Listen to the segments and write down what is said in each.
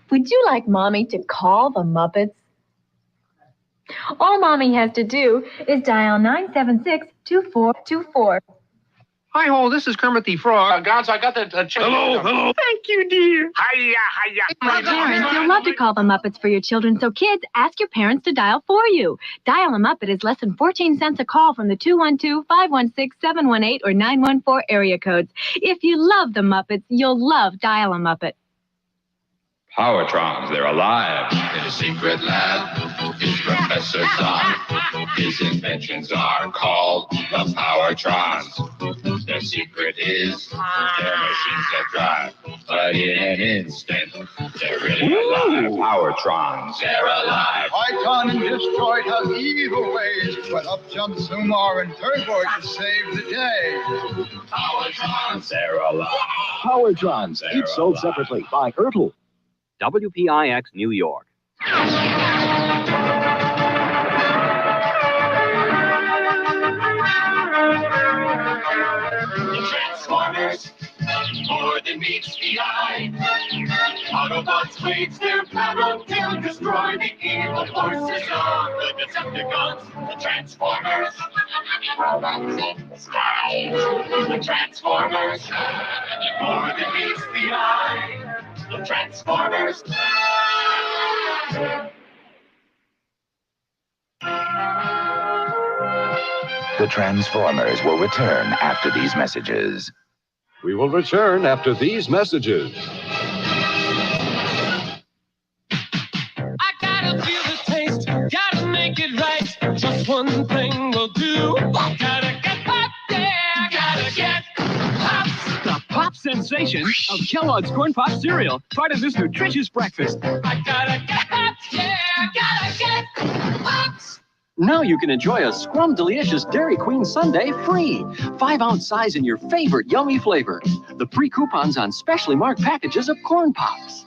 Would you like Mommy to call the Muppets? All Mommy has to do is dial 976-2424. Hi, Ho, this is Kermit the Frog. Gons, I got the check. Hello. Thank you, dear. Hiya. Parents, you'll love to call the Muppets for your children, so kids, ask your parents to dial for you. Dial a Muppet is less than 14 cents a call from the 212-516-718 or 914 area codes. If you love the Muppets, you'll love Dial a Muppet. Powertrons, they're alive. In a secret lab, his professors are. His inventions are called the Powertrons. Their secret is their machines that drive. But in an instant, they're really alive. Powertrons, they're alive. Python and Destroyed have evil ways, but up jumps Sumar and Turboid to save the day. Powertrons, they're alive. Powertrons, They're each sold alive. separately by Ertl. WPIX, New York. The Transformers, more than meets the eye. Autobots wage their battle to destroy the evil forces of the Decepticons. The Transformers, robots in the sky. The Transformers, more than meets the eye. The Transformers. The Transformers will return after these messages. We will return after these messages. I gotta feel the taste, gotta make it right. Just one thing will do. Gotta get pop, yeah, gotta get pops. The pop sensation of Kellogg's Corn Pop cereal. Part of this nutritious breakfast. I gotta get pops, yeah, gotta get pops. Now you can enjoy a scrum-delicious Dairy Queen sundae free. 5-ounce size in your favorite yummy flavor. The free coupons on specially marked packages of Corn Pops.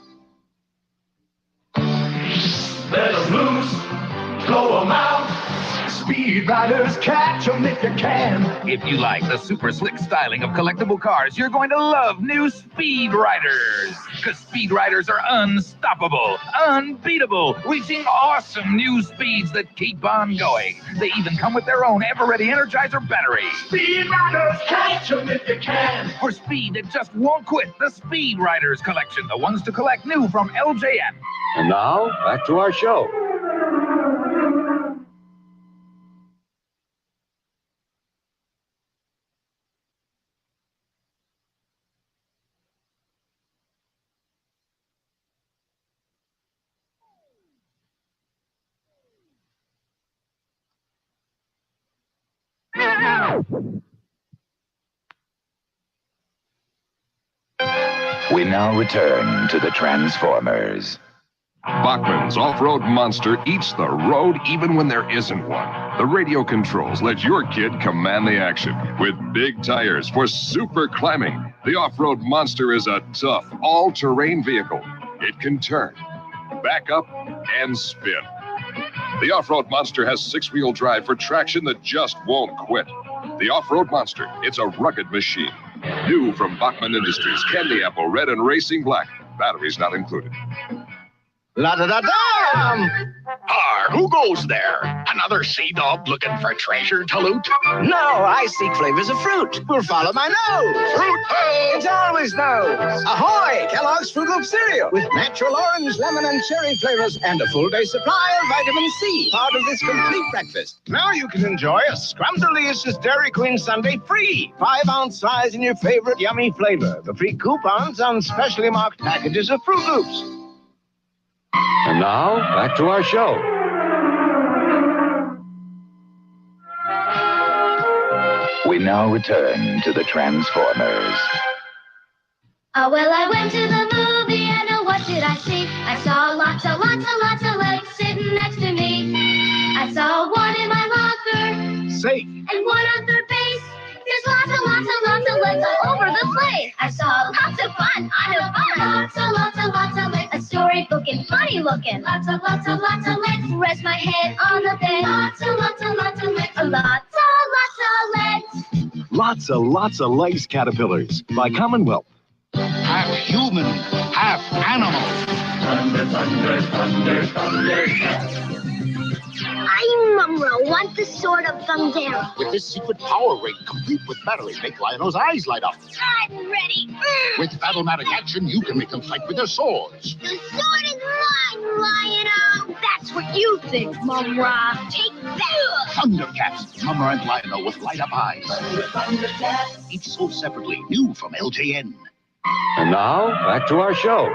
Let 'em loose, blow 'em out. Speed Riders, catch 'em if you can. If you like the super slick styling of collectible cars, you're going to love new Speed Riders. Because Speed Riders are unstoppable, unbeatable, reaching awesome new speeds that keep on going. They even come with their own ever-ready Energizer battery. Speed Riders, catch 'em if you can. For speed that just won't quit, the Speed Riders collection, the ones to collect new from LJN. And now, back to our show. We now return to the Transformers. Bachman's off-road monster eats the road even when there isn't one. The radio controls let your kid command the action. With big tires for super climbing, the off-road monster is a tough, all-terrain vehicle. It can turn, back up, and spin. The off-road monster has 6-wheel drive for traction that just won't quit. The off-road monster, it's a rugged machine. New from Bachman Industries, Candy Apple Red and Racing Black. Batteries not included. La-da-da-dam! Who goes there? Another sea dog looking for treasure to loot? No, I seek flavors of fruit. Will follow my nose. Fruit! It's always nose. Ahoy! Kellogg's Fruit Loop cereal with natural orange, lemon, and cherry flavors and a full day supply of vitamin C. Part of this complete breakfast. Now you can enjoy a scrum-delicious Dairy Queen sundae free. 5-ounce size in your favorite yummy flavor. The free coupons on specially marked packages of Fruit Loops. And now, back to our show. We now return to the Transformers. Oh, well, I went to the movie and what did I see? I saw lots of legs sitting next to me. I saw one in my locker. Safe. And one on third base. There's lots of legs all over the place. I saw lots of fun. I had fun. Lots of legs. A storybook and funny looking. Lots of legs. Rest my head on the bed. Lots of legs. Lots of legs. Lots of legs caterpillars by Commonwealth. Half human, half animal. And thunder, thunder, thunder. I, Mumro, want the sword of Thundera. With this secret power ring, complete with battery, make Lionel's eyes light up. I'm ready. With Battle-Matic action, you can make them fight with their swords. The sword is mine, Lionel. That's what you think, Mumra. Take that. Thundercats, Mumra and Lionel with light-up eyes. Each sold separately, new from LJN. And now, back to our show.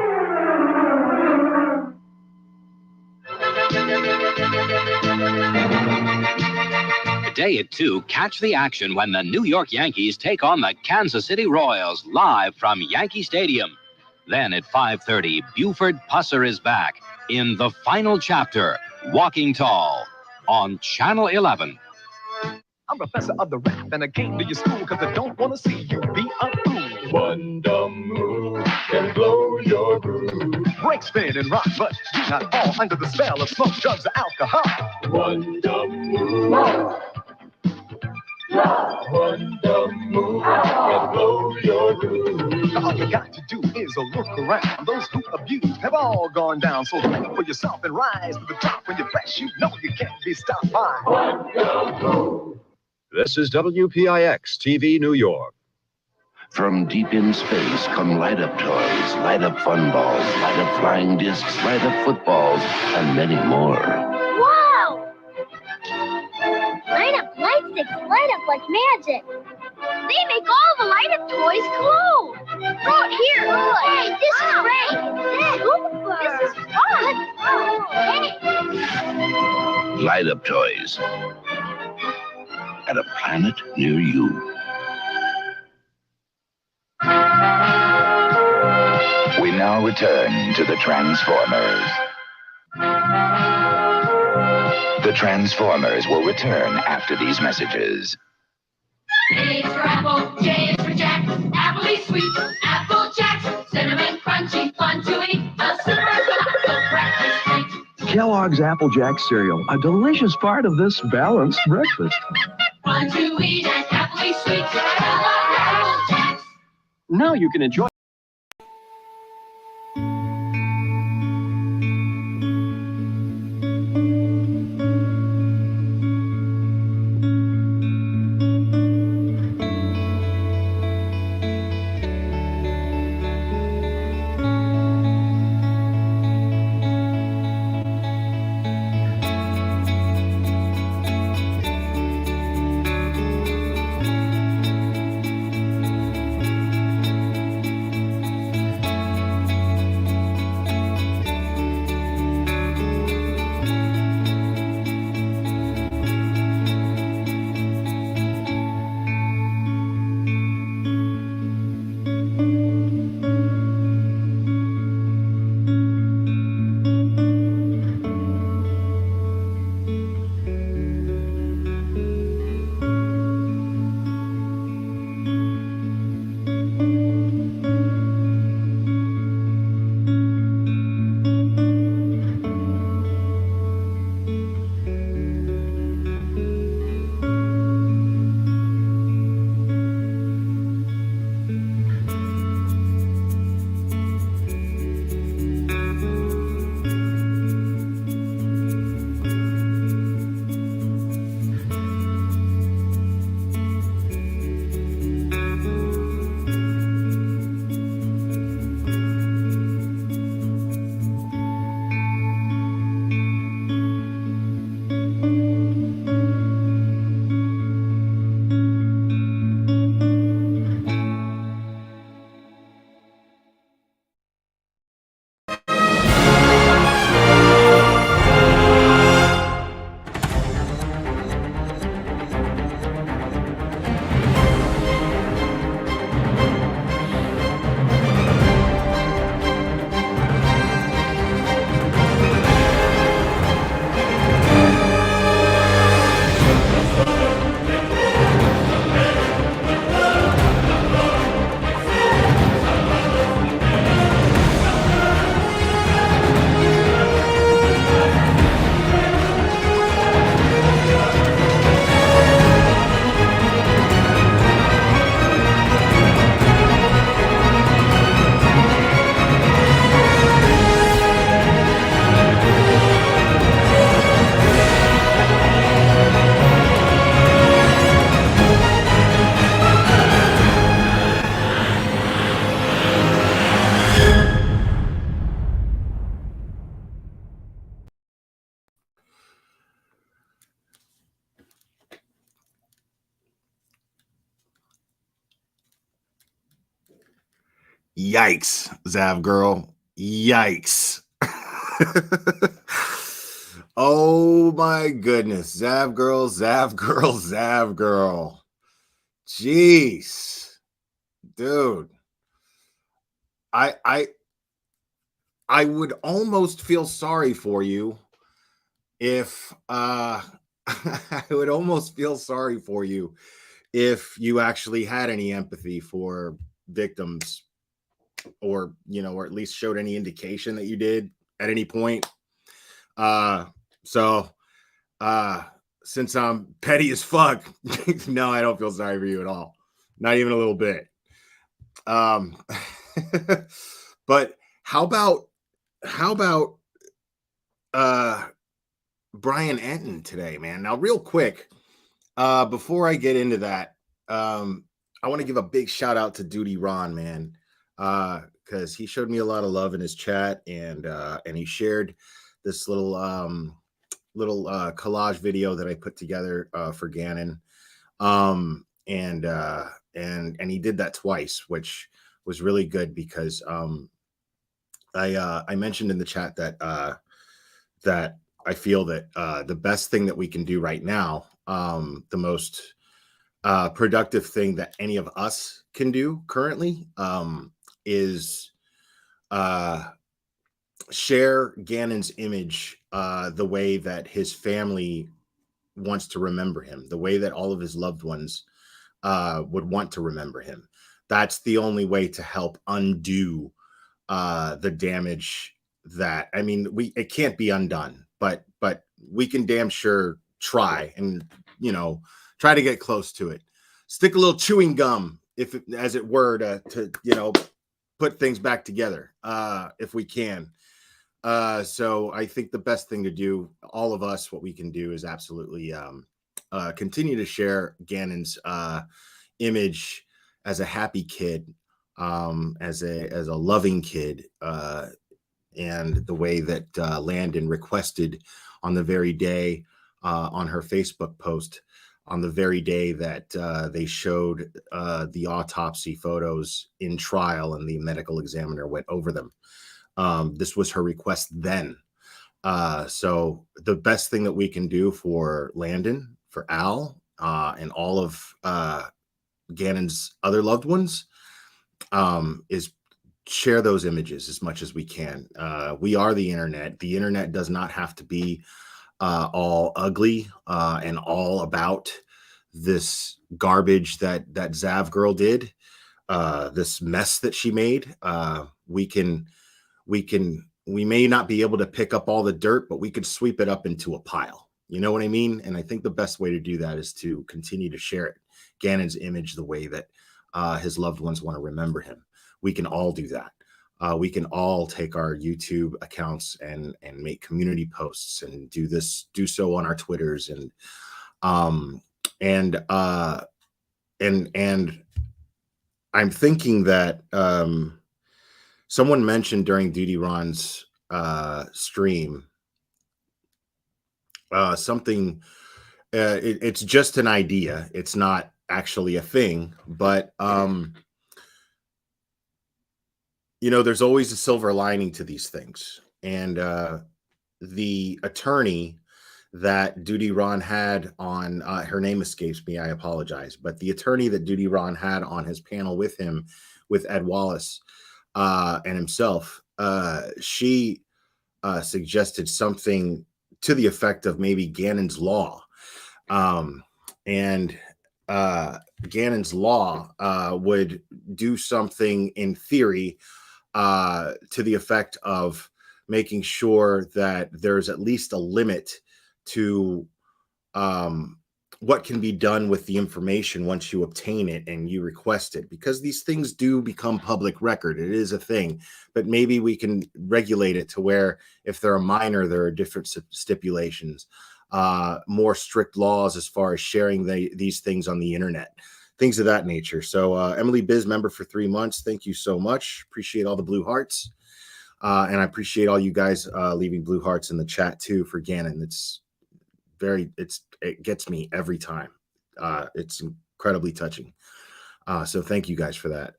Today at 2, catch the action when the New York Yankees take on the Kansas City Royals live from Yankee Stadium. Then at 5:30, Buford Pusser is back in the final chapter, Walking Tall, on Channel 11. I'm professor of the rap, and I came to your school because I don't want to see you be a fool. One dumb move can blow your groove. Break, spin, and rock, but do not fall under the spell of smoke, drugs, or alcohol. One dumb move. One dumb move can blow your groove. All you got to do is look around. Those who abuse have all gone down. So think for yourself and rise to the top. When you're fresh, you know you can't be stopped by one dumb move. This is WPIX TV New York. From deep in space come light-up toys, light-up fun balls, light-up flying discs, light-up footballs, and many more. Wow! Light up light sticks, light up like magic. They make all the light-up toys glow. Oh, here. Hey, this is great. This is fun. Oh, hey. Light-up toys at a planet near you. We now return to the Transformers. The Transformers will return after these messages. A is for apple, J is for Jack, Appley sweet, Apple Jacks, cinnamon crunchy, fun to eat, a super delightful breakfast treat. Kellogg's Apple Jack cereal, a delicious part of this balanced breakfast. Fun to eat and Appley sweet, Kellogg's Apple Jacks. Now you can enjoy. Yikes, Zav girl. Yikes. Oh my goodness. Zav girl, Zav girl, Zav girl. Jeez. Dude. I would almost feel sorry for you if I would almost feel sorry for you if you actually had any empathy for victims, or or at least showed any indication that you did at any point. So since I'm petty as fuck, no, I don't feel sorry for you at all, not even a little bit. But how about Brian Entin today, man? Now, real quick, before I get into that, I want to give a big shout out to Duty Ron, man, because he showed me a lot of love in his chat, and he shared this little collage video that I put together for Gannon, and he did that twice, which was really good because I mentioned in the chat that that I feel that the best thing that we can do right now, the most productive thing that any of us can do currently, is share Gannon's image the way that his family wants to remember him, the way that all of his loved ones would want to remember him. That's the only way to help undo the damage that, I mean, it can't be undone, but we can damn sure try and try to get close to it. Stick a little chewing gum, as it were, to put things back together if we can. So I think the best thing to do, all of us, what we can do is absolutely continue to share Gannon's image as a happy kid, as a loving kid, and the way that Landon requested on the very day on her Facebook post, on the very day that they showed the autopsy photos in trial and the medical examiner went over them. This was her request then. So the best thing that we can do for Landon, for Al, and all of Gannon's other loved ones is share those images as much as we can. We are the internet. The internet does not have to be all ugly and all about this garbage that Zav girl did, this mess that she made. We may not be able to pick up all the dirt, but we could sweep it up into a pile. You know what I mean? And I think the best way to do that is to continue to share it, Gannon's image, the way that his loved ones want to remember him. We can all do that. We can all take our YouTube accounts and make community posts and do so on our Twitters and I'm thinking that someone mentioned during Duty Ron's stream something. It's just an idea. It's not actually a thing, but there's always a silver lining to these things. And the attorney that Duty Ron had on, her name escapes me, I apologize, but the attorney that Duty Ron had on his panel with him, with Ed Wallace and himself, she suggested something to the effect of maybe Gannon's Law. And Gannon's Law would do something in theory to the effect of making sure that there's at least a limit to what can be done with the information once you obtain it and you request it, because these things do become public record. It is a thing, but maybe we can regulate it to where if they're a minor, there are different stipulations, more strict laws as far as sharing these things on the internet, things of that nature. So Emily Biz, member for 3 months. Thank you so much. Appreciate all the blue hearts. And I appreciate all you guys leaving blue hearts in the chat too for Gannon. It gets me every time. It's incredibly touching. So thank you guys for that.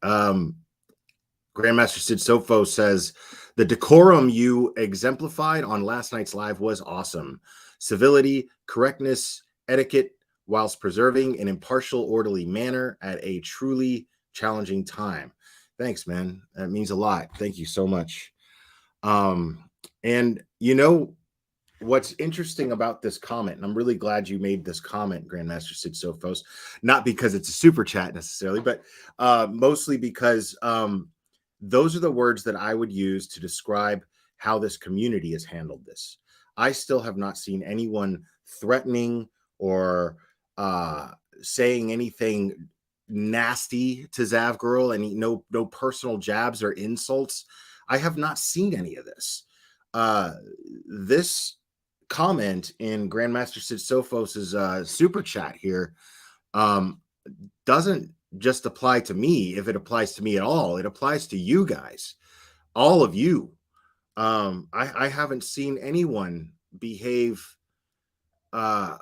Grandmaster Sid Sofo says, the decorum you exemplified on last night's live was awesome. Civility, correctness, etiquette, whilst preserving an impartial, orderly manner at a truly challenging time. Thanks, man. That means a lot. Thank you so much. And you know what's interesting about this comment, and I'm really glad you made this comment, Grandmaster Sid Sophos, not because it's a super chat necessarily, but mostly because those are the words that I would use to describe how this community has handled this. I still have not seen anyone threatening or saying anything nasty to Zav Girl, and no personal jabs or insults. I have not seen any of this. This comment in Grandmaster Sid Sophos's super chat here doesn't just apply to me. If it applies to me at all, it applies to you guys, all of you. I haven't seen anyone behave. I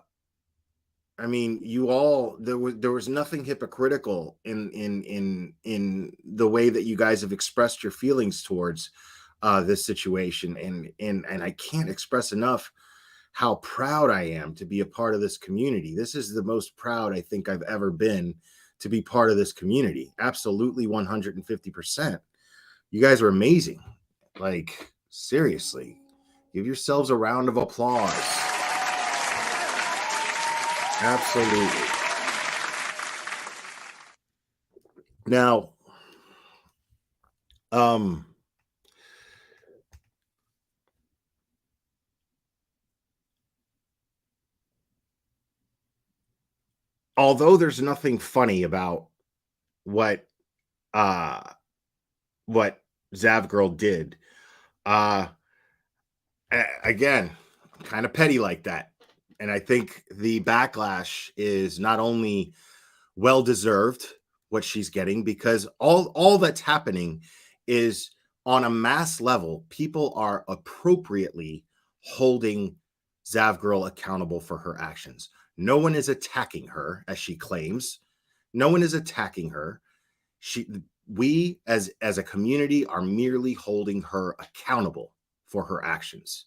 mean, you all, there was nothing hypocritical in the way that you guys have expressed your feelings towards this situation, and I can't express enough how proud I am to be a part of this community. This is the most proud I think I've ever been to be part of this community. Absolutely 150%. You guys are amazing. Like, seriously, give yourselves a round of applause. Absolutely. Now, although there's nothing funny about what Zav Girl did, again, kind of petty like that. And I think the backlash is not only well deserved, what she's getting, because all that's happening is on a mass level, people are appropriately holding Zav Girl accountable for her actions. No one is attacking her, as she claims. No one is attacking her. We as a community are merely holding her accountable for her actions.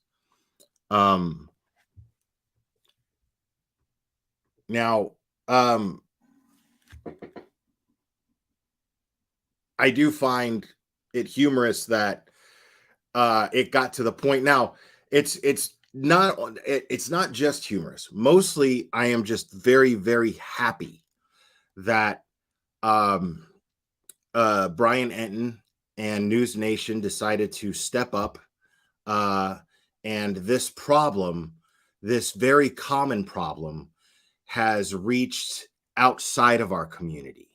Now, I do find it humorous that it got to the point. Now, it's not just humorous. Mostly, I am just very, very happy that Brian Entin and News Nation decided to step up, and this problem, this very common problem, has reached outside of our community.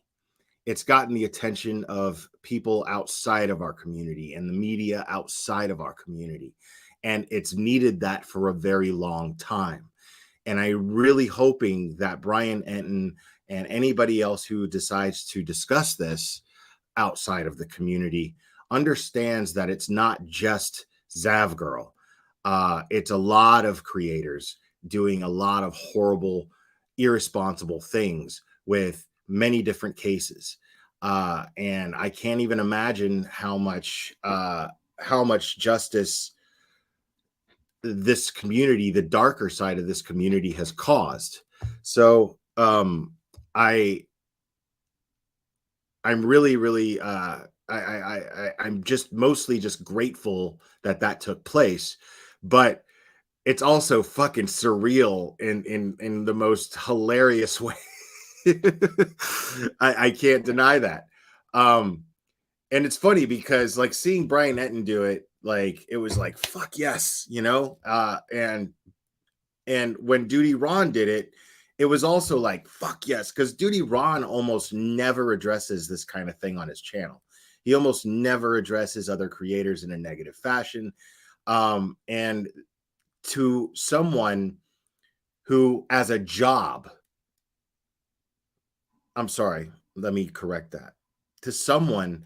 It's gotten the attention of people outside of our community and the media outside of our community. And it's needed that for a very long time. And I'm really hoping that Brian Entin and anybody else who decides to discuss this outside of the community understands that it's not just Zav Girl. It's a lot of creators doing a lot of horrible, irresponsible things with many different cases. And I can't even imagine how much justice this community, the darker side of this community, has caused. So I'm really, really I'm just mostly just grateful that took place, but it's also fucking surreal in the most hilarious way. I can't deny that. And it's funny because, like, seeing Brian Entin do it, like, it was like, fuck yes, you know? And when Duty Ron did it, it was also like, fuck yes, because Duty Ron almost never addresses this kind of thing on his channel. He almost never addresses other creators in a negative fashion. And to someone who, as a job, I'm sorry, let me correct that. To someone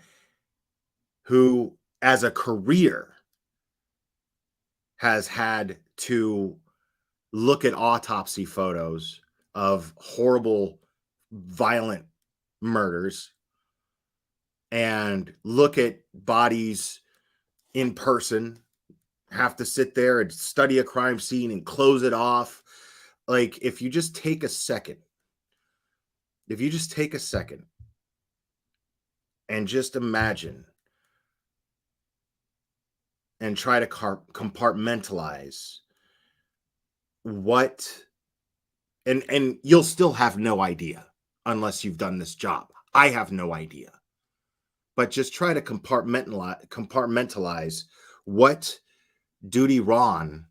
who, as a career, has had to look at autopsy photos of horrible, violent murders and look at bodies in person, have to sit there and study a crime scene and close it off. Like, if you just take a second and just imagine and try to compartmentalize what, and you'll still have no idea unless you've done this job. I have no idea. But just try to compartmentalize what Duty Ron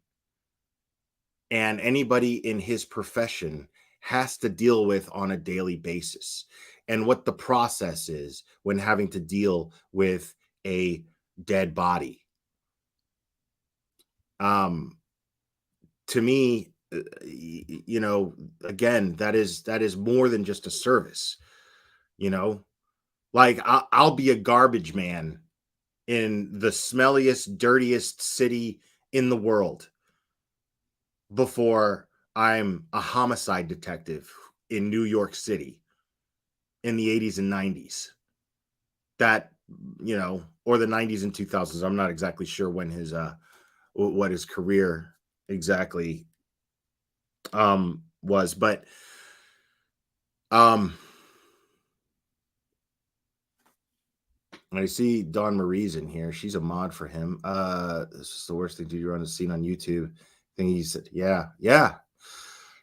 and anybody in his profession has to deal with on a daily basis, and what the process is when having to deal with a dead body. To me, you know, again, that is more than just a service. You know, like I'll be a garbage man in the smelliest, dirtiest city in the world before I'm a homicide detective in New York City in the 80s and 90s. That, you know, or the 90s and 2000s. I'm not exactly sure when his what his career exactly was, but I see Dawn Marie's in here. She's a mod for him. This is the worst thing Duty Ron has seen on YouTube. I think he said, yeah.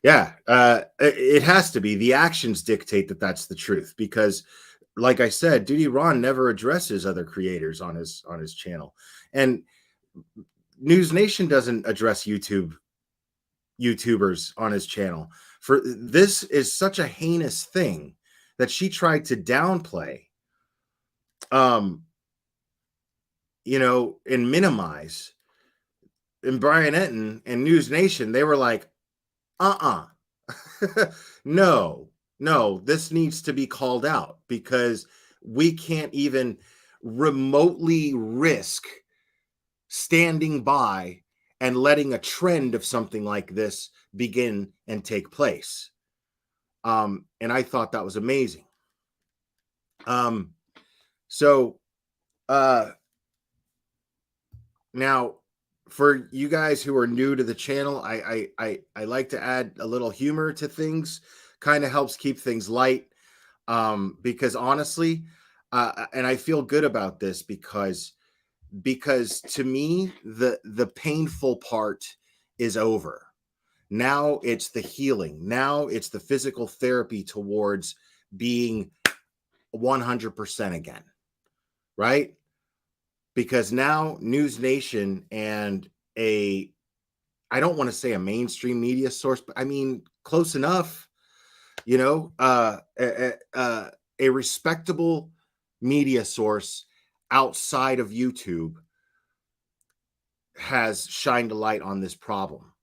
It has to be. The actions dictate that that's the truth, because, like I said, Duty Ron never addresses other creators on his channel, and News Nation doesn't address YouTubers on his channel. For this is such a heinous thing that she tried to downplay, you know, and minimize. And Brian Entin and News Nation, they were like, no, this needs to be called out, because we can't even remotely risk standing by and letting a trend of something like this begin and take place. And I thought that was amazing. Now, for you guys who are new to the channel, I like to add a little humor to things. Kind of helps keep things light. Because honestly, and I feel good about this, because to me, the painful part is over. Now it's the healing. Now it's the physical therapy towards being 100% again, right? Because now News Nation and I don't want to say a mainstream media source, but I mean close enough, you know, a respectable media source outside of YouTube has shined a light on this problem.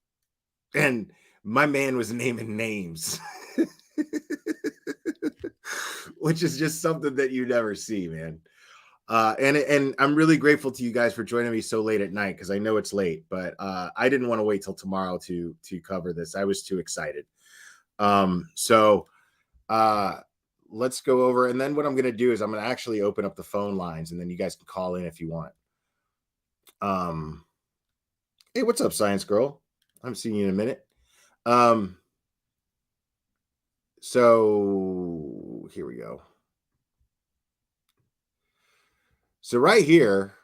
And my man was naming names, which is just something that you never see, man. And I'm really grateful to you guys for joining me so late at night, because I know it's late, but I didn't want to wait till tomorrow to cover this. I was too excited. So let's go over, and then what I'm going to do is I'm going to actually open up the phone lines, and then you guys can call in if you want. Hey, what's up, Science Girl? I haven't seen you in a minute. So here we go. So right here,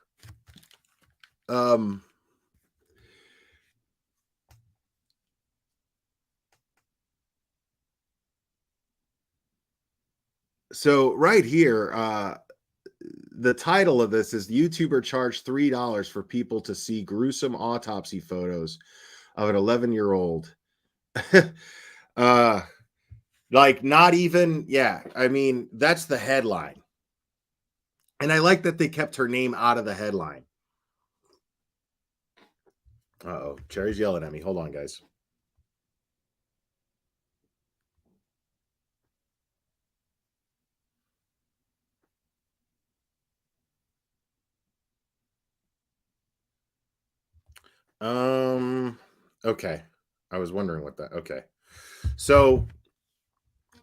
so right here, the title of this is YouTuber charged $3 for people to see gruesome autopsy photos of an 11-year-old. Like, not even, yeah, I mean, that's the headline. And I like that they kept her name out of the headline. Uh-oh, Cherry's yelling at me. Hold on, guys. Okay. I was wondering what that, okay. So,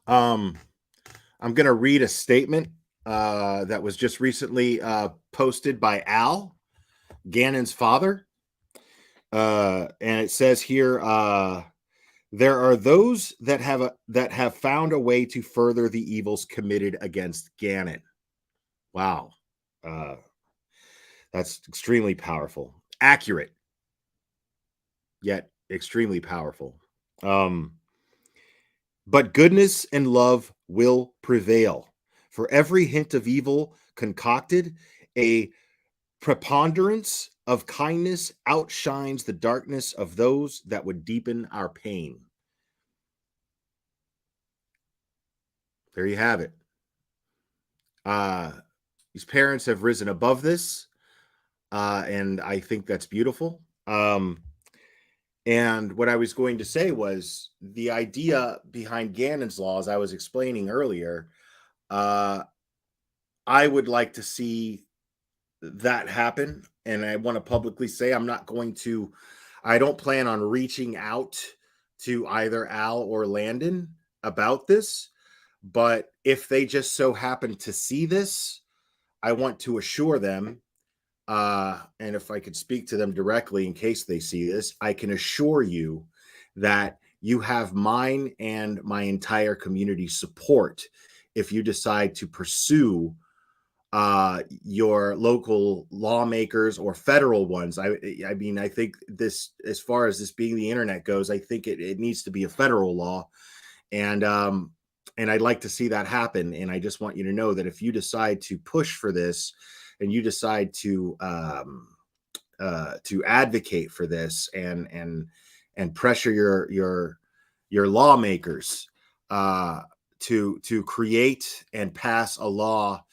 I'm going to read a statement that was just recently posted by Al, Gannon's father. And it says here, there are those that have found a way to further the evils committed against Gannon. Wow. That's extremely powerful. Accurate, yet extremely powerful. But goodness and love will prevail. For every hint of evil concocted, a preponderance of kindness outshines the darkness of those that would deepen our pain. There you have it. These parents have risen above this, and I think that's beautiful. And what I was going to say was the idea behind Gannon's law, as I was explaining earlier, I would like to see that happen. And I want to publicly say I don't plan on reaching out to either Al or Landon about this. But if they just so happen to see this, I want to assure them, and if I could speak to them directly in case they see this, I can assure you that you have mine and my entire community support if you decide to pursue your local lawmakers or federal ones. I mean, I think this, as far as this being the internet goes, I think it needs to be a federal law. And I'd like to see that happen. And I just want you to know that if you decide to push for this and you decide to advocate for this and pressure your lawmakers to create and pass a law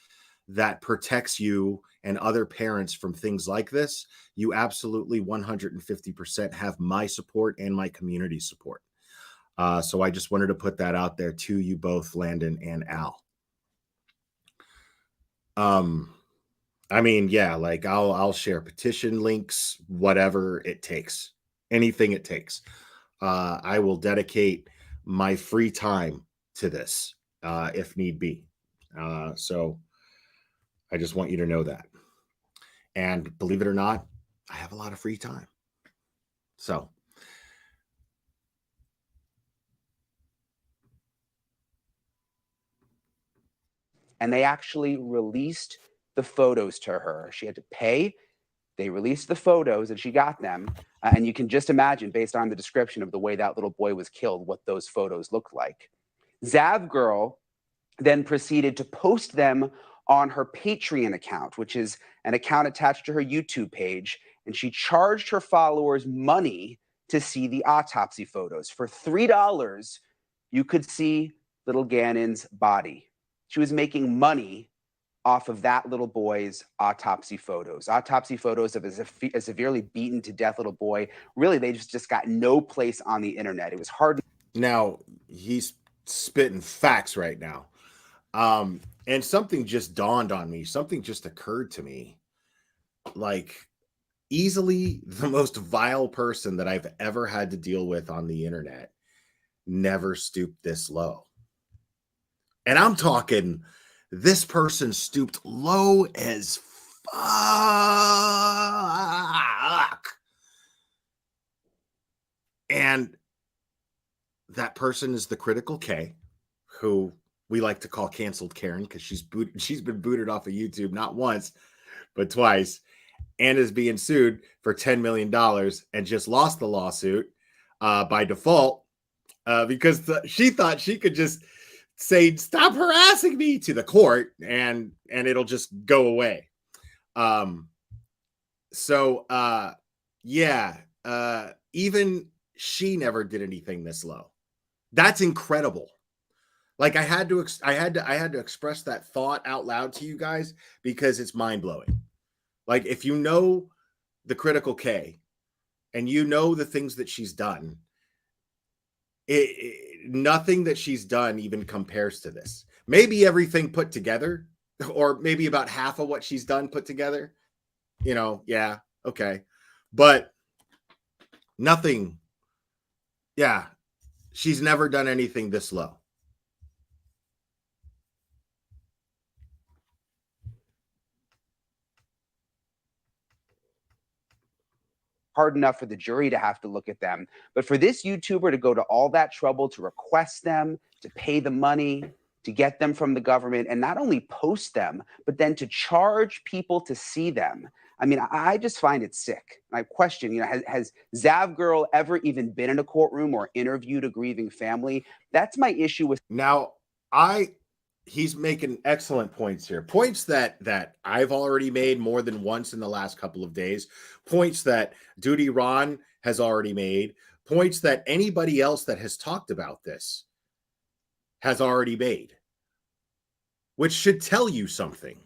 that protects you and other parents from things like this, you absolutely 150% have my support and my community support. So I just wanted to put that out there to you both, Landon and Al. I mean, yeah, like I'll share petition links, whatever it takes, anything it takes. I will dedicate my free time to this, if need be. So I just want you to know that. And believe it or not, I have a lot of free time. So. And they actually released the photos to her. She had to pay. They released the photos and she got them. And you can just imagine, based on the description of the way that little boy was killed, what those photos looked like. Zav Girl then proceeded to post them on her Patreon account, which is an account attached to her YouTube page. And she charged her followers money to see the autopsy photos. For $3, you could see little Gannon's body. She was making money off of that little boy's autopsy photos of a severely beaten to death little boy. Really, they just got no place on the internet. It was hard. Now, he's spitting facts right now. And something just dawned on me. Something just occurred to me. Like, easily the most vile person that I've ever had to deal with on the internet never stooped this low. And I'm talking, this person stooped low as fuck. And that person is the Critical K, who we like to call canceled Karen because she's been booted off of YouTube not once, but twice, and is being sued for $10 million and just lost the lawsuit by default because she thought she could just say, "Stop harassing me," to the court and it'll just go away. Even she never did anything this low. That's incredible. Like I had to express that thought out loud to you guys because it's mind-blowing. Like if you know the Critical K and you know the things that she's done, nothing that she's done even compares to this. Maybe everything put together, or maybe about half of what she's done put together. Yeah, okay. But nothing. Yeah, she's never done anything this low. hard enough for the jury to have to look at them. But for this YouTuber to go to all that trouble to request them, to pay the money, to get them from the government, and not only post them, but then to charge people to see them. I mean, I just find it sick. I question, you know, has Zav Girl ever even been in a courtroom or interviewed a grieving family? That's my issue with. Now, he's making excellent points here. Points that I've already made more than once in the last couple of days. Points that Duty Ron has already made. Points that anybody else that has talked about this has already made, which should tell you something.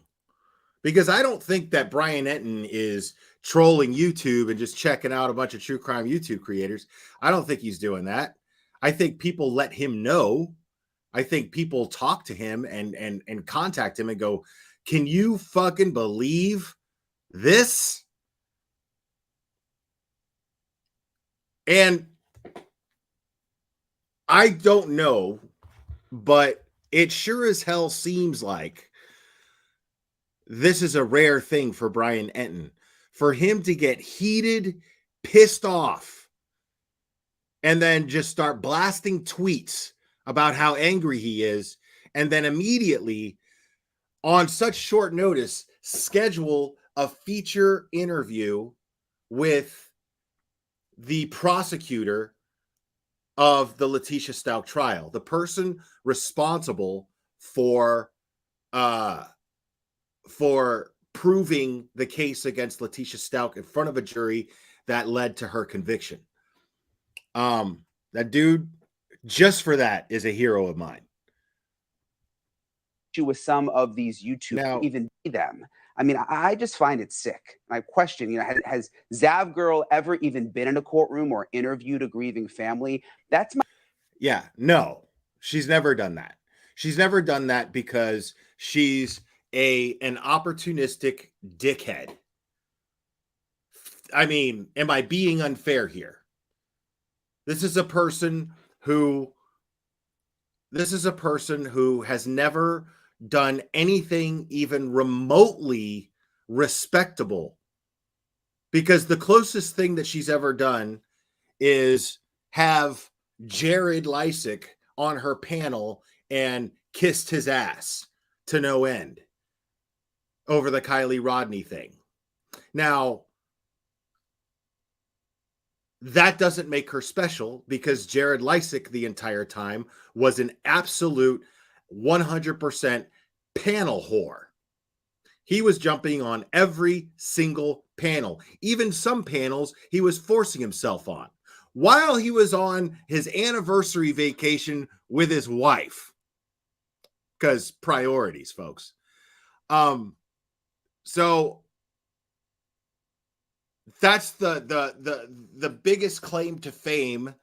Because I don't think that Brian Entin is trolling YouTube and just checking out a bunch of true crime YouTube creators. I don't think he's doing that. I think people let him know. I think people talk to him and contact him and go, can you fucking believe this? And I don't know, but it sure as hell seems like this is a rare thing for Brian Entin. For him to get heated, pissed off, and then just start blasting tweets about how angry he is, and then immediately, on such short notice, schedule a feature interview with the prosecutor of the Letitia Stout trial, the person responsible for proving the case against Letitia Stout in front of a jury that led to her conviction. That dude, just for that, is a hero of mine. With some of these YouTube, even them. I mean, I just find it sick. I question, you know, has Zav Girl ever even been in a courtroom or interviewed a grieving family? That's my. Yeah, no, she's never done that. She's never done that because she's an opportunistic dickhead. I mean, am I being unfair here? This is a person who has never done anything even remotely respectable, because the closest thing that she's ever done is have Jared Lysick on her panel and kissed his ass to no end over the Kylie Rodney thing. Now, that doesn't make her special, because Jared Lysick the entire time was an absolute 100% panel whore. He was jumping on every single panel. Even some panels he was forcing himself on while he was on his anniversary vacation with his wife. Because priorities, folks. So that's the biggest claim to fame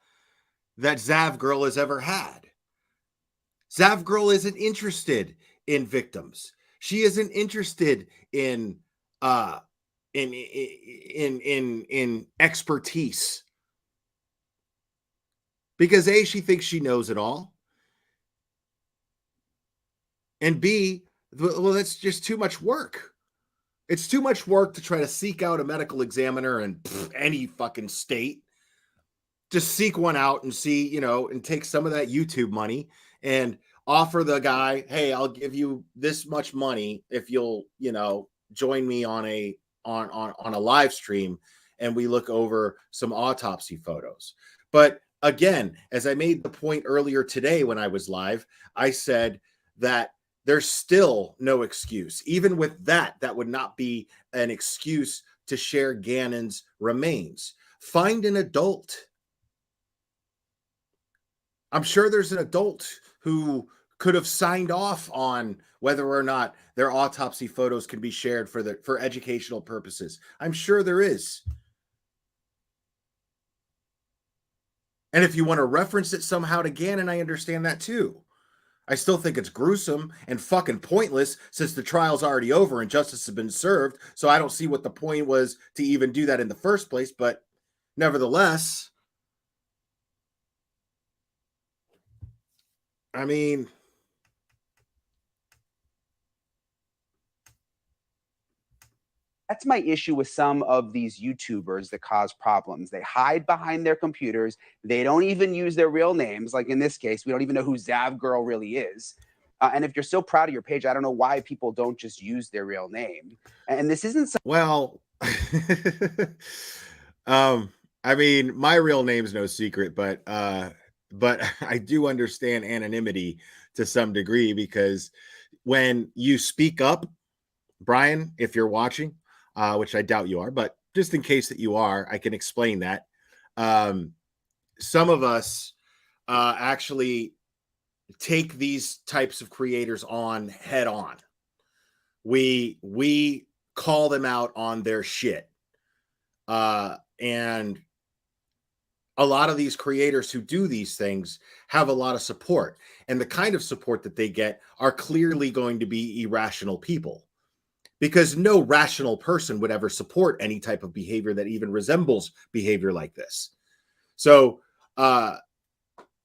that Zav Girl has ever had. Zav Girl isn't interested in victims. She isn't interested in expertise, because A, she thinks she knows it all, and B, well, that's just too much work. It's too much work to try to seek out a medical examiner in any fucking state. Just seek one out and see, you know, and take some of that YouTube money and offer the guy, hey, I'll give you this much money if you'll, you know, join me on a live stream and we look over some autopsy photos. But again, as I made the point earlier today when I was live, I said that there's still no excuse. Even with that would not be an excuse to share Gannon's remains. Find an adult. I'm sure there's an adult who could have signed off on whether or not their autopsy photos can be shared for educational purposes. I'm sure there is. And if you want to reference it somehow to Gannon, I understand that too. I still think it's gruesome and fucking pointless, since the trial's already over and justice has been served. So I don't see what the point was to even do that in the first place. But nevertheless, I mean, That's my issue with some of these YouTubers that cause problems. They hide behind their computers. They don't even use their real names. Like in this case, we don't even know who Zav Girl really is. And if you're so proud of your page, I don't know why people don't just use their real name. And this isn't well. I mean, my real name's no secret, but I do understand anonymity to some degree, because when you speak up, Brian, if you're watching, which I doubt you are, but just in case that you are, I can explain that. Some of us actually take these types of creators on head on. We call them out on their shit. And a lot of these creators who do these things have a lot of support, and the kind of support that they get are clearly going to be irrational people, because no rational person would ever support any type of behavior that even resembles behavior like this. So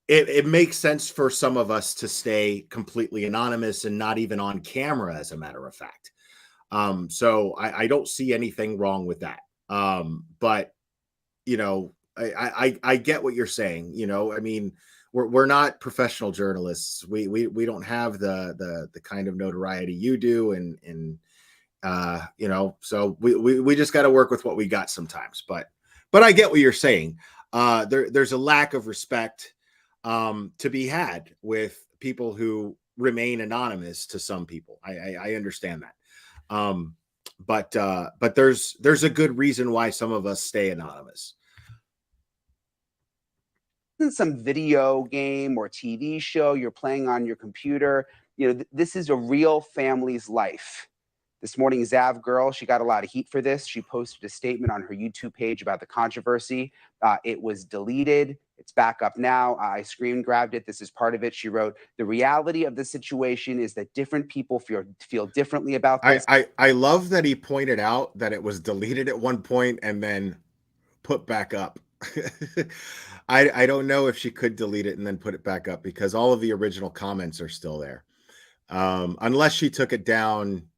it makes sense for some of us to stay completely anonymous and not even on camera, as a matter of fact. So I don't see anything wrong with that. But you know, I get what you're saying. You know, I mean, we're not professional journalists. We don't have the kind of notoriety you do, and you know, so we just got to work with what we got sometimes. But I get what you're saying. There's a lack of respect to be had with people who remain anonymous to some people. I understand that. But there's a good reason why some of us stay anonymous. Some video game or TV show you're playing on your computer. You know, this is a real family's life. This morning, Zav Girl, she got a lot of heat for this. She posted a statement on her YouTube page about the controversy. It was deleted. It's back up now. I screen grabbed it. This is part of it. She wrote, "The reality of the situation is that different people feel differently about this." I love that he pointed out that it was deleted at one point and then put back up. I don't know if she could delete it and then put it back up, because all of the original comments are still there. Unless she took it down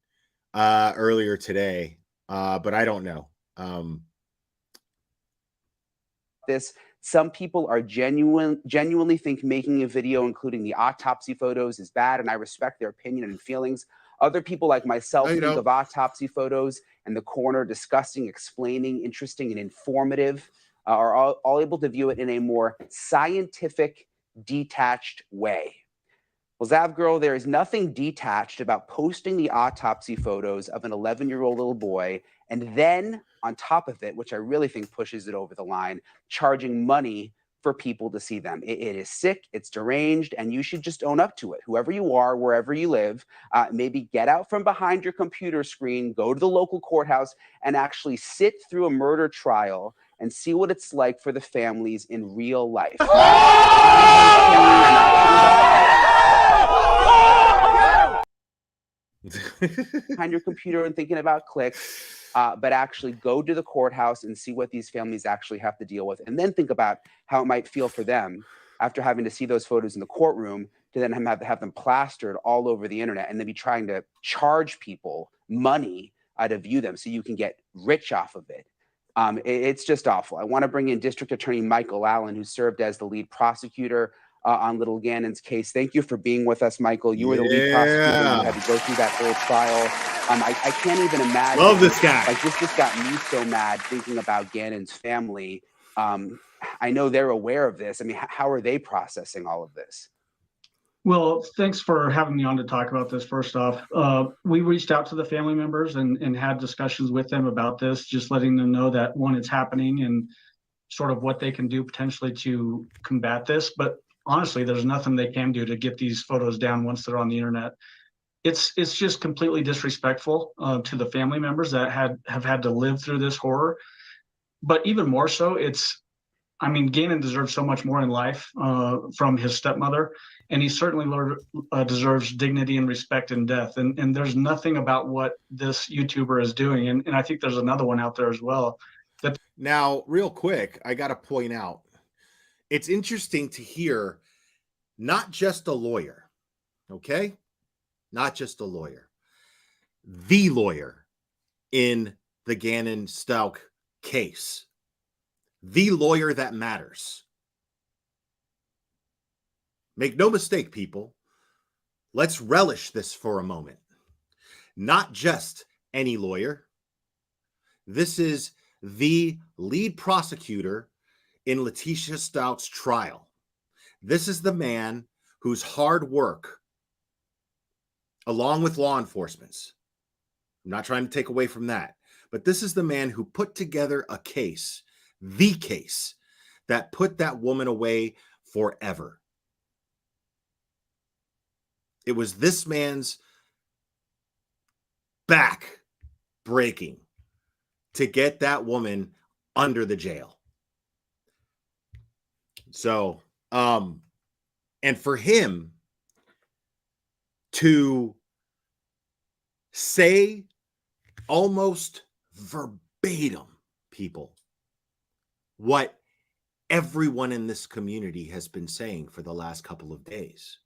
earlier today, but I don't know. Some people are genuinely think making a video including the autopsy photos is bad, and I respect their opinion and feelings. Other people like myself think of autopsy photos and the coroner discussing, explaining, interesting, and informative, are all able to view it in a more scientific, detached way. Well, Zav Girl, there is nothing detached about posting the autopsy photos of an 11-year-old little boy, and then on top of it, which I really think pushes it over the line, charging money for people to see them. It is sick, it's deranged, and you should just own up to it. Whoever you are, wherever you live, maybe get out from behind your computer screen, go to the local courthouse, and actually sit through a murder trial and see what it's like for the families in real life. Behind your computer and thinking about clicks, but actually go to the courthouse and see what these families actually have to deal with, and then think about how it might feel for them after having to see those photos in the courtroom, to then have them plastered all over the internet, and then be trying to charge people money to view them so you can get rich off of it. It's just awful. I want to bring in District Attorney Michael Allen, who served as the lead prosecutor on Little Gannon's case. Thank you for being with us, Michael. You were the lead prosecutor. You had to go through that whole trial. I can't even imagine. Love this guy. Like, this just got me so mad thinking about Gannon's family. I know they're aware of this. I mean, how are they processing all of this? Well, thanks for having me on to talk about this. First off, we reached out to the family members and had discussions with them about this, just letting them know that, one, it's happening and sort of what they can do potentially to combat this. But honestly, there's nothing they can do to get these photos down once they're on the internet. It's just completely disrespectful to the family members that have had to live through this horror. But even more so, I mean, Gannon deserves so much more in life from his stepmother, and he certainly deserves dignity and respect in death. And there's nothing about what this YouTuber is doing. And I think there's another one out there as well. Now, real quick, I got to point out, it's interesting to hear not just a lawyer, okay? Not just a lawyer, the lawyer in the Gannon Stauch case. The lawyer that matters. Make no mistake, people. Let's relish this for a moment. Not just any lawyer. This is the lead prosecutor in Letitia Stauch's trial. This is the man whose hard work, along with law enforcement's, I'm not trying to take away from that, but this is the man who put together a case, the case, that put that woman away forever. It was this man's back breaking to get that woman under the jail. So, and for him to say almost verbatim, people, what everyone in this community has been saying for the last couple of days.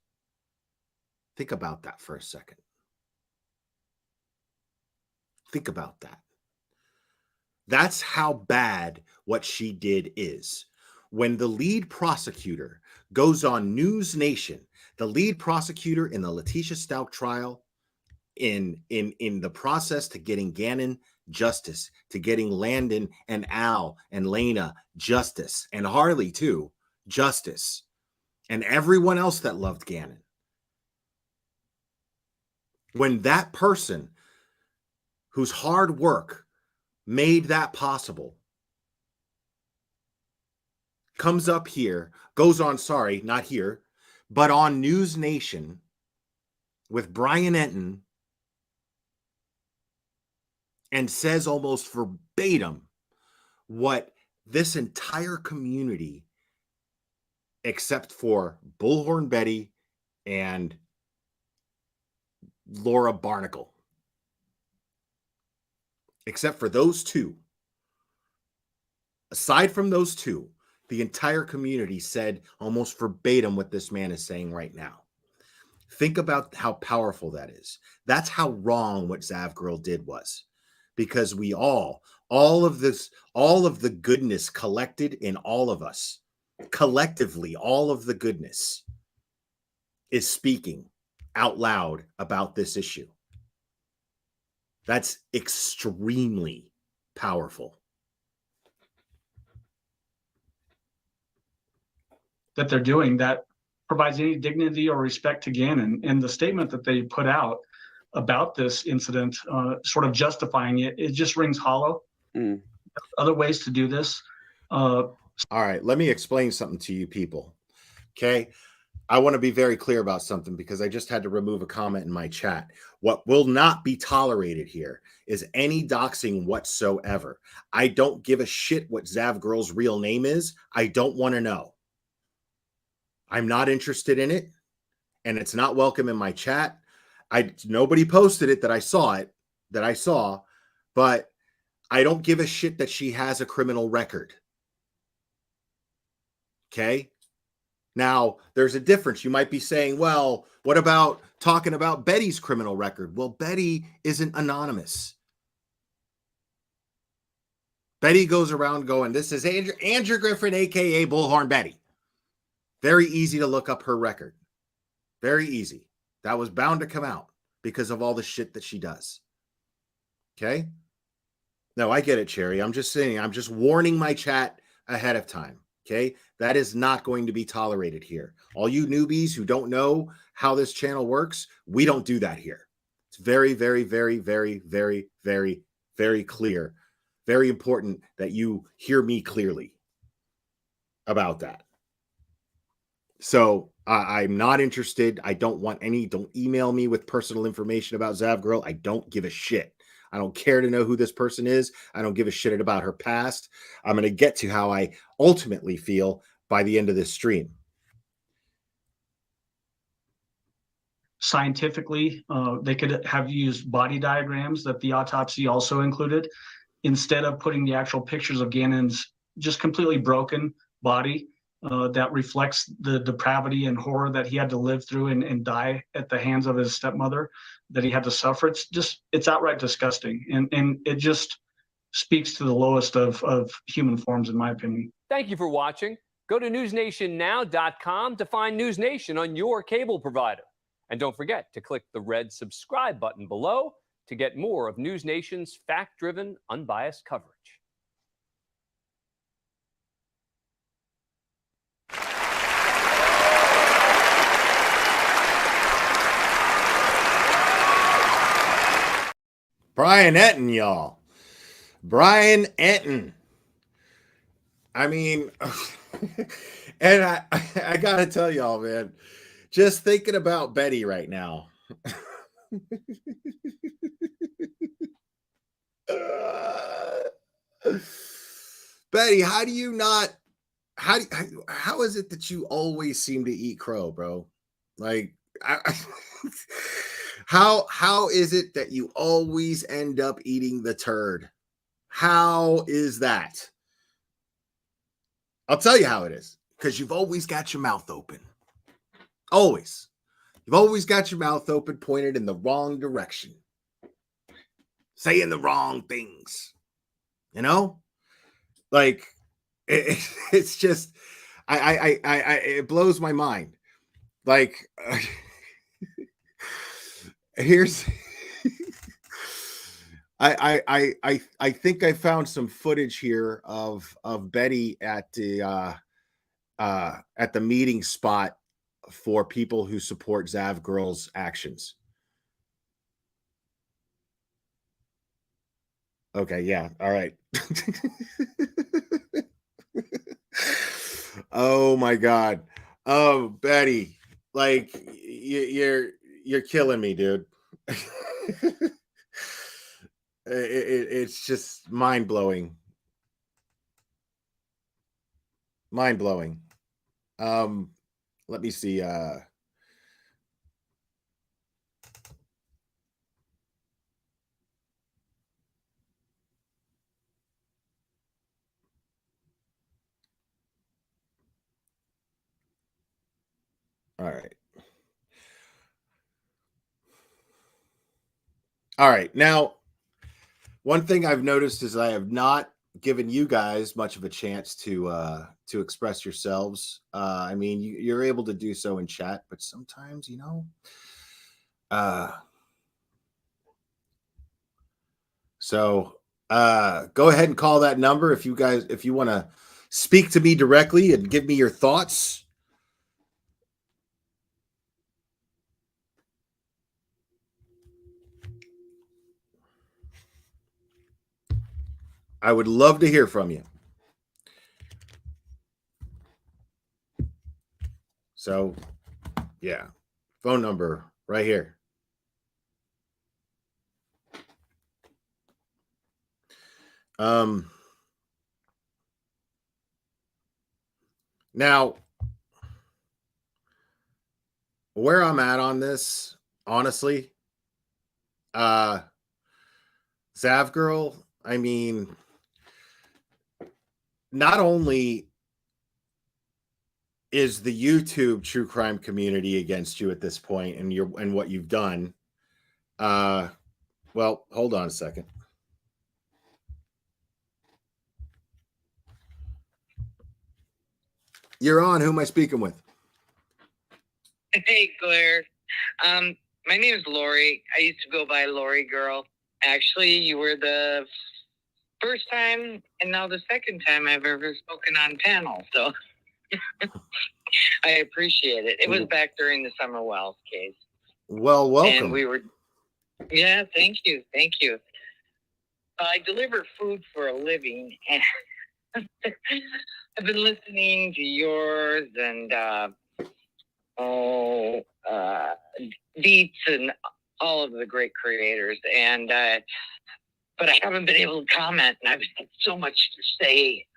Think about that for a second. Think about that. That's how bad what she did is. When the lead prosecutor goes on News Nation, the lead prosecutor in the Letitia Stauch trial, in the process to getting Gannon justice, to getting Landon and Al and Lena justice, and Harley too, justice, and everyone else that loved Gannon. When that person whose hard work made that possible comes up here, goes on, sorry, not here, but on News Nation with Brian Entin and says almost verbatim what this entire community, except for Bullhorn Betty and Laura Barnacle, except for those two, aside from those two, the entire community said almost verbatim what this man is saying right now. Think about how powerful that is. That's how wrong what Zavgirl did was. Because we all of the goodness collected in all of us, collectively, all of the goodness is speaking out loud about this issue. That's extremely powerful. That they're doing that provides any dignity or respect to Gannon. And the statement that they put out about this incident, sort of justifying it, it just rings hollow. Other ways to do this. All right, let me explain something to you people. Okay. I want to be very clear about something because I just had to remove a comment in my chat. What will not be tolerated here is any doxing whatsoever. I don't give a shit what Zavgirl's real name is. I don't want to know. I'm not interested in it, and it's not welcome in my chat. Nobody posted it that I saw, but I don't give a shit that she has a criminal record. Okay? Now, there's a difference. You might be saying, well, what about talking about Betty's criminal record? Well, Betty isn't anonymous. Betty goes around going, this is Andrew Griffin, a.k.a. Bullhorn Betty. Very easy to look up her record. Very easy. That was bound to come out because of all the shit that she does. Okay? No, I get it, Cherry. I'm just saying, I'm just warning my chat ahead of time. Okay? That is not going to be tolerated here. All you newbies who don't know how this channel works, we don't do that here. It's very, very, very, very, very, very, very clear. Very important that you hear me clearly about that. So I'm not interested. I don't want any. Don't email me with personal information about Zavgirl. I don't give a shit. I don't care to know who this person is. I don't give a shit about her past. I'm going to get to how I ultimately feel by the end of this stream. Scientifically, they could have used body diagrams that the autopsy also included, instead of putting the actual pictures of Gannon's just completely broken body. That reflects the depravity and horror that he had to live through and die at the hands of his stepmother, that he had to suffer. It's outright disgusting. And it just, speaks to the lowest of human forms, in my opinion. Thank you for watching. Go to newsnationnow.com to find News Nation on your cable provider. And don't forget to click the red subscribe button below to get more of News Nation's fact-driven, unbiased coverage. Brian Entin, y'all. Brian Entin. I mean, and I gotta tell y'all, man, just thinking about Betty right now. Betty, how do you not? How is it that you always seem to eat crow, bro? Like, how is it that you always end up eating the turd? How is that? I'll tell you how it is. Because you've always got your mouth open. Always. You've always got your mouth open, pointed in the wrong direction. Saying the wrong things. You know? Like, it's just, it blows my mind. Like, here's, I think I found some footage here of Betty at the meeting spot for people who support Zav Girls' actions. Okay, yeah, all right. Oh my God. Oh, Betty, like you're killing me, dude. It's just mind-blowing. Mind-blowing. Let me see. All right. All right. Now, one thing I've noticed is I have not given you guys much of a chance to express yourselves. I mean, you're able to do so in chat, but sometimes, you know, so go ahead and call that number if you want to speak to me directly and give me your thoughts. I would love to hear from you. So, yeah, phone number right here. Now, where I'm at on this, honestly, Zav Girl, I mean, not only is the YouTube true crime community against you at this point and what you've done. Well, hold on a second. You're on. Who am I speaking with? Hey, Claire. My name is Lori. I used to go by Lori Girl. Actually, you were the first time and now the second time I've ever spoken on panel. So I appreciate it. It was back during the Summer Wells case. Well, welcome. And we were, yeah, thank you. Thank you. I deliver food for a living. And I've been listening to yours and Beats and all of the great creators, and but I haven't been able to comment, and I've had so much to say.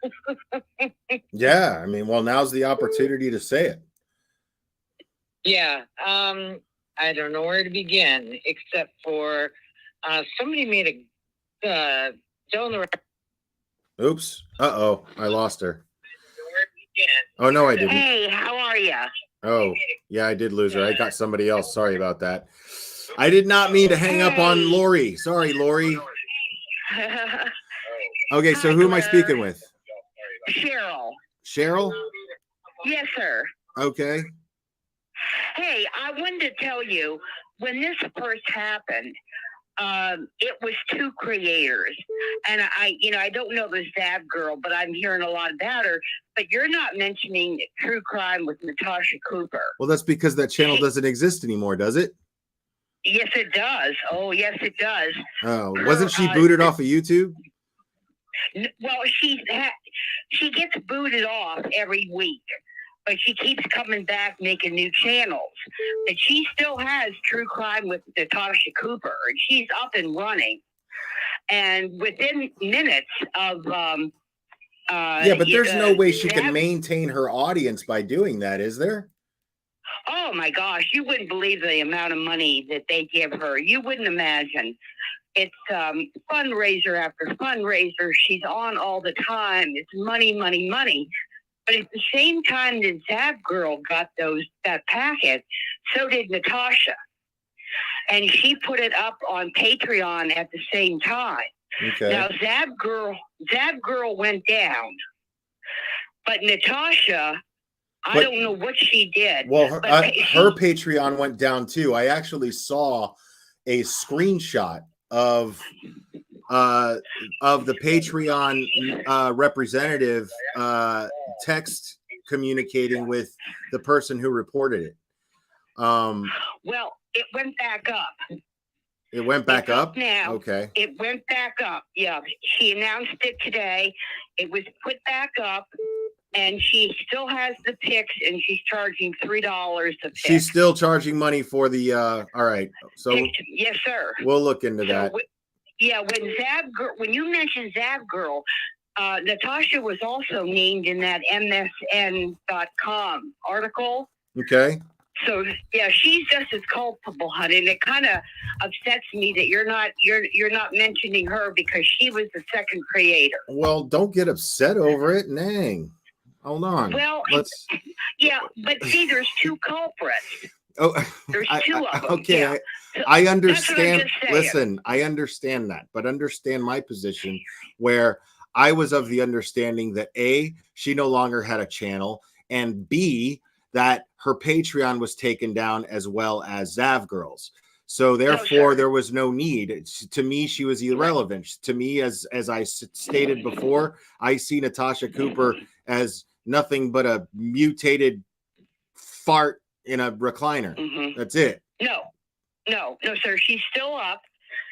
Yeah, I mean, well, now's the opportunity to say it. Yeah, I don't know where to begin, except for somebody made a Oops. Uh-oh, I lost her. Oh, no, I didn't. Hey, how are you? Oh, yeah, I did lose her. I got somebody else. Sorry about that. I did not mean to hang up on Lori. Sorry, Lori. Okay, so who am I speaking with? Cheryl. Cheryl? Yes, sir. Okay. Hey, I wanted to tell you, when this first happened, it was two creators. And I don't know the Zab girl, but I'm hearing a lot about her. But you're not mentioning True Crime with Natasha Cooper. Well, that's because that channel doesn't exist anymore, does it? Yes, it does. Oh, yes, it does. Oh, wasn't she booted off of YouTube? Well, she gets booted off every week, but she keeps coming back making new channels. But she still has True Crime with Natasha Cooper, and she's up and running. And within minutes of Yeah, but there's no way she can maintain her audience by doing that, is there? Oh my gosh, you wouldn't believe the amount of money that they give her. You wouldn't imagine. It's fundraiser after fundraiser. She's on all the time. It's money, money, money. But at the same time that Zab girl got that packet, so did Natasha. And she put it up on Patreon at the same time. Okay. Now Zab girl went down. But Natasha, I don't know what she did. Well, her Patreon went down too. I actually saw a screenshot of the Patreon representative text communicating with the person who reported it. Well, it went back up. It went back up now. Okay. It went back up. Yeah, she announced it today. It was put back up, and she still has the pics, and she's charging $3 a pic. She's still charging money for the. All right. So yes, sir. We'll look into that. Yeah, when you mentioned Zab girl, Natasha was also named in that MSN.com article. Okay. So yeah, she's just as culpable, honey. And it kind of upsets me that you're not mentioning her because she was the second creator. Well, don't get upset over it, Nang. Hold on. Well, yeah, but see, there's two culprits. Oh, there's two of them. Okay, Yeah. I understand. That's what I'm just saying. Listen, I understand that, but understand my position where I was of the understanding that A, she no longer had a channel, and B, that her Patreon was taken down as well as Zav Girls. So therefore, there was no need. To me, she was irrelevant. To me, as I stated before, I see Natasha Cooper as nothing but a mutated fart in a recliner. Mm-hmm. That's it. No, sir. She's still up.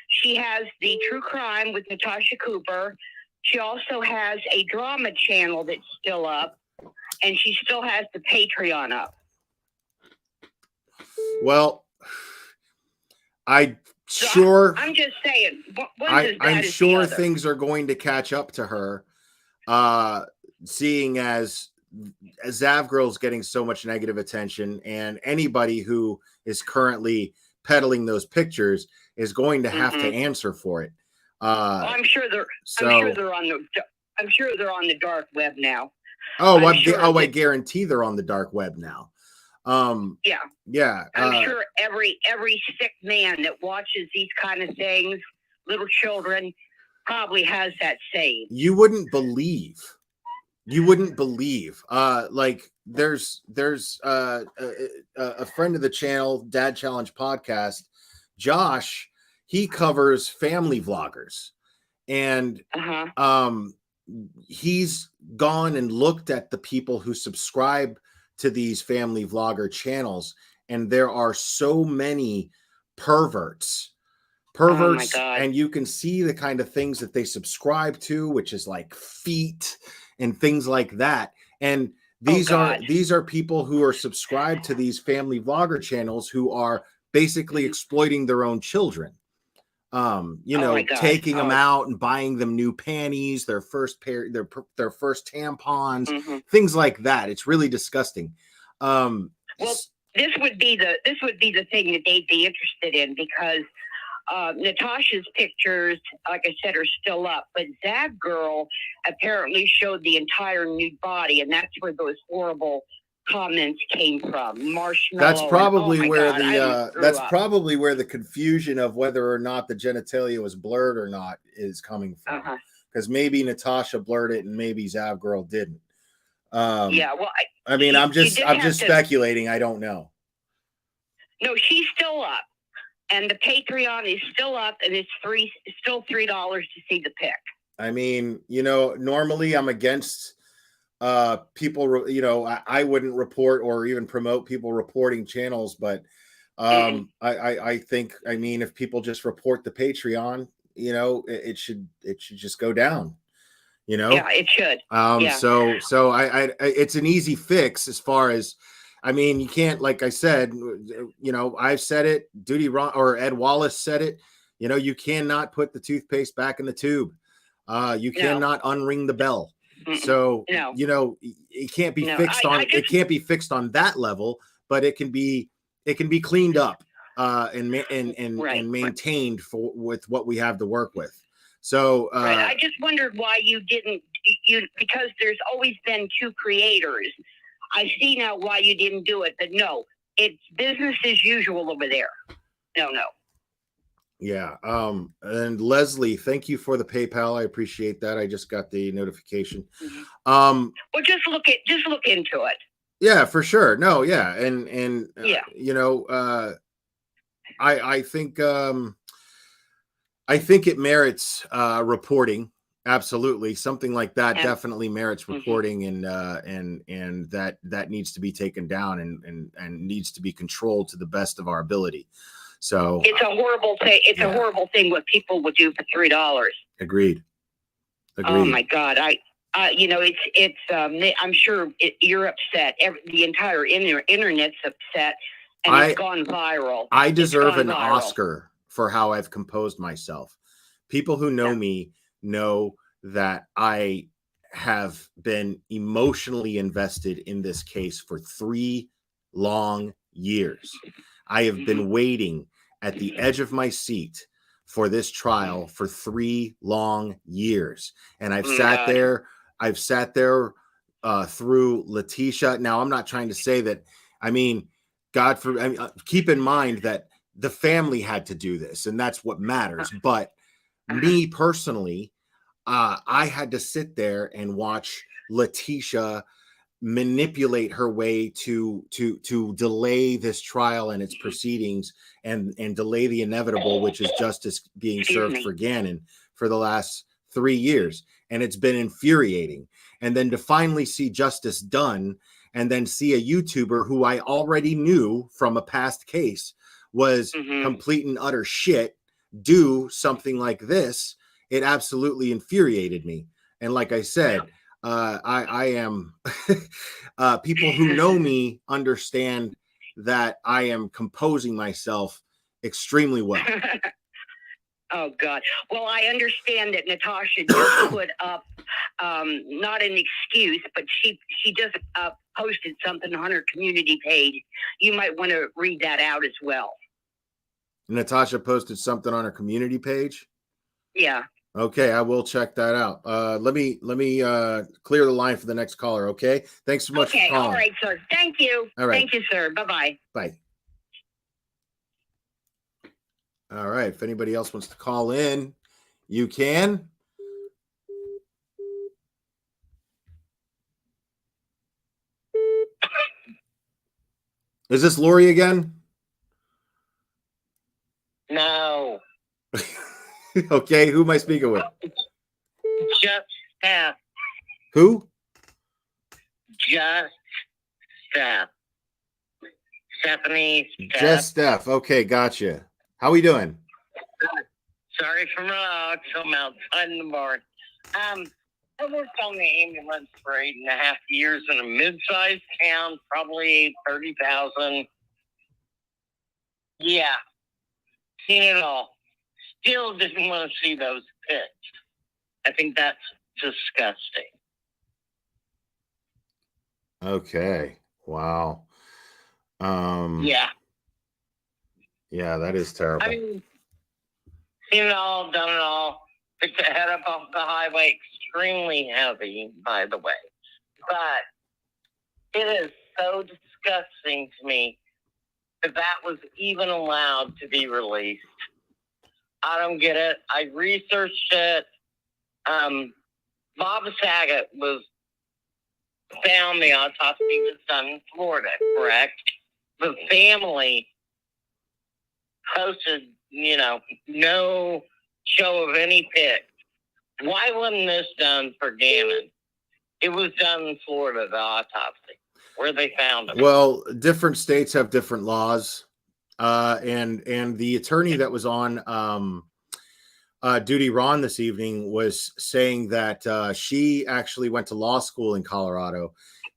She has the True Crime with Natasha Cooper. She also has a drama channel that's still up, and she still has the Patreon up. Well, I'm just saying. I'm sure things are going to catch up to her, seeing as Zav Girl's getting so much negative attention, and anybody who is currently peddling those pictures is going to have to answer for it. I'm sure they're on the dark web now. I guarantee they're on the dark web now. Yeah. I'm sure every sick man that watches these kind of things, little children, probably has that saved. You wouldn't believe. Like there's a friend of the channel, Dad Challenge Podcast, Josh. He covers family vloggers, and he's gone and looked at the people who subscribe to these family vlogger channels, and there are so many perverts, and you can see the kind of things that they subscribe to, which is like feet and things like that. And these are people who are subscribed to these family vlogger channels who are basically exploiting their own children. Taking them out and buying them new panties, their first pair, their first tampons, things like that. It's really disgusting. Well, this would be the thing that they'd be interested in, because Natasha's pictures, like I said, are still up, but Zab Girl apparently showed the entire nude body, and that's where those horrible comments came from. Marshmallow. That's probably where the confusion of whether or not the genitalia was blurred or not is coming from. because maybe Natasha blurred it and maybe Zav Girl didn't. Yeah, well, I mean, I'm just to- speculating. I don't know. No, she's still up, and the Patreon is still up, and it's still $3 to see the pic. I mean, you know, normally I'm against people, you know, I wouldn't report or even promote people reporting channels, but I think, I mean, if people just report the Patreon, you know, it should just go down, you know? Yeah, it should. Yeah. So I it's an easy fix as far as, I mean, you can't, like I said, you know, I've said it, Duty Ron or Ed Wallace said it, you know, you cannot put the toothpaste back in the tube. You cannot unring the bell. So, you know, it can't be fixed on it can't be fixed on that level, but it can be cleaned up and maintained with what we have to work with. So I just wondered why you didn't because there's always been two creators. I see now why you didn't do it, but no, it's business as usual over there. No. Yeah. And Leslie, thank you for the PayPal. I appreciate that. I just got the notification. Well, just look into it. Yeah, for sure. No, yeah. And yeah. You know, I think it merits reporting. Absolutely. Something like that definitely merits reporting, and that needs to be taken down and needs to be controlled to the best of our ability. So it's a horrible thing. It's a horrible thing what people would do for $3. Agreed. Oh my God. You know, I'm sure you're upset. The entire internet's upset, and it's gone viral. I deserve an Oscar for how I've composed myself. People who know me know that I have been emotionally invested in this case for 3 long years. I have been waiting at the edge of my seat for this trial for 3 long years. And I've sat there through Letitia. Now, I'm not trying to say that, I mean, keep in mind that the family had to do this, and that's what matters. But me personally, I had to sit there and watch Letitia manipulate her way to delay this trial and its proceedings and delay the inevitable, which is justice being served for Gannon for the last 3 years. And it's been infuriating. And then to finally see justice done, and then see a YouTuber who I already knew from a past case was complete and utter shit do something like this, it absolutely infuriated me. And like I said, I am people who know me understand that I am composing myself extremely well. Oh God. Well, I understand that Natasha just put up not an excuse, but she just posted something on her community page. You might want to read that out as well. Natasha posted something on her community page? Yeah. Okay, I will check that out. Let me clear the line for the next caller, okay? Thanks so much for calling. All right, sir. Thank you. All right. Thank you, sir. Bye-bye. Bye. All right, if anybody else wants to call in, you can. Is this Lori again? No. Okay, who am I speaking with? Just Steph. Who? Just Steph. Stephanie. Just Steph. Okay, gotcha. How we doing? Sorry for my dogs. I'm outside in the barn. I worked on the ambulance for 8.5 years in a mid-sized town, probably 30,000. Yeah. Seen it all. Still didn't want to see those pics. I think that's disgusting. Okay. Wow. Yeah. Yeah, that is terrible. I mean, seen it all, done it all. Picked the head up off the highway, extremely heavy, by the way. But it is so disgusting to me that that was even allowed to be released. I don't get it. I researched it. Bob Saget was found, the autopsy was done in Florida, correct? The family posted, no show of any pics. Why wasn't this done for Gannon? It was done in Florida, the autopsy, where they found him. Well, different states have different laws. And the attorney that was on Duty Ron this evening was saying that she actually went to law school in Colorado,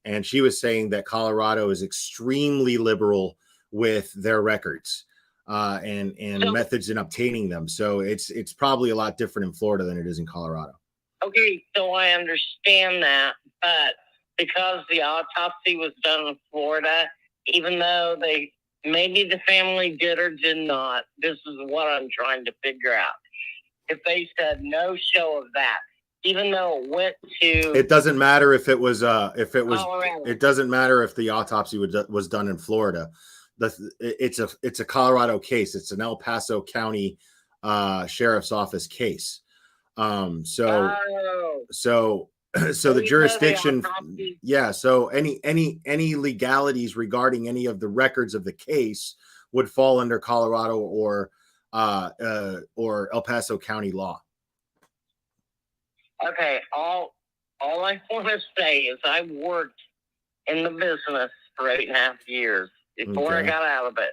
and she was saying that Colorado is extremely liberal with their records and methods in obtaining them. So it's probably a lot different in Florida than it is in Colorado. Okay, so I understand that, but because the autopsy was done in Florida, even though maybe the family did or did not, this is what I'm trying to figure out. If they said no show of that, even though it went to, it doesn't matter if it was Colorado. It doesn't matter if the autopsy was done in Florida. It's a Colorado case. It's an El Paso County Sheriff's Office case. So the jurisdiction, yeah. So any legalities regarding any of the records of the case would fall under Colorado or El Paso County law. Okay, all I want to say is I worked in the business for 8.5 years before I got out of it.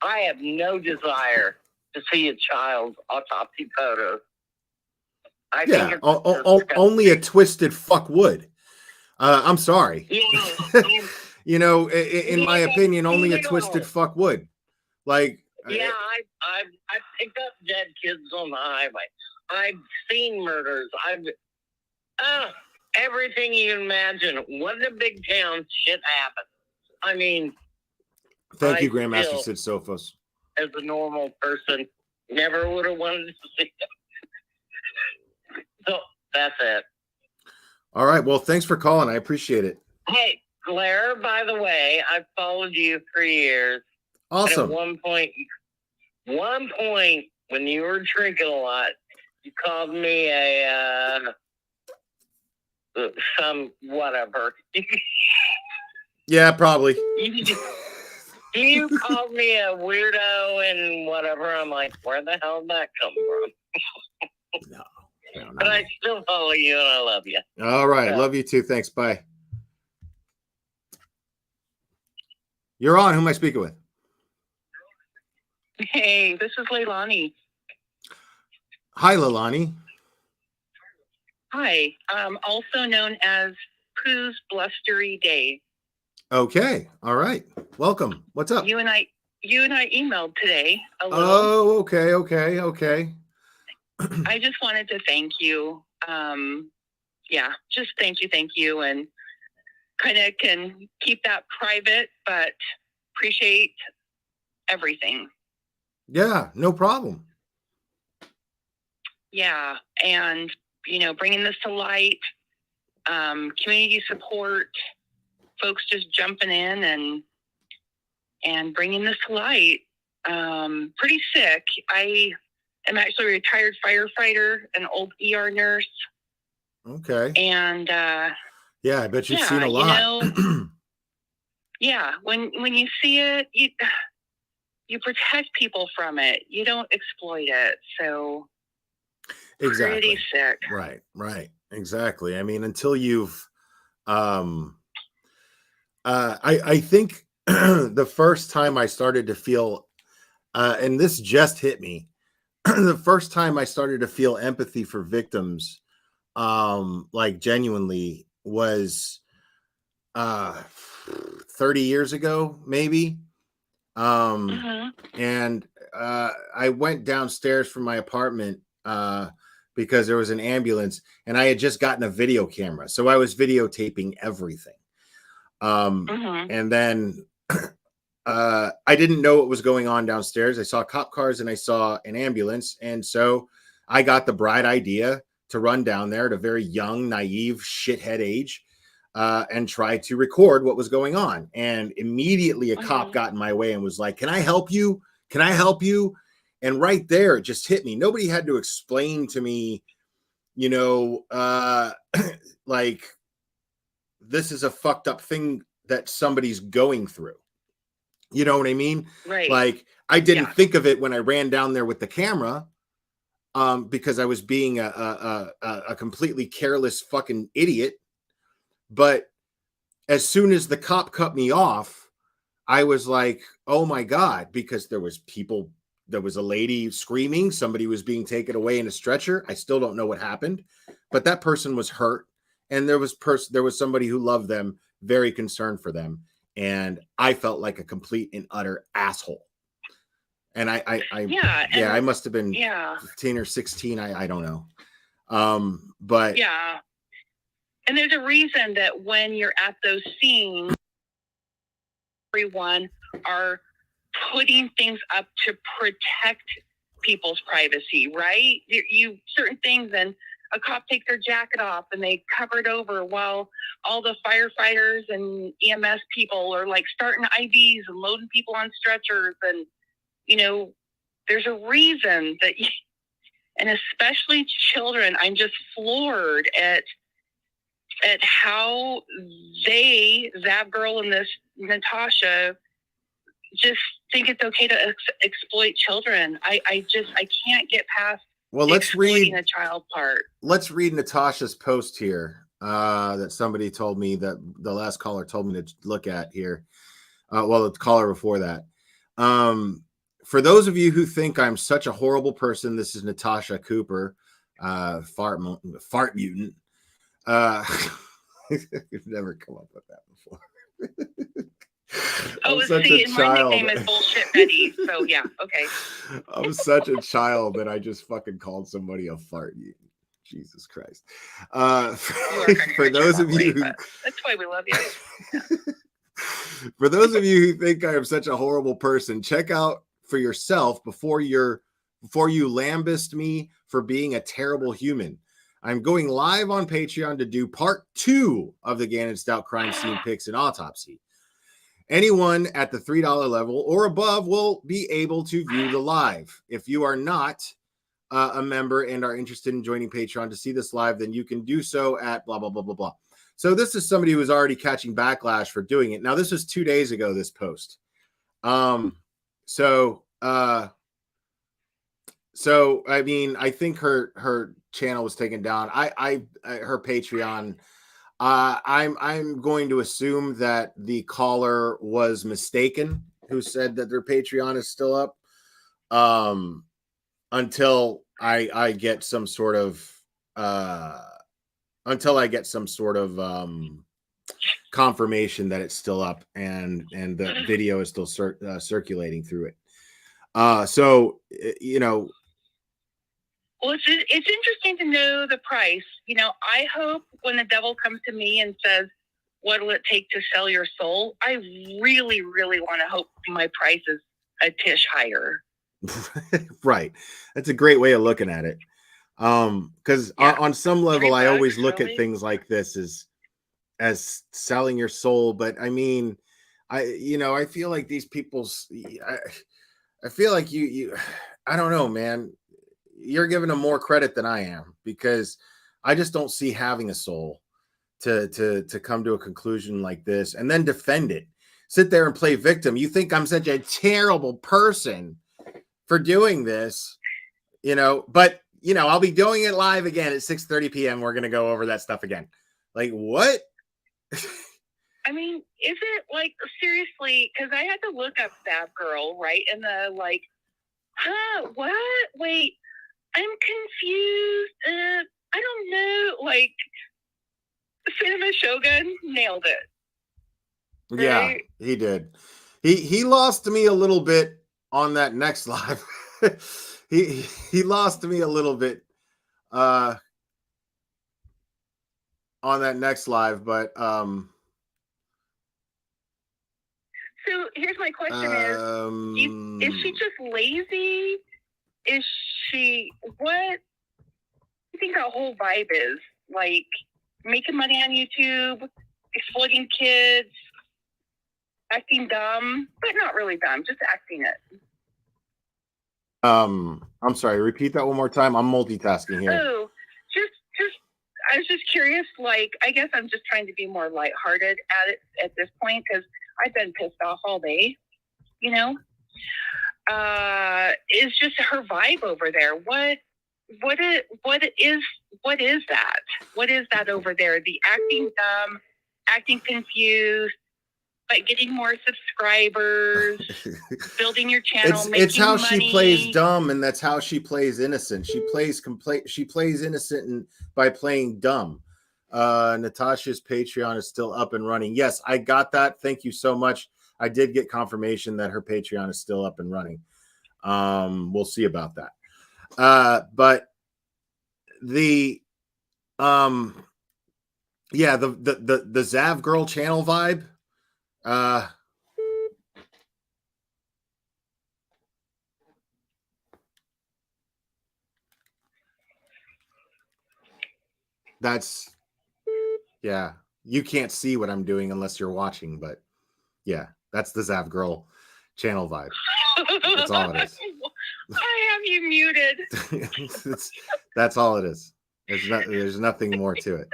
I have no desire to see a child's autopsy photos. I think only a twisted fuck would. I'm sorry. Yeah, in my opinion, only a twisted fuck would. Like, yeah, I picked up dead kids on the highway. I've seen murders. Everything you can imagine. What in a big town shit happens. I mean, thank you, Grandmaster Sid Sophos. As a normal person, never would have wanted to see them. So that's it. All right. Well, thanks for calling. I appreciate it. Hey, Claire, by the way, I've followed you for years. Awesome. And at one point when you were drinking a lot, you called me some whatever. Yeah, probably. You called me a weirdo and whatever. I'm like, where the hell did that come from? No. But I still follow you and I love you. All right. Love you too. Thanks. Bye. You're on. Who am I speaking with? Hey, this is Leilani. Hi, Leilani. Hi. Also known as Pooh's Blustery Day. Okay. All right. Welcome. What's up? You and I emailed today a little. Oh, okay. I just wanted to thank you. Just thank you, and kind of can keep that private, but appreciate everything. Yeah, no problem. Yeah, and bringing this to light, community support, folks just jumping in and bringing this to light. Pretty sick. I am actually a retired firefighter, an old ER nurse. Okay. And yeah, I bet you've seen a lot. Yeah, when you see it, you protect people from it. You don't exploit it. So exactly. Pretty sick. Right. Exactly. I mean, until you've I think the first time I started to feel and this just hit me, the first time I started to feel empathy for victims, like genuinely, was 30 years ago, maybe. And I went downstairs from my apartment because there was an ambulance, and I had just gotten a video camera, so I was videotaping everything. And then I didn't know what was going on downstairs. I saw cop cars and I saw an ambulance. And so I got the bright idea to run down there at a very young, naive, shithead age and try to record what was going on. And immediately a cop got in my way and was like, "Can I help you? Can I help you?" And right there, it just hit me. Nobody had to explain to me, like this is a fucked up thing that somebody's going through. You know what I mean? Right. Like I didn't think of it when I ran down there with the camera, because I was being a completely careless fucking idiot. But as soon as the cop cut me off, I was like, oh my God, because there was a lady screaming, somebody was being taken away in a stretcher. I still don't know what happened, but that person was hurt. And there was somebody who loved them, very concerned for them. And I felt like a complete and utter asshole. And I must have been 15 or 16. I don't know. But yeah. And there's a reason that when you're at those scenes, everyone are putting things up to protect people's privacy, right? You certain things, and a cop takes their jacket off and they cover it over while all the firefighters and EMS people are like starting IVs and loading people on stretchers. And, there's a reason that, and especially children, I'm just floored at how that girl and this Natasha, just think it's okay to exploit children. I can't get past let's read the child part. Let's read Natasha's post here that somebody told me, that the last caller told me to look at here. The caller before that. For those of you who think I'm such a horrible person, this is Natasha Cooper, fart mutant. You've never come up with that before. Oh, see, my nickname is Bullshit Betty. So yeah, okay. I'm such a child that I just fucking called somebody a fart mutant. Jesus Christ. For those of you who, that's why we love you. For those of you who think I am such a horrible person, check out for yourself before you lambast me for being a terrible human. I'm going live on Patreon to do part 2 of the Gannon Stout crime scene picks and autopsy. Anyone at the $3 level or above will be able to view the live. If you are not a member and are interested in joining Patreon to see this live, then you can do so at blah, blah, blah, blah, blah. So this is somebody who was already catching backlash for doing it. Now, this was 2 days ago, this post. So I mean, I think her channel was taken down. Her Patreon. I'm going to assume that the caller was mistaken who said that their Patreon is still up. Until I get some sort of confirmation that it's still up and the video is still circulating through it. Well, it's interesting to know the price. I hope when the devil comes to me and says, what will it take to sell your soul? I really, really want to hope my price is a tish higher. Right. That's a great way of looking at it. Because on some level, I always look at things like this as selling your soul. But I mean, I feel like these people's, I feel like you, I don't know, man. You're giving them more credit than I am, because I just don't see having a soul to come to a conclusion like this and then defend it. Sit there and play victim. You think I'm such a terrible person for doing this, but I'll be doing it live again at 6:30 p.m. We're going to go over that stuff again. Like, what? I mean, is it like, seriously? Because I had to look up that girl, right? And what? Wait, I'm confused. I don't know. Like, Cinema Shogun nailed it. Right? Yeah, he did. He lost to me a little bit on that next live. he lost to me a little bit on that next live, but so here's my question: is she just lazy? Is she, what do you think her whole vibe is? Like, making money on YouTube, exploiting kids, acting dumb, but not really dumb, just acting it. I'm sorry, repeat that one more time. I'm multitasking here. Oh, I was just curious, like, I guess I'm just trying to be more lighthearted at it at this point because I've been pissed off all day, you know? It's just her vibe over there. What is that? What is that over there? The acting dumb, acting confused, but getting more subscribers, building your channel, It's how making money. she plays dumb, and that's how she plays innocent. She plays innocent and by playing dumb. Natasha's Patreon is still up and running. Yes, I got that. Thank you so much. I did get confirmation that her Patreon is still up and running. We'll see about that. But the yeah, the Zav girl channel vibe. That's, yeah, you can't see what I'm doing unless you're watching, but yeah, that's the Zav girl channel vibe. That's all it is. I have you muted. That's all it is. There's nothing more to it.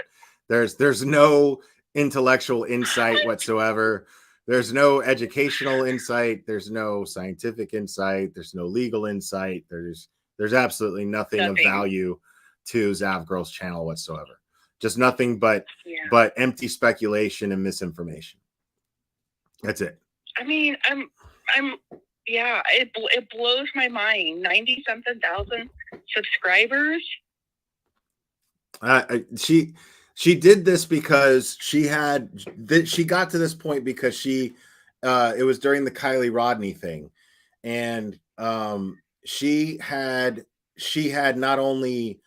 There's no intellectual insight whatsoever. There's no educational insight. There's no scientific insight. There's no legal insight. There's absolutely nothing of value to Zav Girl's channel whatsoever. Just nothing but empty speculation and misinformation. That's it. I mean, yeah, it blows my mind. 90-something thousand subscribers. She did this because she got to this point because it was during the Kylie Rodney thing, and she had not only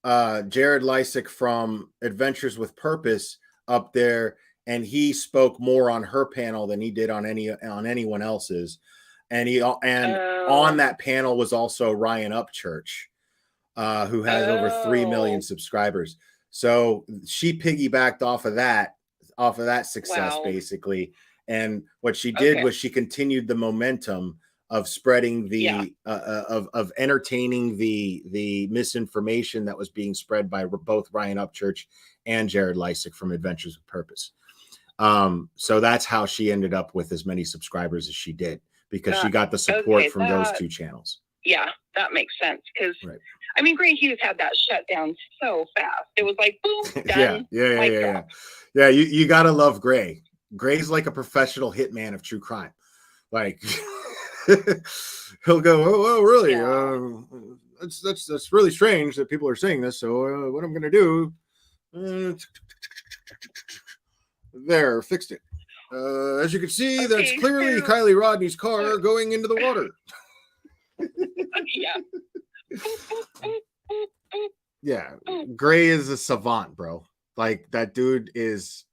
Jared Lysick from Adventures with Purpose up there, and he spoke more on her panel than he did on anyone else's, and on that panel was also Ryan Upchurch, who has over 3 million subscribers. So she piggybacked off of that success, basically. And what she did was she continued the momentum of spreading the of entertaining the misinformation that was being spread by both Ryan Upchurch and Jared Lysick from Adventures with Purpose. So that's how she ended up with as many subscribers as she did, because she got the support from those two channels. Yeah, that makes sense. Because I mean, Gray Hughes had that shut down so fast. It was like, boom, done. Yeah. You gotta love Gray. Gray's like a professional hitman of true crime. Like he'll go, oh really? That's really strange that people are saying this. So what I'm gonna do? There, fixed it. As you can see, that's clearly Kylie Rodney's car going into the water. Yeah, Gray is a savant, bro. Like that dude is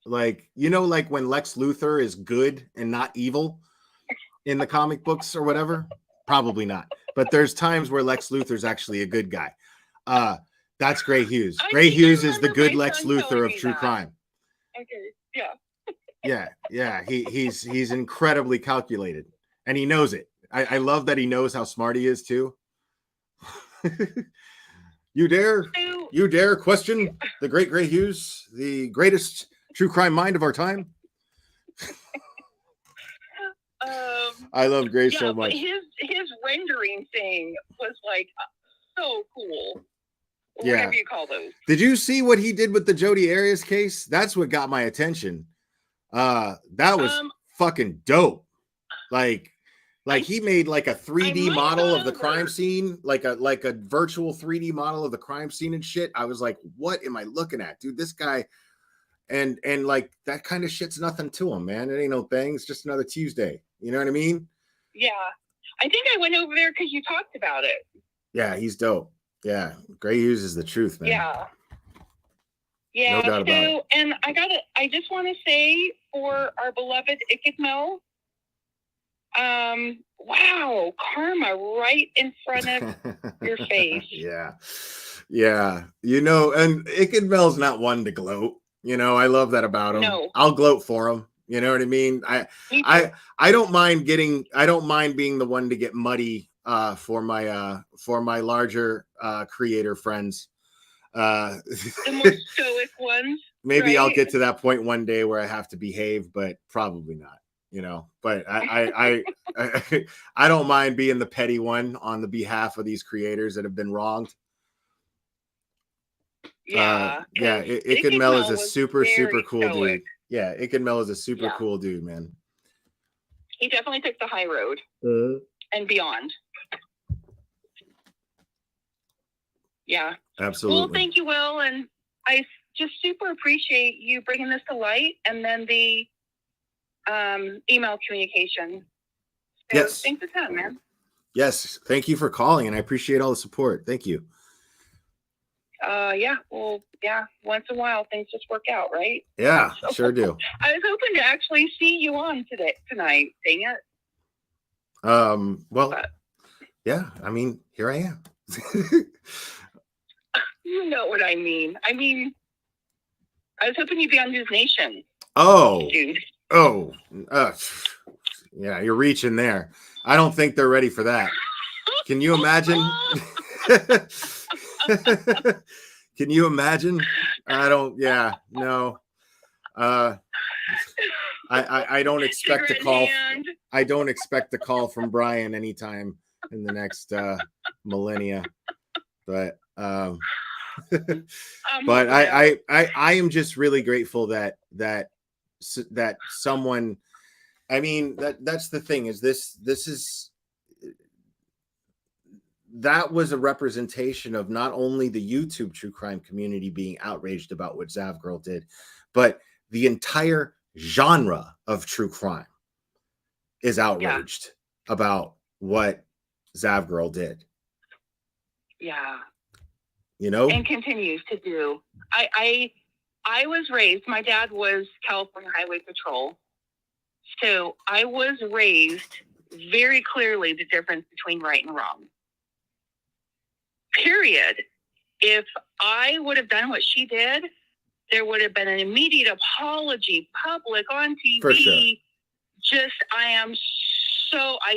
like, you know, like when Lex Luthor is good and not evil in the comic books or whatever. Probably not, but there's times where Lex Luthor's actually a good guy. That's Gray Hughes. Gray Hughes is the good Lex Luthor of true crime. Yeah. He's incredibly calculated, and he knows it. I love that he knows how smart he is too. You dare question the great Gray Hughes, the greatest true crime mind of our time? I love Gray so much. His rendering thing was like so cool. Yeah. Whatever you call those. Did you see what he did with the Jodi Arias case? That's what got my attention. That was fucking dope. Like he made like a 3D model of the crime scene, like a virtual 3D model of the crime scene and shit. I was like, what am I looking at, dude? This guy, and like that kind of shit's nothing to him, man. It ain't no thing. It's just another Tuesday. You know what I mean? Yeah, I think I went over there because you talked about it. Yeah, he's dope. Yeah, Gray Hughes is the truth, man. Yeah. No doubt about it. And I just want to say for our beloved Ikidmo, wow, karma right in front of your face. Yeah. You know, and Ikidmel's not one to gloat. You know, I love that about him. No. I'll gloat for him. You know what I mean? I don't mind being the one to get muddy for my larger creator friends. The more stoic ones. Maybe I'll right? get to that point one day where I have to behave, but probably not, you know. But I don't mind being the petty one on the behalf of these creators that have been wronged. Yeah. Yeah, Icked Mel is a super cool dude. Yeah, Icked Mel is a super cool dude, man. He definitely took the high road and beyond. Yeah. Absolutely. Well, thank you, Will, and I just super appreciate you bringing this to light, and then the email communication. So Yes. Thanks a ton, man. Yes, thank you for calling, and I appreciate all the support. Thank you. Yeah. Well, yeah. Once in a while, things just work out, right? Yeah, So, sure do. I was hoping to actually see you on tonight. Dang it. Well, yeah. I mean, here I am. You know what I mean. I mean, I was hoping you'd be on News Nation. Oh. Dude. Oh. Yeah, you're reaching there. I don't think they're ready for that. Can you imagine? Can you imagine? I don't. Yeah. No. I don't expect a call. I don't expect a call from Brian anytime in the next millennia. But but I am just really grateful that someone. I mean, that's the thing is this is. That was a representation of not only the YouTube true crime community being outraged about what Zav Girl did, but the entire genre of true crime is outraged about what Zav Girl did. Yeah. You know? And continues to do. I was raised, my dad was California Highway Patrol. So I was raised very clearly the difference between right and wrong. Period. If I would have done what she did, there would have been an immediate apology, public, on TV. For sure.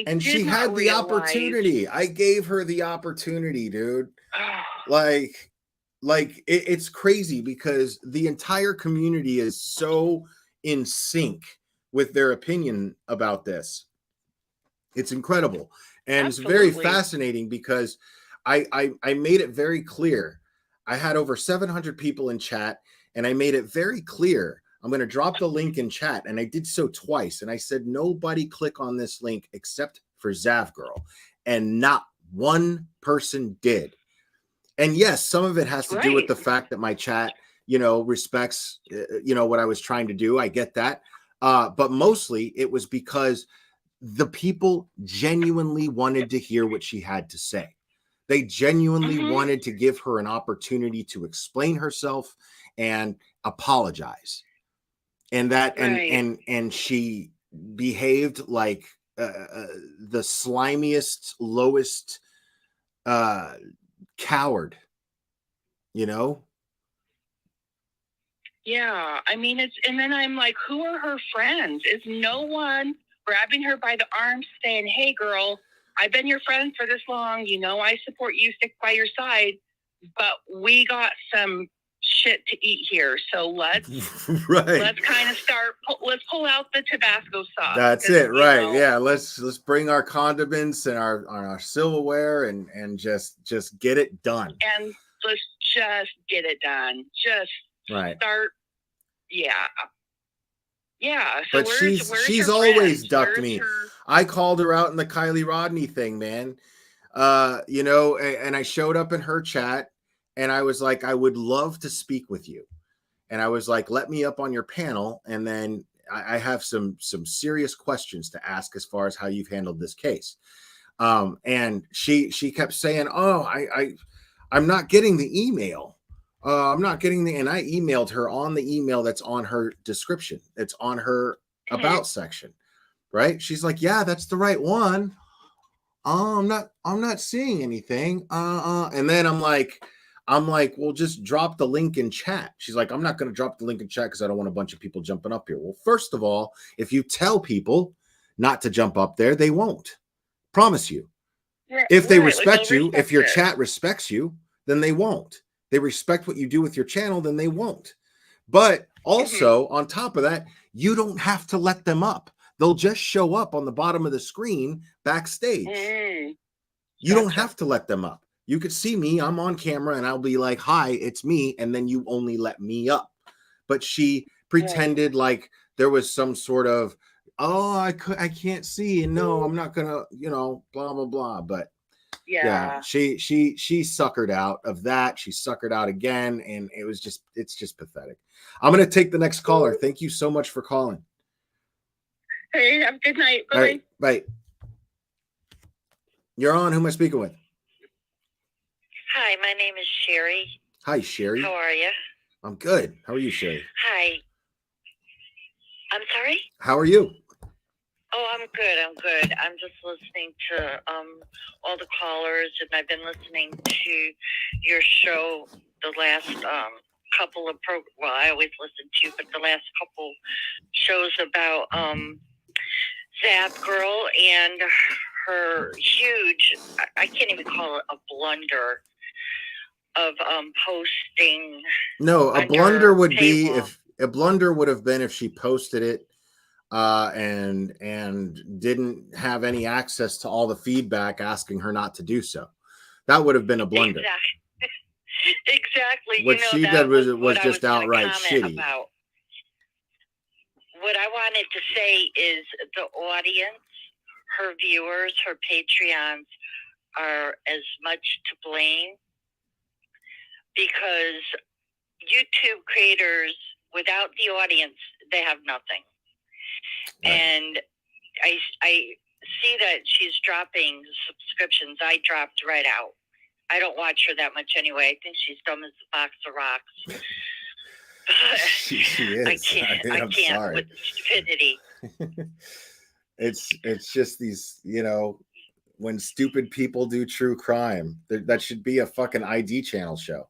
And she had the opportunity. I gave her the opportunity, dude. Like it's crazy because the entire community is so in sync with their opinion about this. It's incredible. And Absolutely. It's very fascinating because I made it very clear. I had over 700 people in chat, and I made it very clear. I'm going to drop the link in chat, and I did so twice. And I said, nobody click on this link except for Zav Girl. And not one person did. And yes, some of it has to do with the fact that my chat, respects, what I was trying to do. I get that. But mostly it was because the people genuinely wanted to hear what she had to say. They genuinely wanted to give her an opportunity to explain herself and apologize. And that, and she behaved like the slimiest, lowest coward, Yeah, I mean, and then I'm like, who are her friends? Is no one grabbing her by the arm saying, hey, girl, I've been your friend for this long. I support you, stick by your side, but we got some shit to eat here. So let's kind of let's pull out the Tabasco sauce. That's it. Right. Yeah. Let's bring our condiments and our silverware and just get it done. And let's just get it done. Just start. Yeah. Yeah. So but she's always ducked me. I called her out in the Kylie Rodney thing, man. And I showed up in her chat and I was like, I would love to speak with you. And I was like, let me up on your panel. And then I have some serious questions to ask as far as how you've handled this case. And she kept saying, oh, I'm not getting the email. I'm not getting and I emailed her on the email that's on her description. It's on her about section, right? She's like, yeah, that's the right one. I'm not seeing anything. And then I'm like, well, just drop the link in chat. She's like, I'm not going to drop the link in chat because I don't want a bunch of people jumping up here. Well, first of all, if you tell people not to jump up there, they won't. Promise you. If they respect you, if your chat respects you, then they won't. they respect what you do with your channel, then they won't. But also, on top of that, you don't have to let them up. They'll just show up on the bottom of the screen backstage. You don't have to let them up. You could see me, I'm on camera, and I'll be like, hi, it's me, and then you only let me up. But she pretended like there was some sort of, oh, I can't see, and no, I'm not gonna, blah blah blah. But yeah, she suckered out of that. She suckered out again, and it's just pathetic. I'm gonna take the next caller. Thank you so much for calling. Hey, have a good night. Bye. All right, bye. You're on. Who am I speaking with? Hi, my name is Sherry. Hi, Sherry. How are you? I'm good. How are you, Sherry? Hi. I'm sorry? How are you? Oh, I'm good. I'm good. I'm just listening to all the callers, and I've been listening to your show the last couple of well, I always listen to you, but the last couple shows about Zap Girl and her huge, I can't even call it a blunder of posting. No, a blunder would be if a blunder would have been if she posted it and didn't have any access to all the feedback asking her not to do so. That would have been a blunder. Exactly. What she did was just outright shitty. About. What I wanted to say is the audience, her viewers, her Patreons are as much to blame, because YouTube creators, without the audience, they have nothing. Right. And I see that she's dropping subscriptions. I dropped right out. I don't watch her that much anyway. I think she's dumb as a box of rocks. She is. I can't sorry. with the stupidity. It's just these, when stupid people do true crime, that should be a fucking ID channel show.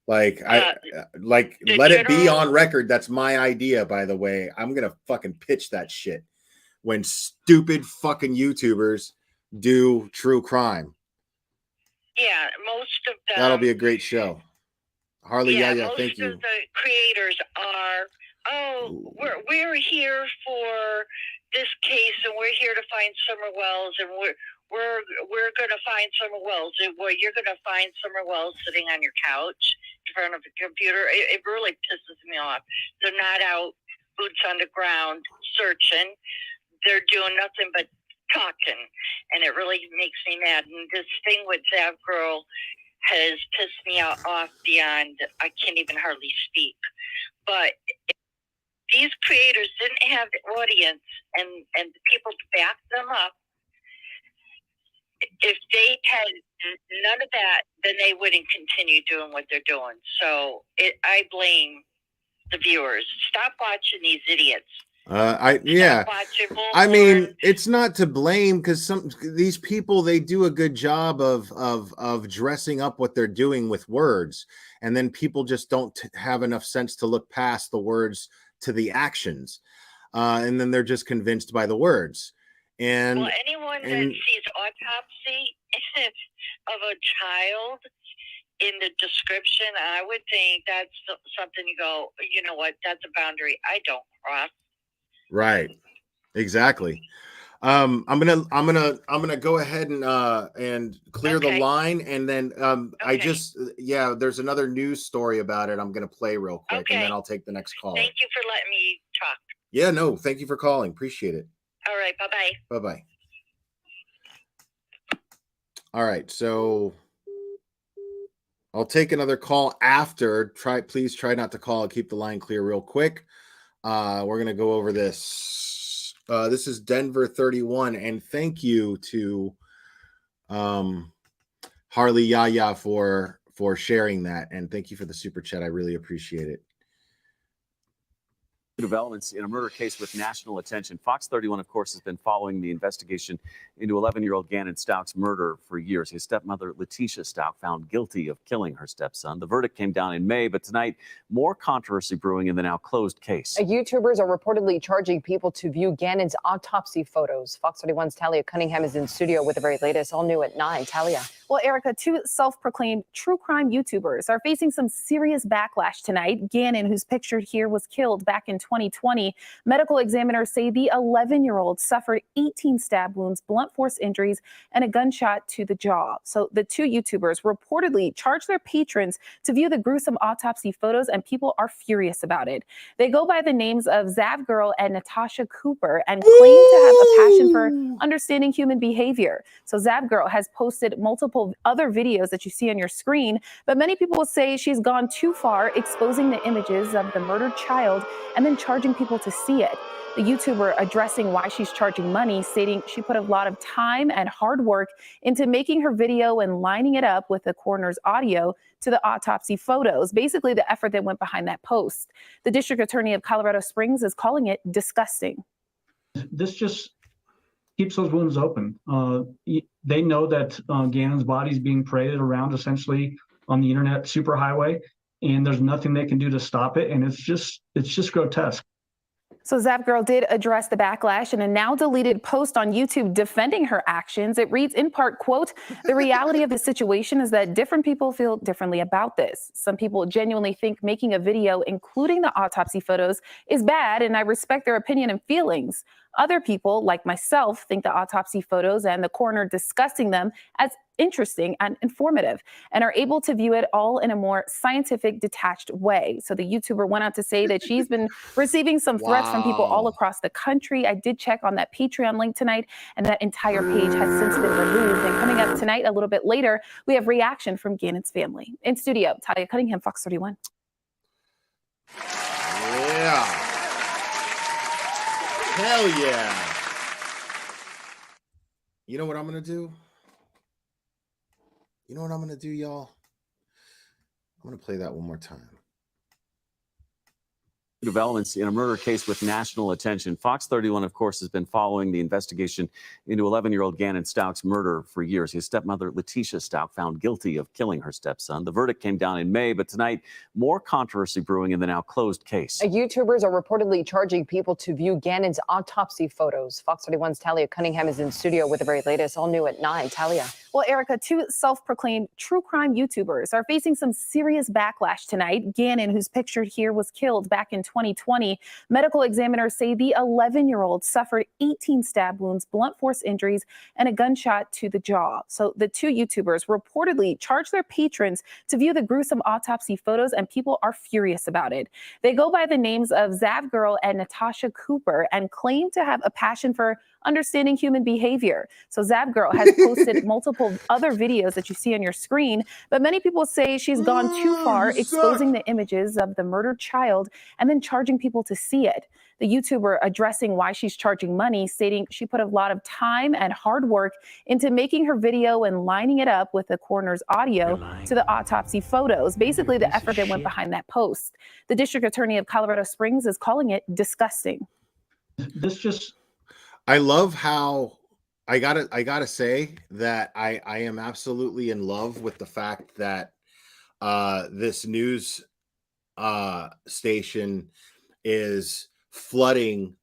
Like let it be on record. That's my idea, by the way. I'm gonna fucking pitch that shit when stupid fucking YouTubers do true crime. Yeah, most of them. That'll be a great show. Harley, thank you. Most of the creators are, we're here for this case, and we're here to find Summer Wells, and we're going to find Summer Wells, and you're going to find Summer Wells sitting on your couch in front of a computer. It really pisses me off. They're not out boots on the ground searching. They're doing nothing but talking, and it really makes me mad. And this thing with Zap Girl has pissed me off beyond, I can't even hardly speak. But if these creators didn't have the audience and the people to back them up, if they had none of that, then they wouldn't continue doing what they're doing. So I blame the viewers. Stop watching these idiots. I mean, it's not to blame, because these people, they do a good job of dressing up what they're doing with words, and then people just don't have enough sense to look past the words to the actions, and then they're just convinced by the words. And anyone that sees autopsy of a child in the description, I would think that's something you go, you know what, that's a boundary I don't cross. Right. Exactly. I'm gonna go ahead and clear the line, and then there's another news story about it I'm gonna play real quick, and then I'll take the next call. Thank you for letting me talk. Yeah, no, thank you for calling. Appreciate it. All right, bye-bye. Bye-bye. All right, so I'll take another call after. Please try not to call. Keep the line clear real quick. We're going to go over this. This is Denver 31, and thank you to Harley Yaya for sharing that, and thank you for the super chat. I really appreciate it. Developments in a murder case with national attention. Fox 31, of course, has been following the investigation into 11-year-old Gannon Stouck's murder for years. His stepmother, Letitia Stouck, found guilty of killing her stepson. The verdict came down in May, but tonight, more controversy brewing in the now closed case. YouTubers are reportedly charging people to view Gannon's autopsy photos. Fox 31's Talia Cunningham is in studio with the very latest, all new at 9. Talia. Well, Erica, two self-proclaimed true crime YouTubers are facing some serious backlash tonight. Gannon, who's pictured here, was killed back in 2020. Medical examiners say the 11-year-old suffered 18 stab wounds, blunt force injuries, and a gunshot to the jaw. So the two YouTubers reportedly charged their patrons to view the gruesome autopsy photos, and people are furious about it. They go by the names of Zav Girl and Natasha Cooper and claim to have a passion for understanding human behavior. So Zav Girl has posted multiple other videos that you see on your screen, but many people will say she's gone too far, exposing the images of the murdered child and then charging people to see it. The YouTuber addressing why she's charging money, stating she put a lot of time and hard work into making her video and lining it up with the coroner's audio to the autopsy photos, basically the effort that went behind that post. The district attorney of Colorado Springs is calling it disgusting. This just keeps those wounds open. They know that Gannon's body is being paraded around essentially on the internet superhighway, and there's nothing they can do to stop it. And it's just grotesque. So Zav Girl did address the backlash in a now deleted post on YouTube defending her actions. It reads in part, quote, "The reality of the situation is that different people feel differently about this. Some people genuinely think making a video, including the autopsy photos, is bad, and I respect their opinion and feelings. Other people, like myself, think the autopsy photos and the coroner discussing them as interesting and informative and are able to view it all in a more scientific, detached way." So the YouTuber went on to say that she's been receiving some threats from people all across the country. I did check on that Patreon link tonight, and that entire page has since been removed. And coming up tonight, a little bit later, we have reaction from Gannon's family. In studio, Talia Cunningham, Fox 31. Yeah. Hell yeah. You know what I'm going to do? You know what I'm going to do, y'all? I'm going to play that one more time. Developments in a murder case with national attention. Fox 31, of course, has been following the investigation into 11-year-old Gannon Stouck's murder for years. His stepmother, Letitia Stouck, found guilty of killing her stepson. The verdict came down in May, but tonight, more controversy brewing in the now closed case. YouTubers are reportedly charging people to view Gannon's autopsy photos. Fox 31's Talia Cunningham is in studio with the very latest, all new at 9. Talia. Well, Erica, two self-proclaimed true crime YouTubers are facing some serious backlash tonight. Gannon, who's pictured here, was killed back in 2020. Medical examiners say the 11-year-old suffered 18 stab wounds, blunt force injuries, and a gunshot to the jaw. So the two YouTubers reportedly charged their patrons to view the gruesome autopsy photos, and people are furious about it. They go by the names of Zav Girl and Natasha Cooper and claim to have a passion for understanding human behavior. So Zav Girl has posted multiple other videos that you see on your screen, but many people say she's gone too far, exposing the images of the murdered child and then charging people to see it. The YouTuber addressing why she's charging money, stating she put a lot of time and hard work into making her video and lining it up with the coroner's audio to the autopsy photos, basically the effort that went behind that post. The district attorney of Colorado Springs is calling it disgusting. I love how I gotta say that I am absolutely in love with the fact that this news station is flooding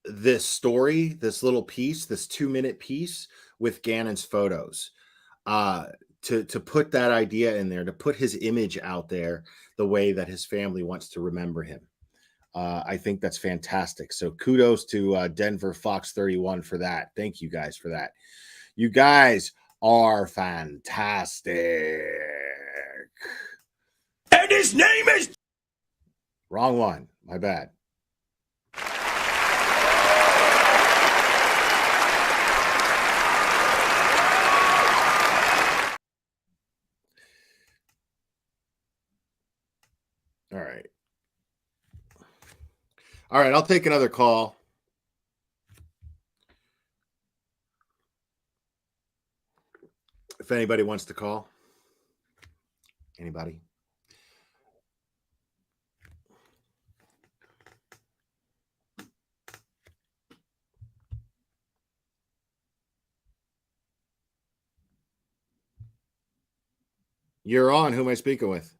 this story, this little piece, this 2-minute piece with Gannon's photos, to put that idea in there, to put his image out there the way that his family wants to remember him. I think that's fantastic. So kudos to Denver Fox 31 for that. Thank you guys for that. You guys are fantastic. And his name is... Wrong one. My bad. All right. All right, I'll take another call. If anybody wants to call. Anybody? You're on. Who am I speaking with?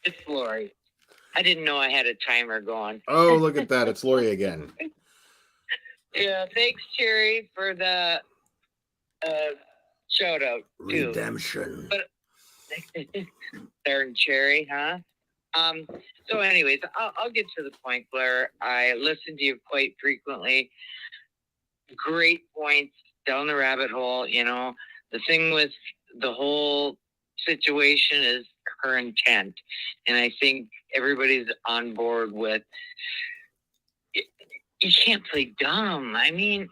It's Lori. I didn't know I had a timer going. Oh, look at that. It's Lori again. Yeah, thanks, Cherry, for the shout out too. Redemption. But darn Cherry, huh? So anyways, I'll get to the point, Blair. I listen to you quite frequently. Great points down the rabbit hole. You know, the thing with the whole situation is her intent. And I think everybody's on board with you can't play dumb. I mean,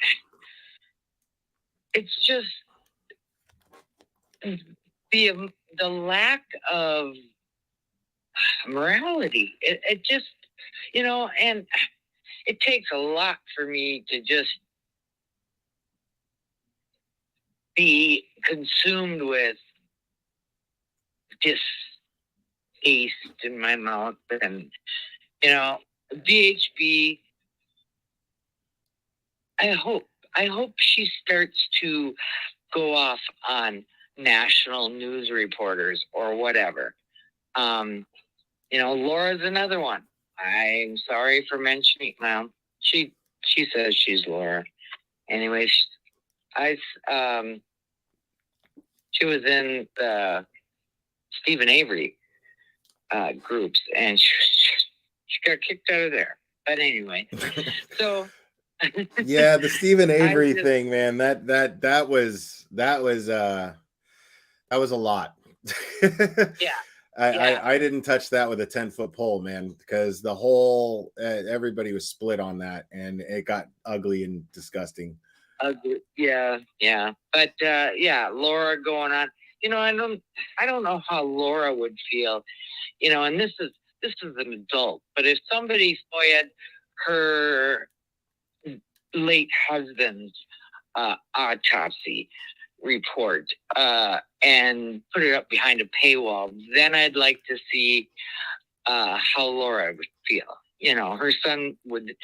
it's just the lack of morality. It just, you know, and it takes a lot for me to just be consumed with distaste in my mouth. And, you know, DHB, I hope she starts to go off on national news reporters or whatever. You know, Laura's another one. I'm sorry for mentioning. Well, she says she's Laura. Anyways, she was in the Stephen Avery groups, and she got kicked out of there. But anyway, so Yeah, the Stephen Avery just- thing, man. That was a lot. yeah. I didn't touch that with a 10-foot pole, man, because the whole everybody was split on that, and it got ugly and disgusting. Yeah. But yeah, Laura going on. You know, I don't know how Laura would feel. You know, and this is an adult. But if somebody FOIA'd her late husband's autopsy report and put it up behind a paywall, then I'd like to see how Laura would feel. You know, her son would,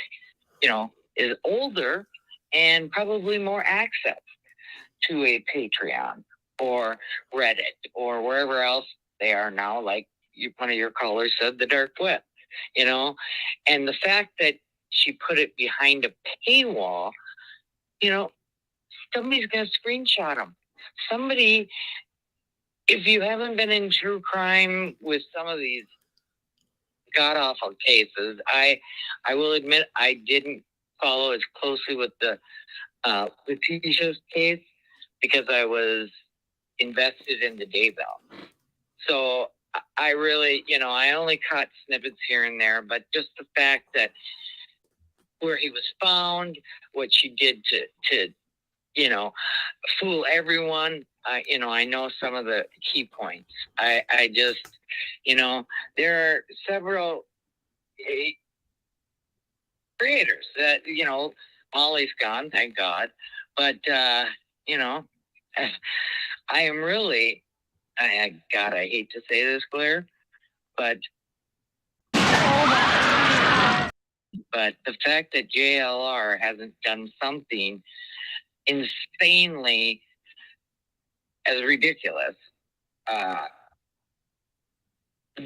you know, is older and probably more access to a Patreon or Reddit or wherever else they are now, like one of your callers said, the dark web, you know. And the fact that she put it behind a paywall, you know, somebody's going to screenshot them. Somebody, if you haven't been in true crime with some of these god-awful cases, I will admit I didn't follow as closely with the Letitia's case because I was invested in the Daybell. So I really, you know, I only caught snippets here and there, but just the fact that where he was found, what she did to you know, fool everyone. You know, I know some of the key points. I just, you know, there are several creators that, you know, Molly's gone, thank God. But, you know, I am really, God, I hate to say this, Claire, but the fact that JLR hasn't done something insanely as ridiculous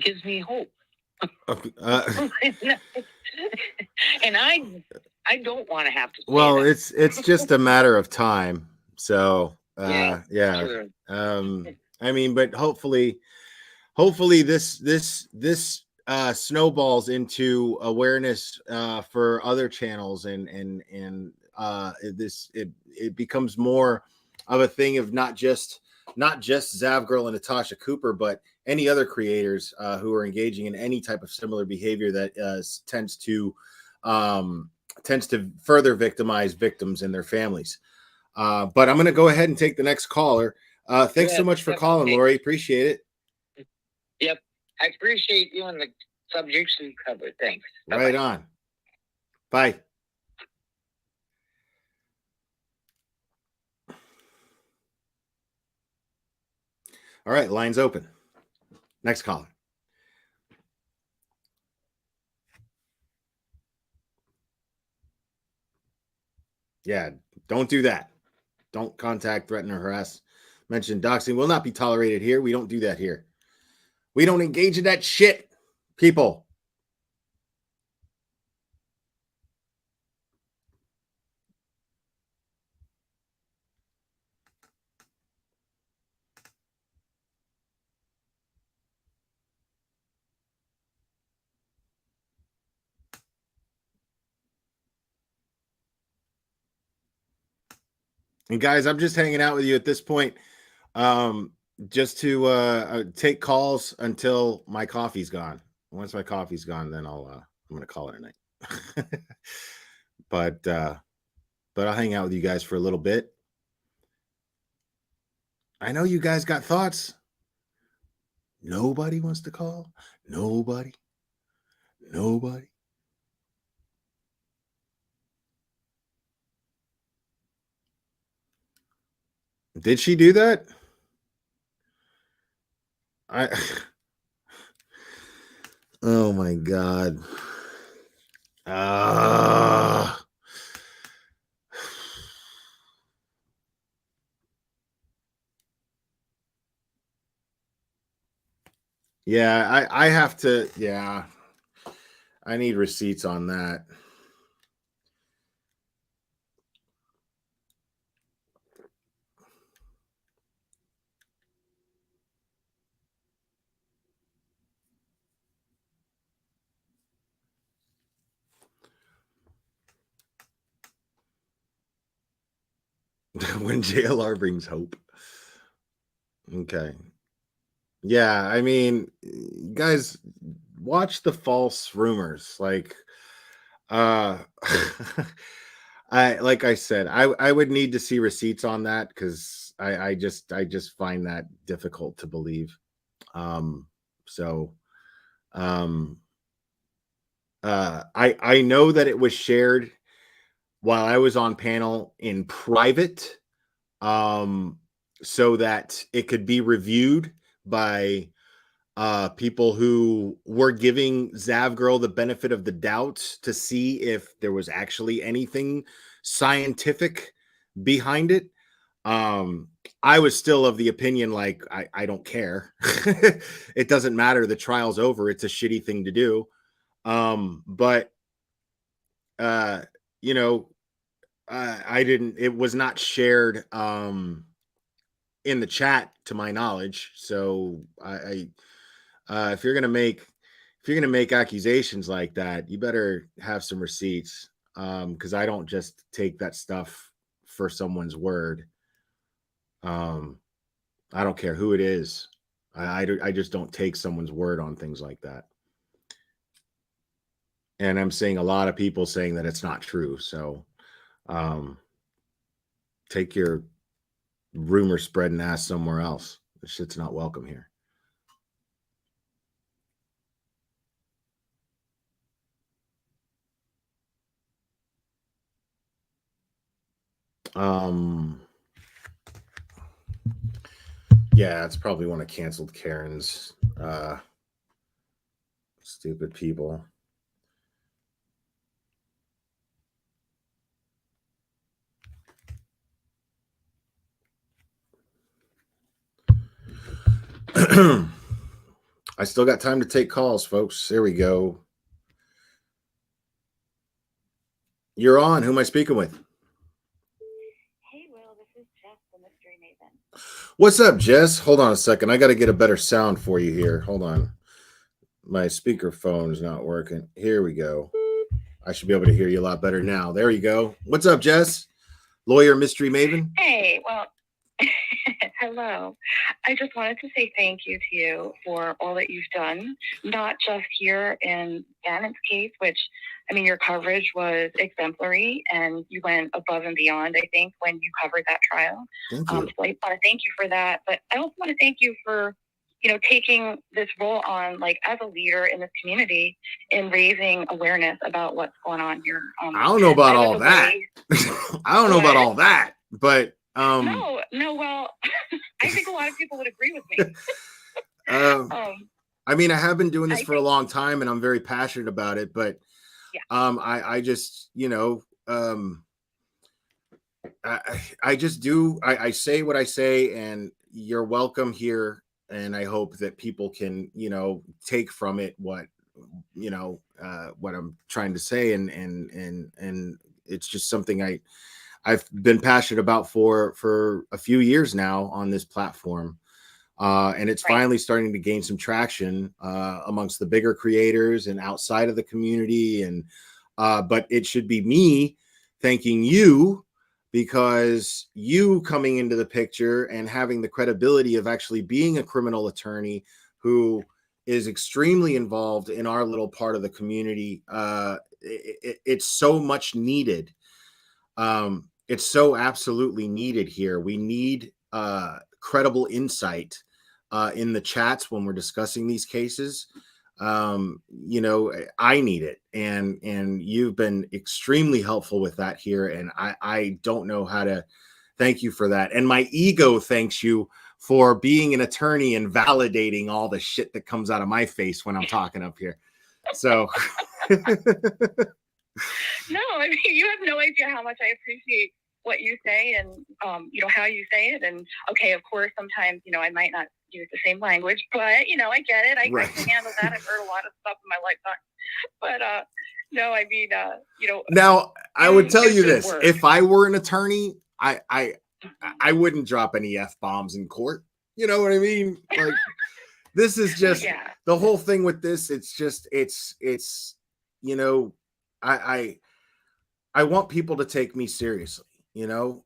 gives me hope. And I don't want to have to say Well, that. it's just a matter of time. So Yeah, yeah. true. I mean, but hopefully this snowballs into awareness for other channels, and it becomes more of a thing of not just Zavgirl and Natasha Cooper, but any other creators who are engaging in any type of similar behavior that tends to further victimize victims and their families. But I'm going to go ahead and take the next caller. Thanks so much for calling, Lori. Appreciate it. Yep. I appreciate you and the subjects you covered. Thanks. Right on. Bye. All right, line's open. Next caller. Yeah, don't do that. Don't contact, threaten, or harass mentioned doxing will not be tolerated here. We don't do that here. We don't engage in that shit, people. And guys, I'm just hanging out with you at this point, just to take calls until my coffee's gone. Once my coffee's gone, then I'm gonna call it a night. but I'll hang out with you guys for a little bit. I know you guys got thoughts. Nobody wants to call. Nobody. Did she do that? Oh my God. Yeah, I have to, yeah. I need receipts on that. When JLR brings hope. Okay. Yeah, I mean, guys, watch the false rumors. Like, I like I said, I would need to see receipts on that because I just find that difficult to believe. So I know that it was shared while I was on panel in private, so that it could be reviewed by people who were giving Zavgirl the benefit of the doubt to see if there was actually anything scientific behind it. I was still of the opinion, like, I don't care. It doesn't matter. The trial's over. It's a shitty thing to do. But you know, I didn't, it was not shared in the chat to my knowledge. So if you're gonna make accusations like that, you better have some receipts, because I don't just take that stuff for someone's word. I don't care who it is. I just don't take someone's word on things like that. And I'm seeing a lot of people saying that it's not true. So take your rumor spreading ass somewhere else. This shit's not welcome here. Yeah, it's probably one of canceled Karen's stupid people. I still got time to take calls, folks. There we go. You're on. Who am I speaking with? Hey, Will, this is Jess, the Mystery Maven. What's up, Jess? Hold on a second. I got to get a better sound for you here. Hold on. My speakerphone is not working. Here we go. I should be able to hear you a lot better now. There you go. What's up, Jess? Lawyer, Mystery Maven. Hey, well, hello. I just wanted to say thank you to you for all that you've done, not just here in Gannon's case, which, I mean, your coverage was exemplary and you went above and beyond, I think, when you covered that trial. Thank you. So I want to thank you for that. But I also want to thank you for, you know, taking this role on, like, as a leader in this community in raising awareness about what's going on here. I don't know about all that. I don't know about all that, but no, well, I think a lot of people would agree with me. I mean, I have been doing this for a long time and I'm very passionate about it, but I just, you know, I just do, I say what I say, and you're welcome here, and I hope that people can, take from it what what I'm trying to say, and it's just something I've been passionate about for a few years now on this platform. And it's finally starting to gain some traction amongst the bigger creators and outside of the community. And but it should be me thanking you, because you coming into the picture and having the credibility of actually being a criminal attorney who is extremely involved in our little part of the community. It's so much needed. It's so absolutely needed here. We need credible insight in the chats when we're discussing these cases. I need it, and you've been extremely helpful with that here, and I don't know how to thank you for that. And my ego thanks you for being an attorney and validating all the shit that comes out of my face when I'm talking up here. So No, I mean, you have no idea how much I appreciate what you say and, how you say it. And okay, of course, sometimes, I might not use the same language, but, I get it. I can handle that. I've heard a lot of stuff in my lifetime. But, no, I mean, Now, I would tell you good this. work. If I were an attorney, I wouldn't drop any F-bombs in court. You know what I mean? Like, this is just the whole thing with this. It's just, I want people to take me seriously, and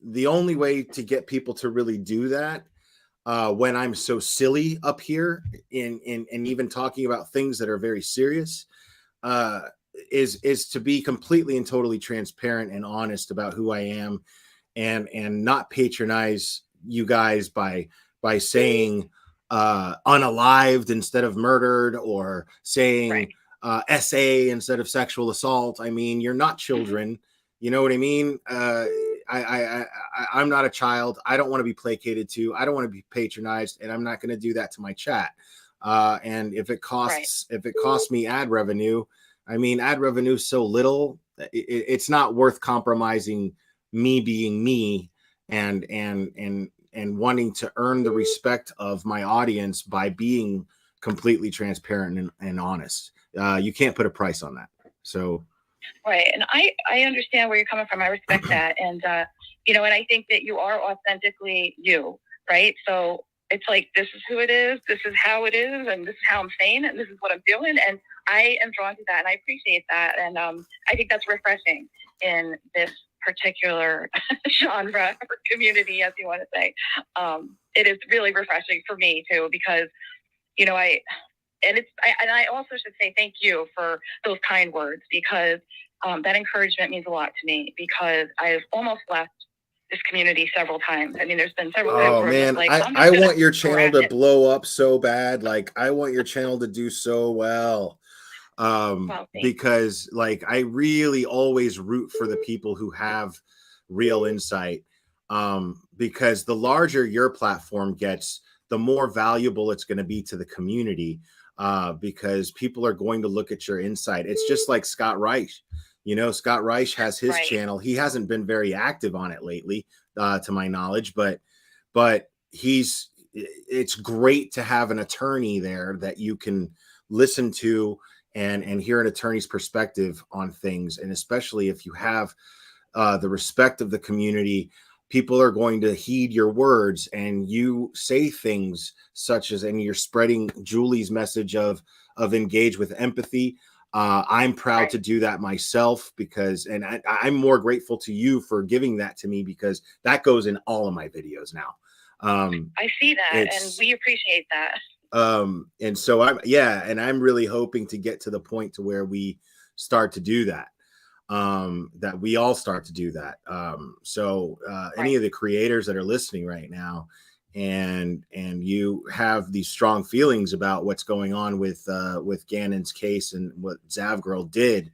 the only way to get people to really do that, when I'm so silly up here and even talking about things that are very serious, is to be completely and totally transparent and honest about who I am, and not patronize you guys by saying unalived instead of murdered, or saying SA instead of sexual assault. I mean, you're not children. You know what I mean? I'm not a child. I don't want to be placated to. I don't want to be patronized, and I'm not going to do that to my chat. And if it costs me ad revenue, I mean, ad revenue is so little, it's not worth compromising me being me and wanting to earn the respect of my audience by being completely transparent and honest. You can't put a price on that. So. Right. And I understand where you're coming from. I respect that. And, and I think that you are authentically you, right? So it's like, this is who it is. This is how it is. And this is how I'm saying it. And this is what I'm doing. And I am drawn to that. And I appreciate that. And I think that's refreshing in this particular genre or community, as you want to say. It is really refreshing for me too, because, I also should say thank you for those kind words, because that encouragement means a lot to me, because I've almost left this community several times. I mean, there's been several times where man, I'm like, I want your channel to blow up so bad. Like, I want your channel to do so well. Because like, I really always root for the people who have real insight. Because the larger your platform gets, the more valuable it's going to be to the community. Because people are going to look at your insight. It's just like Scott Reich. Scott Reich has his channel. He hasn't been very active on it lately, to my knowledge, but it's great to have an attorney there that you can listen to and hear an attorney's perspective on things. And especially if you have the respect of the community, people are going to heed your words, and you say things such as, and you're spreading Julie's message of engage with empathy. I'm proud to do that myself, because, and I'm more grateful to you for giving that to me, because that goes in all of my videos now. I see that, and we appreciate that. And so I'm really hoping to get to the point to where we start to do that. That we all start to do that. Any of the creators that are listening right now, and you have these strong feelings about what's going on with Gannon's case and what Zavgirl did,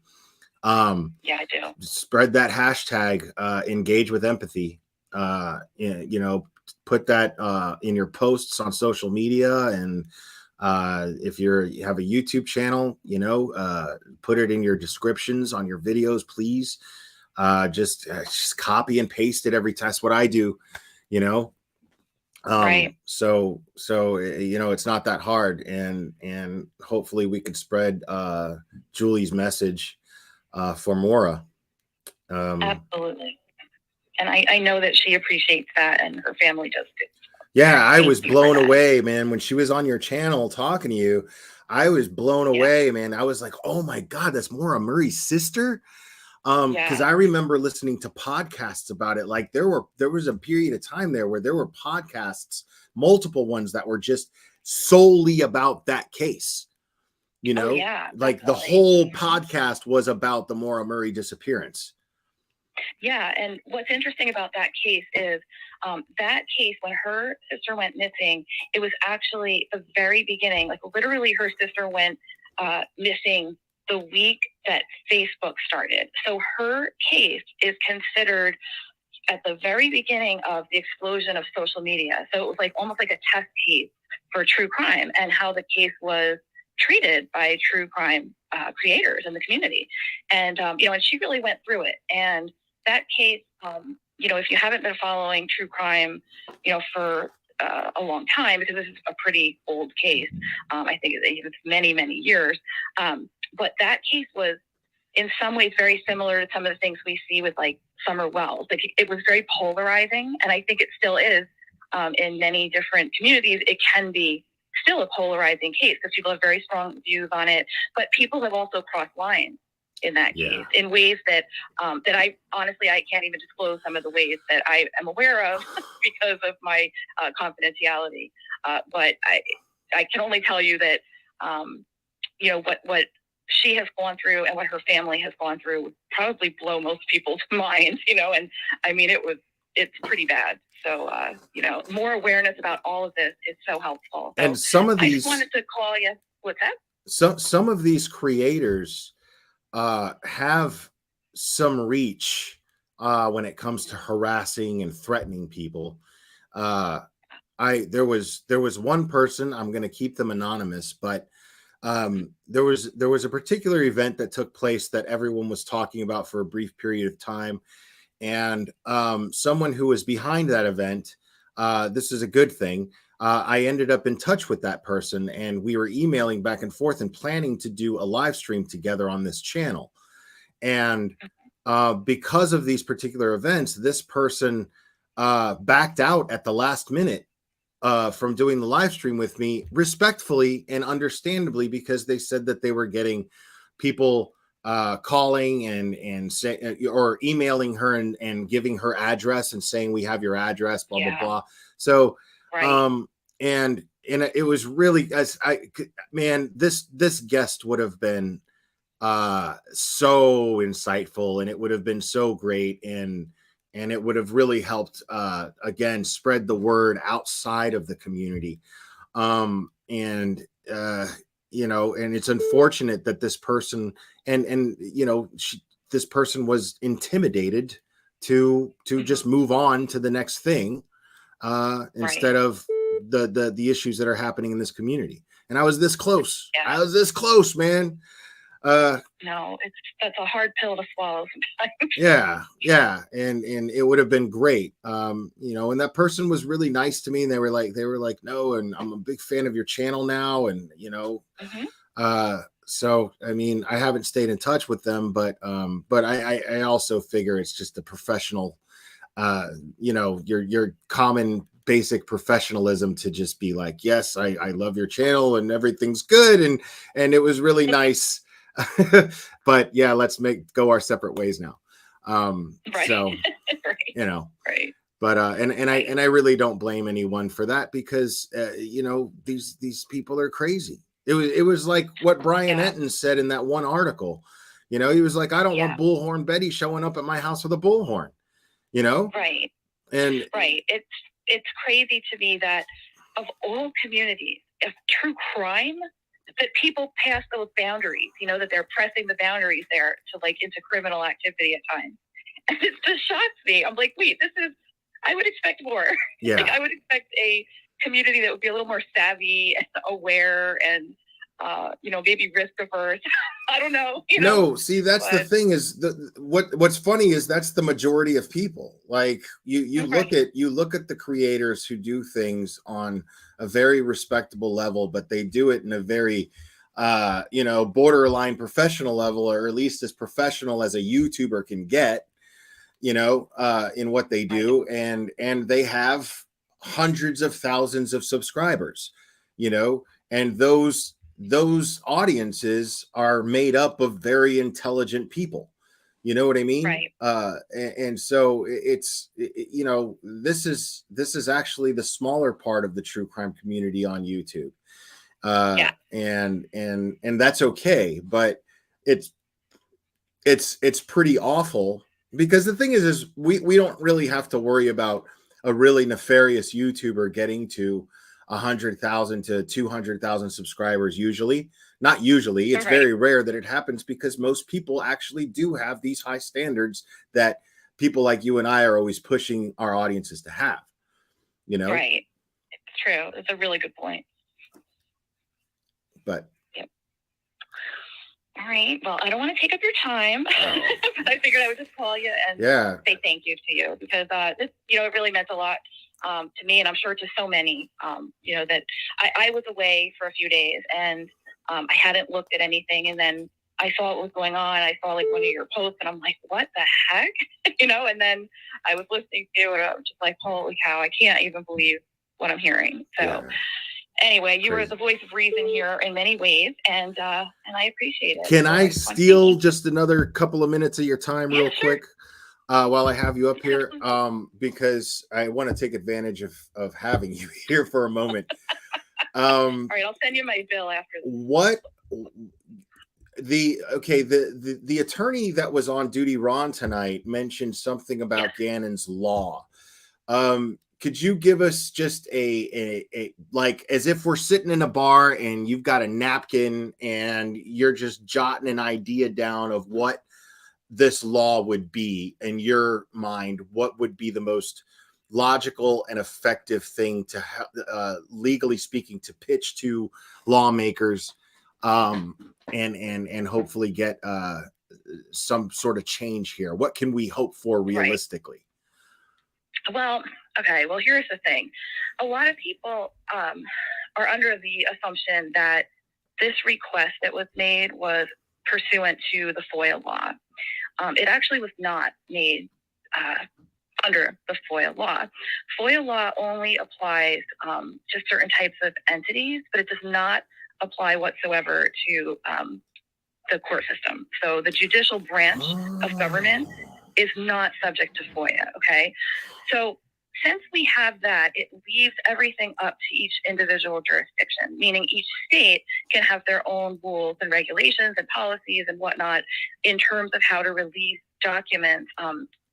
I do. Spread that hashtag, engage with empathy. Put that in your posts on social media, and if you have a YouTube channel, put it in your descriptions on your videos, please. Just copy and paste it every time. That's what I do. you know. Right. So it's not that hard, and hopefully we could spread Julie's message for Maura. Absolutely. And I know that she appreciates that, and her family does too. Yeah, I Thank was you for blown that. away, man. When she was on your channel talking to you, I was blown away, man. I was like, oh my God, that's Maura Murray's sister. Because I remember listening to podcasts about it. Like there was a period of time there where there were podcasts, multiple ones that were just solely about that case. You know, like the whole podcast was about the Maura Murray disappearance. Yeah, and what's interesting about that case is that case, when her sister went missing, it was actually the very beginning. Like literally, her sister went missing the week that Facebook started. So her case is considered at the very beginning of the explosion of social media. So it was like almost like a test case for true crime and how the case was treated by true crime creators in the community. And, and she really went through it. And that case, if you haven't been following true crime, for a long time, because this is a pretty old case, I think it's many, many years. But that case was in some ways very similar to some of the things we see with like Summer Wells. Like it was very polarizing, and I think it still is in many different communities. It can be still a polarizing case because people have very strong views on it, but people have also crossed lines in that case in ways that that I honestly I can't even disclose some of the ways that I am aware of because of my confidentiality. But I can only tell you that what she has gone through and what her family has gone through would probably blow most people's minds, and I mean, it's pretty bad. So, more awareness about all of this is so helpful. So And some of I these, just wanted to call you. What's that? some of these creators have some reach when it comes to harassing and threatening people. There was one person, I'm going to keep them anonymous, but there was a particular event that took place that everyone was talking about for a brief period of time, and someone who was behind that event, this is a good thing, I ended up in touch with that person, and we were emailing back and forth and planning to do a live stream together on this channel. And because of these particular events, this person backed out at the last minute from doing the live stream with me, respectfully and understandably, because they said that they were getting people calling and say, or emailing her and giving her address and saying, we have your address, blah blah blah. So and it was really, this guest would have been so insightful, and it would have been so great, and it would have really helped again spread the word outside of the community. And it's unfortunate that this person this person was intimidated to just move on to the next thing instead of the issues that are happening in this community. And I was this close. I was this close, man. No, that's a hard pill to swallow sometimes. Yeah. And it would have been great. And that person was really nice to me, and they were like, no, and I'm a big fan of your channel now. And, so, I mean, I haven't stayed in touch with them, but I also figure it's just a professional, your common basic professionalism to just be like, yes, I love your channel and everything's good. And it was really nice. But yeah, let's go our separate ways now. So but and I really don't blame anyone for that, because these people are crazy. It was like what Brian Entin said in that one article. He was like, I don't want Bullhorn Betty showing up at my house with a bullhorn. Right. And It's crazy to me that of all communities, of true crime, that people pass those boundaries, that they're pressing the boundaries there to into criminal activity at times. And it just shocks me. I'm like, wait, I would expect more. Yeah. I would expect a community that would be a little more savvy and aware and, maybe risk averse. I don't know. You No, know? see, that's the But- thing is what's funny is that's the majority of people. Like you look at the creators who do things on a very respectable level, but they do it in a very borderline professional level, or at least as professional as a YouTuber can get, in what they do, and they have hundreds of thousands of subscribers, and those audiences are made up of very intelligent people. You know what I mean? Right. And so this is actually the smaller part of the true crime community on YouTube. And that's okay, but it's pretty awful, because the thing is we don't really have to worry about a really nefarious YouTuber getting to 100,000 to 200,000 subscribers. Not usually. It's very rare that it happens, because most people actually do have these high standards that people like you and I are always pushing our audiences to have, Right. It's true. It's a really good point. But all right. Well, I don't want to take up your time, but I figured I would just call you and say thank you to you, because this, it really meant a lot to me, and I'm sure to so many. That I was away for a few days, and I hadn't looked at anything, and then I saw what was going on. I saw like one of your posts, and I'm like, what the heck? And then I was listening to you, and I was just like, holy cow, I can't even believe what I'm hearing. So. Anyway, you were the voice of reason here in many ways, and I appreciate it. Can I steal just another couple of minutes of your time real quick while I have you up here? Because I want to take advantage of having you here for a moment. All right, I'll send you my bill after this. What the attorney that was on duty, Ron, tonight mentioned something about Gannon's Law. Could you give us just a like, as if we're sitting in a bar and you've got a napkin and you're just jotting an idea down of what this law would be in your mind? What would be the most logical and effective thing to legally speaking to pitch to lawmakers, and hopefully get some sort of change here? What can we hope for realistically? Well, okay. Well, here's the thing. A lot of people are under the assumption that this request that was made was pursuant to the FOIA law. It actually was not made under the FOIA law. FOIA law only applies to certain types of entities, but it does not apply whatsoever to the court system. So the judicial branch of government is not subject to FOIA, okay? So since we have that, it leaves everything up to each individual jurisdiction, meaning each state can have their own rules and regulations and policies and whatnot in terms of how to release documents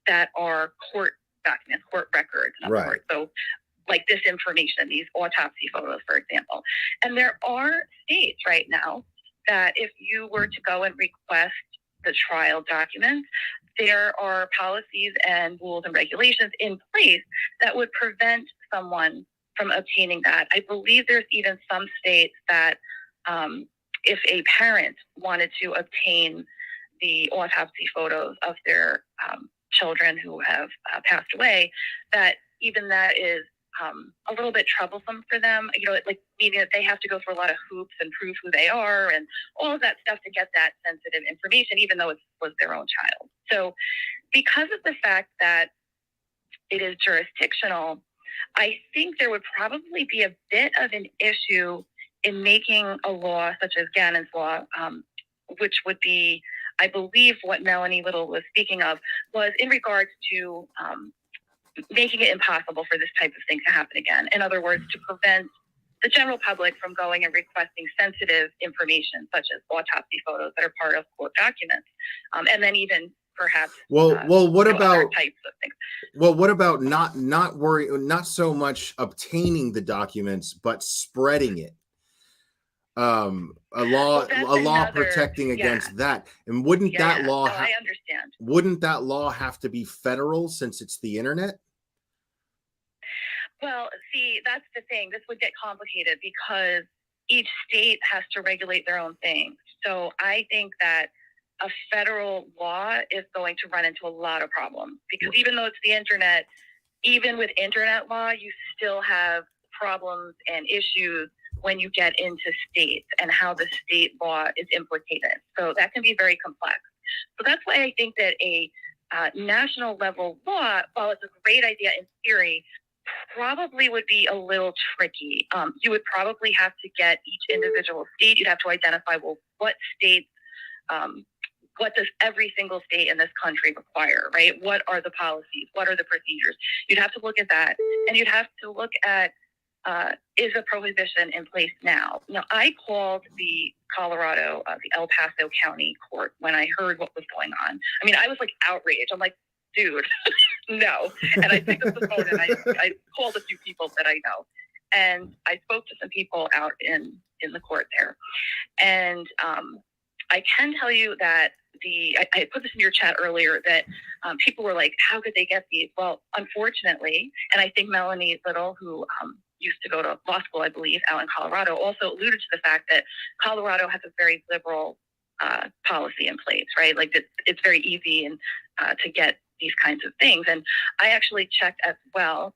that are court documents, court records, in other words. So like this information, these autopsy photos, for example. And there are states right now that if you were to go and request the trial documents, there are policies and rules and regulations in place that would prevent someone from obtaining that. I believe there's even some states that if a parent wanted to obtain the autopsy photos of their children who have passed away, that even that is a little bit troublesome for them, like meaning that they have to go through a lot of hoops and prove who they are and all of that stuff to get that sensitive information, even though it was their own child. So because of the fact that it is jurisdictional, I think there would probably be a bit of an issue in making a law such as Gannon's Law, which would be, I believe what Melanie Little was speaking of was in regards to making it impossible for this type of thing to happen again. In other words, to prevent the general public from going and requesting sensitive information, such as autopsy photos that are part of court documents, and then even perhaps what about other types of things. Well, what about not so much obtaining the documents, but spreading it? A law protecting against that. And wouldn't that law I understand. Wouldn't that law have to be federal since it's the internet? Well, see, that's the thing. This would get complicated because each state has to regulate their own things. So I think that a federal law is going to run into a lot of problems because even though it's the internet, even with internet law, you still have problems and issues when you get into states and how the state law is implicated. So that can be very complex. So that's why I think that a national level law, while it's a great idea in theory, probably would be a little tricky. You would probably have to get each individual state. You'd have to identify, well, what states, what does every single state in this country require, right? What are the policies? What are the procedures? You'd have to look at that. And you'd have to look at, is a prohibition in place now? Now, I called the Colorado, the El Paso County Court when I heard what was going on. I mean, I was like outraged. I'm like, dude, no. And I picked up the phone and I called a few people that I know. And I spoke to some people out in the court there. And I can tell you that I put this in your chat earlier that people were like, how could they get these? Well, unfortunately, and I think Melanie Little, who used to go to law school, I believe, out in Colorado, also alluded to the fact that Colorado has a very liberal policy in place, right? Like it's very easy and to get these kinds of things. And I actually checked as well.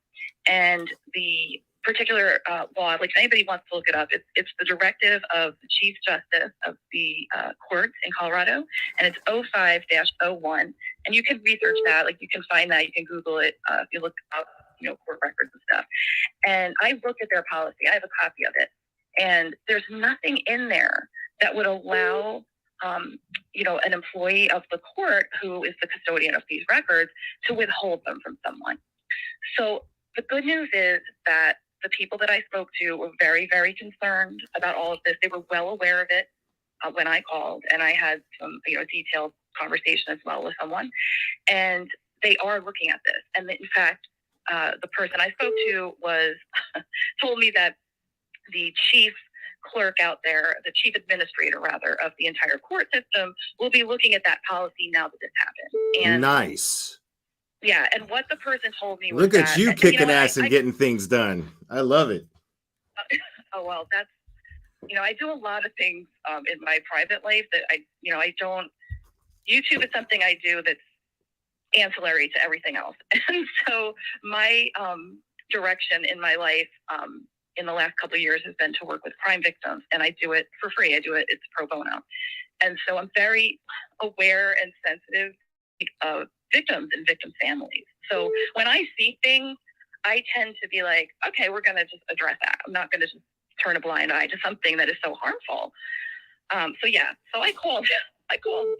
And the particular law, like if anybody wants to look it up, it's the directive of the Chief Justice of the courts in Colorado, and it's 05-01. And you can research that, like you can find that, you can Google it if you look up, court records and stuff. And I looked at their policy. I have a copy of it, and there's nothing in there that would allow an employee of the court who is the custodian of these records to withhold them from someone. So the good news is that the people that I spoke to were very, very concerned about all of this. They were well aware of it when I called, and I had some, detailed conversation as well with someone. And they are looking at this. And in fact, the person I spoke to was told me that the chief clerk out there, the chief administrator rather, of the entire court system will be looking at that policy now that this happened. And nice. Yeah, and what the person told me was Look at that, you kicking I ass and getting things done. I love it. Oh, well, that's, I do a lot of things in my private life that I don't, YouTube is something I do that's ancillary to everything else. And so my direction in my life in the last couple of years has been to work with crime victims, and I do it for free. It's pro bono. And so I'm very aware and sensitive of victims and victims' families. So when I see things, I tend to be like, okay, we're going to just address that. I'm not going to just turn a blind eye to something that is so harmful. So I called,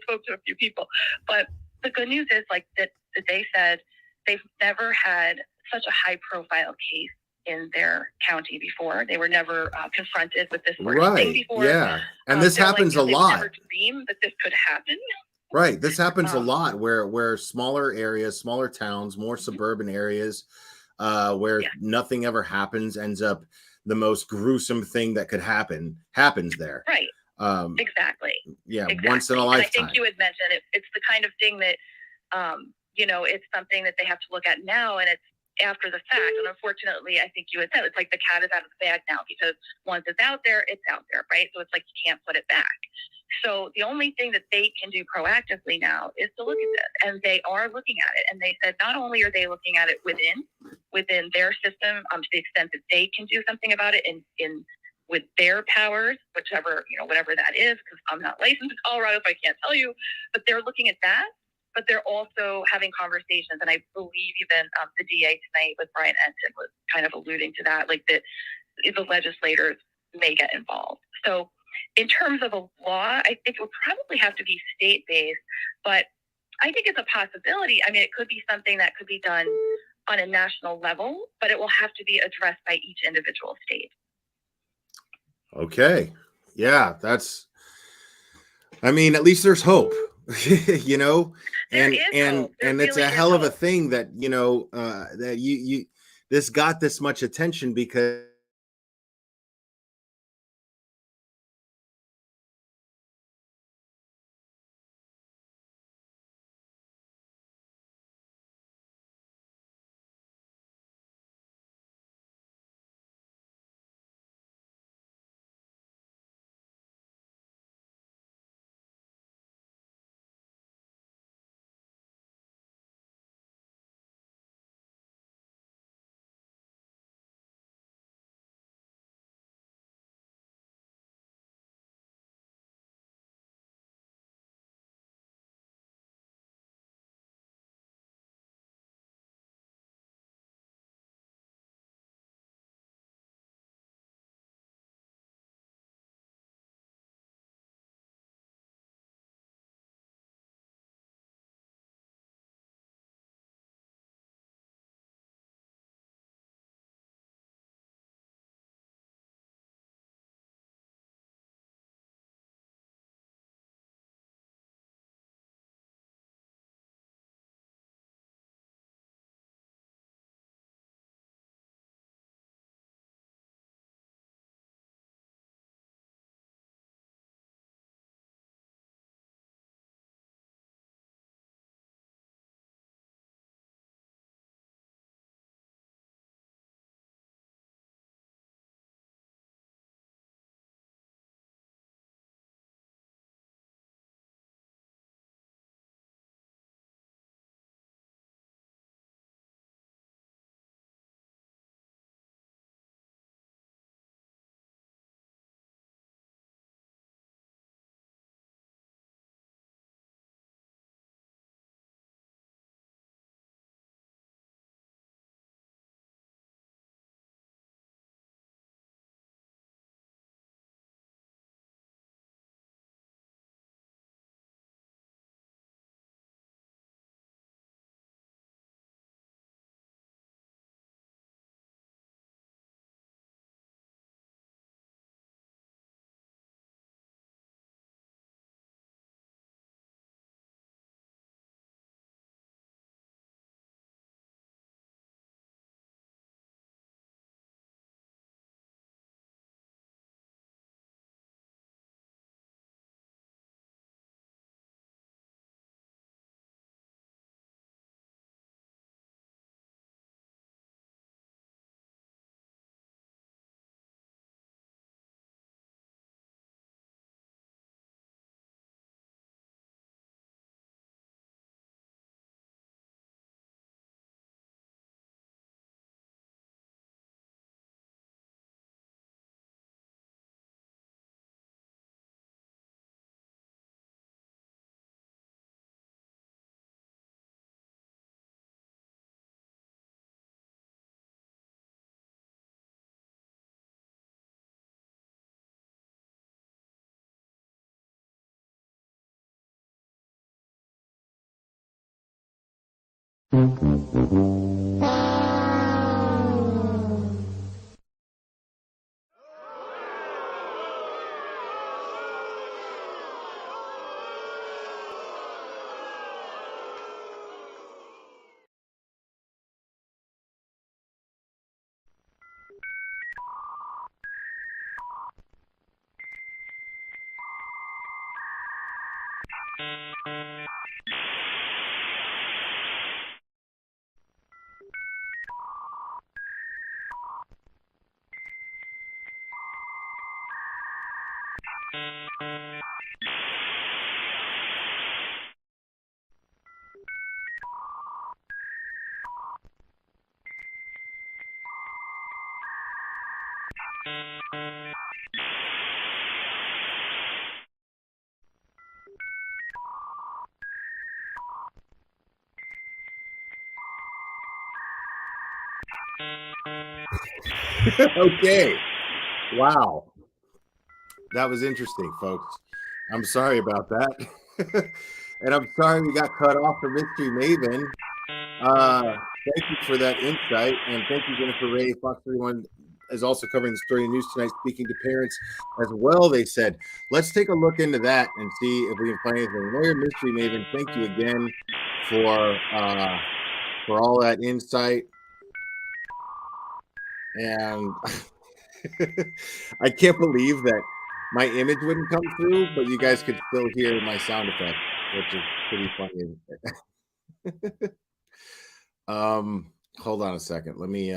spoke to a few people, but the good news is like that they said they've never had such a high profile case in their county before. They were never confronted with this sort of thing before. Yeah. And this happens a lot. They never dreamed that this could happen. Right. This happens a lot where smaller areas, smaller towns, more suburban areas, where nothing ever happens, ends up the most gruesome thing that could happen happens there. Right. Exactly. Yeah. Exactly. Once in a lifetime. And I think you had mentioned it's the kind of thing that, it's something that they have to look at now, and it's after the fact. And unfortunately, I think you had said, it's like the cat is out of the bag now, because once it's out there, right? So it's like you can't put it back. So the only thing that they can do proactively now is to look at this, and they are looking at it. And they said not only are they looking at it within their system, to the extent that they can do something about it in with their powers, whatever that is, because I'm not licensed in Colorado, so I can't tell you. But they're looking at that. But they're also having conversations, and I believe even the DA tonight with Brian Entin was kind of alluding to that, like that the legislators may get involved. So in terms of a law, I think it would probably have to be state-based, but I think it's a possibility. I mean, it could be something that could be done on a national level, but it will have to be addressed by each individual state. Okay. Yeah, at least there's hope. And it's a hell of a thing that that you this got this much attention because Okay. Wow. That was interesting, folks. I'm sorry about that. And I'm sorry we got cut off for Mystery Maven. Thank you for that insight. And thank you, Jennifer Ray. Fox 31 is also covering the story in news tonight, speaking to parents as well. They said, let's take a look into that and see if we can find anything. Lawyer Mystery Maven, thank you again for all that insight. And I can't believe that my image wouldn't come through, but you guys could still hear my sound effect, which is pretty funny. Hold on a second. Let me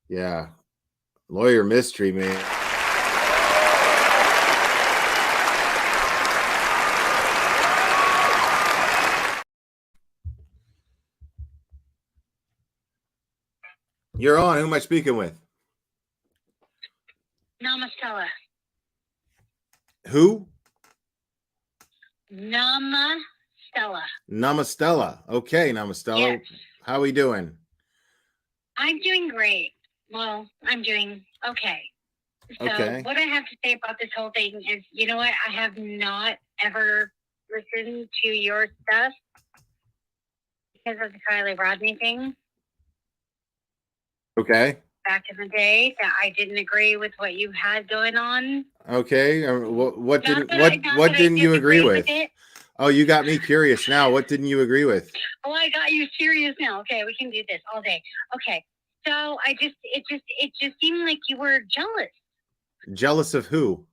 yeah. Lawyer Mystery, man. You're on. Who am I speaking with? Namastella. Who? Namastella. Namastella. Okay, Namastella. Yes. How we doing? I'm doing great. Well, I'm doing okay. So Okay. what I have to say about this whole thing is, you know what? I have not ever listened to your stuff because of the Kylie Rodney thing Okay. back in the day. That I didn't agree with what you had going on. Okay. What Not didn't that I- not what that I didn't you agree disagree with? with it. Oh, you got me curious now. What didn't you agree with? Oh, I got you serious now. Okay, we can do this all day. Okay. So it just seemed like you were jealous. Jealous of who?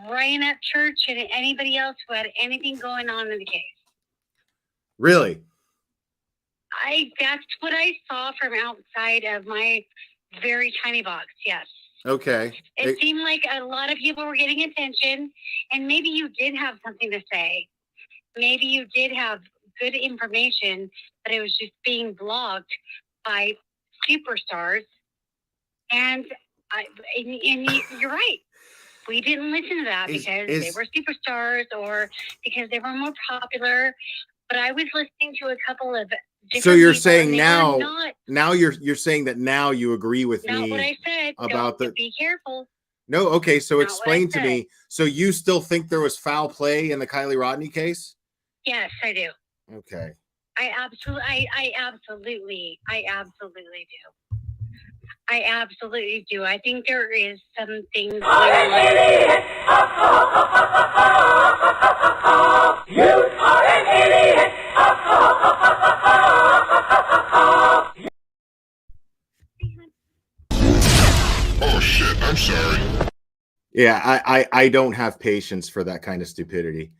Ryan at church and anybody else who had anything going on in the case. Really? That's what I saw from outside of my very tiny box. Yes. Okay. It seemed like a lot of people were getting attention, and maybe you did have something to say. Maybe you did have good information, but it was just being blocked by superstars. And you're right. We didn't listen to that because they were superstars or because they were more popular. But I was listening to a couple of different So you're people, saying and they now, were now you're saying that now you agree with not me what I said. about Don't be careful. No, okay, so Not what I explain to said. me. So you still think there was foul play in the Kylie Rodney case? Yes, I do. Okay. I absolutely do. I absolutely do. I think there is some things going on. You are an idiot. Oh shit, I'm sorry. Yeah, I don't have patience for that kind of stupidity.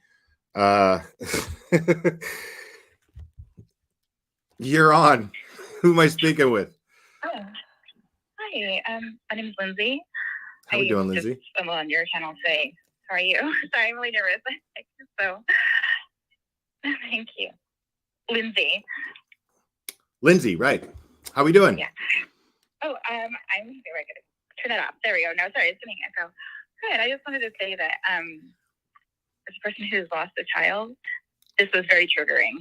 You're on. Who am I speaking with? Oh, hi. My name is Lindsay. How we doing, Lindsay? Just stumbled on your channel today. How are you? Sorry, I'm really nervous. So, thank you, Lindsay. Lindsay, right. How we doing? Yeah. Oh, I'm very good. Turn that off. There we go. No, sorry, it's getting echo. Good. I just wanted to say that as a person who's lost a child, this was very triggering.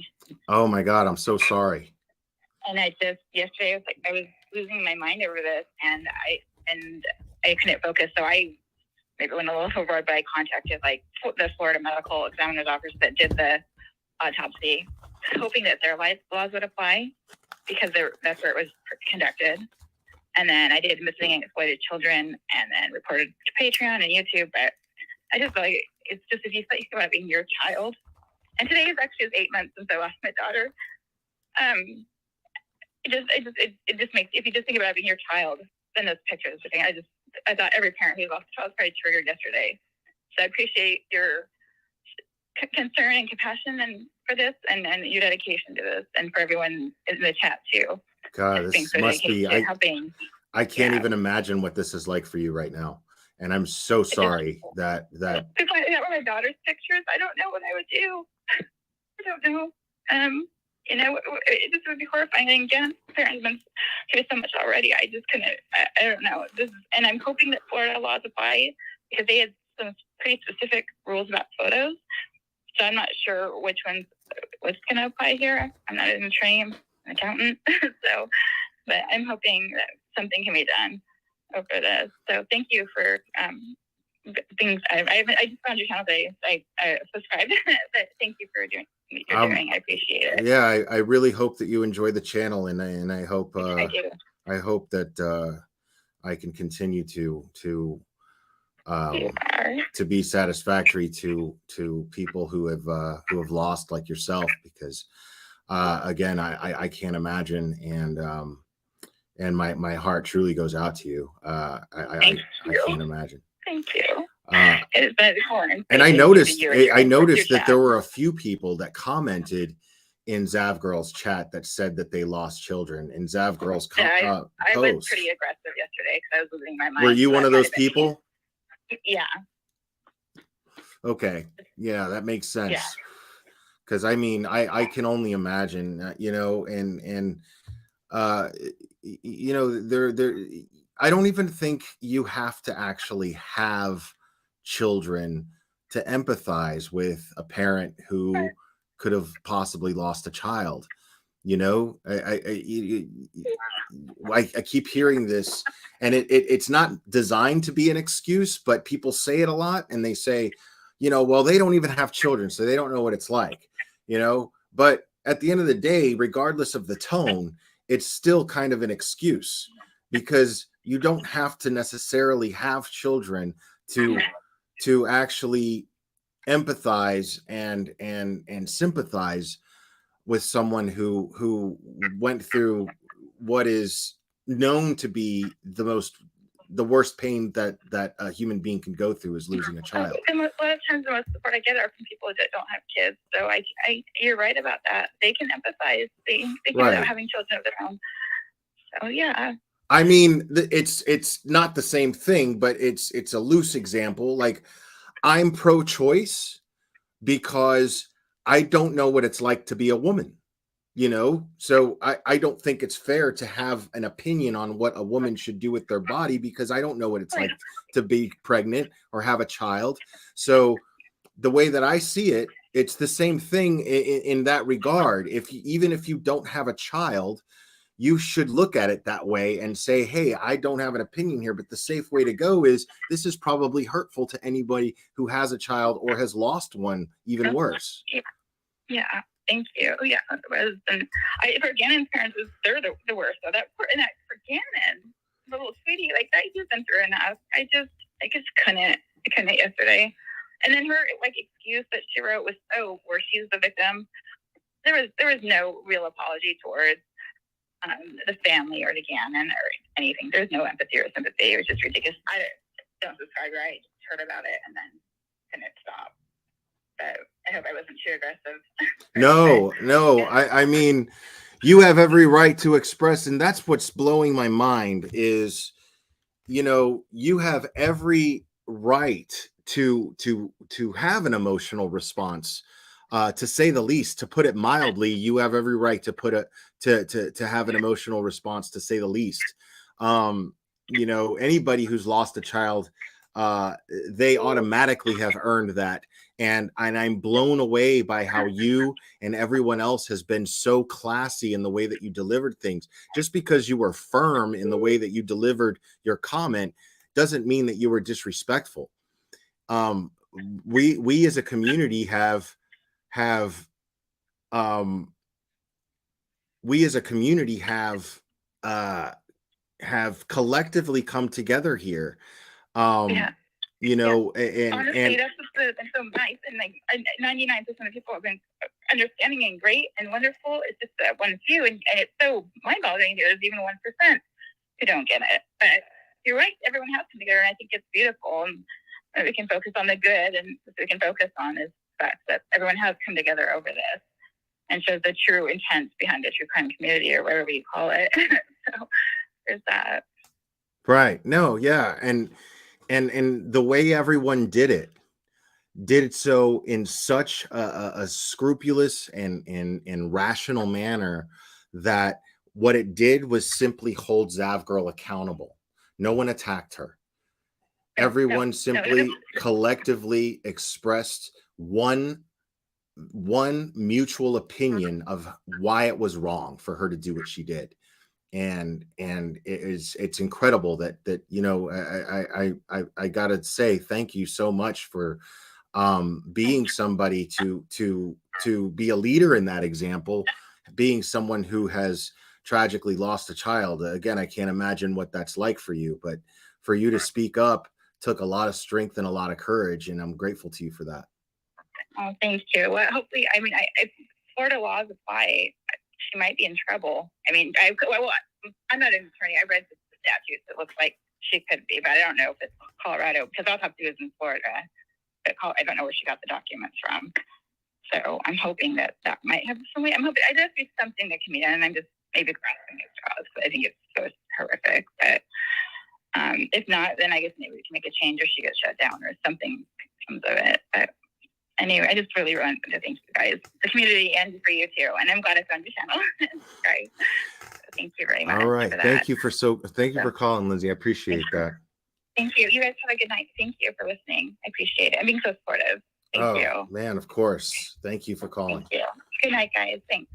Oh my God, I'm so sorry. And yesterday I was losing my mind over this, and I couldn't focus. So I maybe went a little overboard, but I contacted the Florida Medical Examiner's Office that did the autopsy hoping that their laws would apply because that's where it was conducted. And then I did missing and exploited children and then reported to Patreon and YouTube. But I just feel like it's just, if you think about being your child, and today is actually 8 months since I lost my daughter. It just makes, if you just think about being your child, then those pictures, I thought every parent who lost a child was probably triggered yesterday. So I appreciate your concern and compassion and for this and your dedication to this, and for everyone in the chat too. God, this so must be, I can't yeah. even imagine what this is like for you right now. And I'm so sorry that If I got my daughter's pictures, I don't know what I would do. I don't know. You know, it just would be horrifying. And again, parents have been through so much already. I just couldn't. I don't know. And I'm hoping that Florida laws apply because they had some pretty specific rules about photos. So I'm not sure what's going to apply here. I'm not an attorney, I'm an accountant. But I'm hoping that something can be done over this. So thank you for things. I just found your channel today. I subscribed. But thank you for doing what you're doing. I appreciate it. Yeah, I really hope that you enjoy the channel, and I hope I do. I hope that I can continue to be satisfactory to people who have lost like yourself, because again, I can't imagine, and my heart truly goes out to you. I can't imagine. Thank you. It's been important. And I noticed that there were a few people that commented in Zavgirl's chat that said that they lost children in Zavgirl's I post. was pretty aggressive yesterday because I was losing my mind. Were you so one that of those might have been me. people? Yeah. Okay. Yeah, that makes sense. Yeah. Because I mean, I can only imagine, you know, and you know, there I don't even think you have to actually have children to empathize with a parent who could have possibly lost a child. You know, I keep hearing this, and it's not designed to be an excuse, but people say it a lot, and they say, you know, well, they don't even have children, so they don't know what it's like, you know. But at the end of the day, regardless of the tone, it's still kind of an excuse, because you don't have to necessarily have children to actually empathize and sympathize with someone who went through what is known to be the worst pain that a human being can go through, is losing a child. And a lot of times the most support I get are from people that don't have kids. So you're right about that. They can empathize. They can without having children of their own. So yeah. I mean, it's not the same thing, but it's a loose example. Like, I'm pro-choice because I don't know what it's like to be a woman, you know? So I don't think it's fair to have an opinion on what a woman should do with their body, because I don't know what it's like to be pregnant or have a child. So the way that I see it, it's the same thing in that regard. Even if you don't have a child, you should look at it that way and say, hey, I don't have an opinion here, but the safe way to go is, this is probably hurtful to anybody who has a child or has lost one, even worse. Yeah. Thank you. Yeah, it was. And for Gannon's parents, they're the worst. So for Gannon, the little sweetie, like that, he's been through enough. I just couldn't yesterday. And then her excuse that she wrote was where she's the victim. There was no real apology towards the family or to Gannon or anything. There's no empathy or sympathy. It was just ridiculous. I don't subscribe. I just heard about it and then couldn't stop. But I hope I wasn't too aggressive. No. I mean, you have every right to express, and that's what's blowing my mind is, you know, you have every right to have an emotional response, to say the least. To put it mildly, you have every right to to have an emotional response, to say the least. You know, anybody who's lost a child, they automatically have earned that. And I'm blown away by how you and everyone else has been so classy in the way that you delivered things. Just because you were firm in the way that you delivered your comment doesn't mean that you were disrespectful. We as a community have we as a community have collectively come together here. Yeah. You know, and Honestly, that's so nice. And like 99% of people have been understanding and great and wonderful. It's just that one few. And it's so mind-boggling. There's even 1% who don't get it. But you're right. Everyone has come together. And I think it's beautiful. And we can focus on the good. And what we can focus on is the fact that everyone has come together over this and shows the true intent behind the true crime community or whatever you call it. So there's that. right. No, yeah. And the way everyone did it so in such a scrupulous and rational manner that what it did was simply hold Zavgirl accountable. No one attacked her. Everyone simply collectively expressed one mutual opinion of why it was wrong for her to do what she did. And it's incredible that you know, I gotta say thank you so much for being somebody to be a leader in that example, being someone who has tragically lost a child. Again, I can't imagine what that's like for you, but for you to speak up took a lot of strength and a lot of courage, and I'm grateful to you for that. Oh, thank you. Well, hopefully, I mean, if Florida laws apply, she might be in trouble. I mean, I'm not an attorney. I read the statutes. It looks like she could be, but I don't know if it's Colorado because autopsy was in Florida. But I don't know where she got the documents from. So I'm hoping that might have some way. I'm hoping I just do something that can be done. And I'm just maybe grasping at straws. I think it's so horrific. But if not, then I guess maybe we can make a change or she gets shut down or something comes of it. But anyway, I just really want to thank you guys, the community, and for you too. And I'm glad I found your channel. Great. So thank you very much. All right. For that. Thank you for calling, Lindsay. I appreciate that. Thank you. You guys have a good night. Thank you for listening. I appreciate it. I'm being so supportive. Thank you. Man, of course. Thank you for calling. Thank you. Good night, guys. Thanks.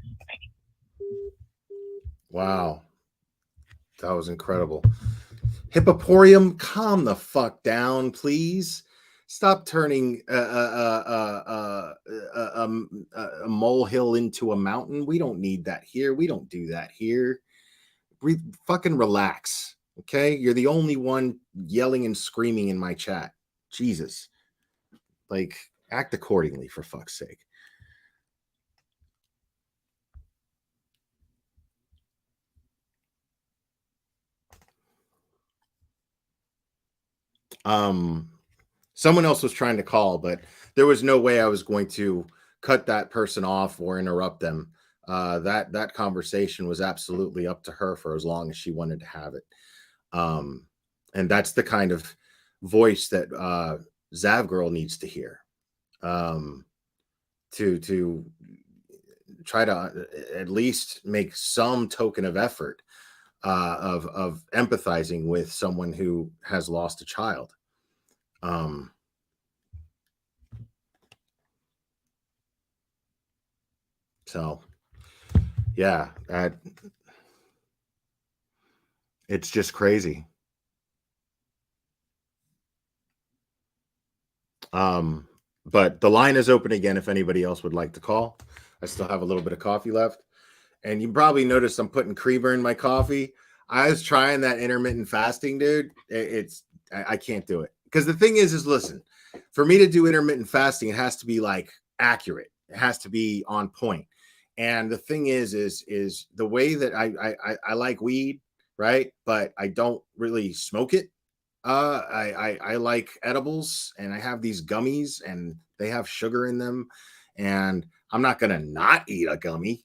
Wow. That was incredible. Hippoporium, calm the fuck down, please. Stop turning a molehill into a mountain. We don't need that here. We don't do that here. Fucking relax. Okay? You're the only one yelling and screaming in my chat. Jesus. Like, act accordingly, for fuck's sake. Someone else was trying to call, but there was no way I was going to cut that person off or interrupt them. That conversation was absolutely up to her for as long as she wanted to have it. And that's the kind of voice that Zavgirl needs to hear. To try to at least make some token of effort of empathizing with someone who has lost a child. So yeah, it's just crazy. But the line is open again if anybody else would like to call. I still have a little bit of coffee left. And you probably noticed I'm putting creamer in my coffee. I was trying that intermittent fasting, dude. I can't do it. Because the thing is listen, for me to do intermittent fasting, it has to be like accurate. It has to be on point. And the thing is the way that I like weed, right? But I don't really smoke it. I like edibles, and I have these gummies, and they have sugar in them, and I'm not gonna not eat a gummy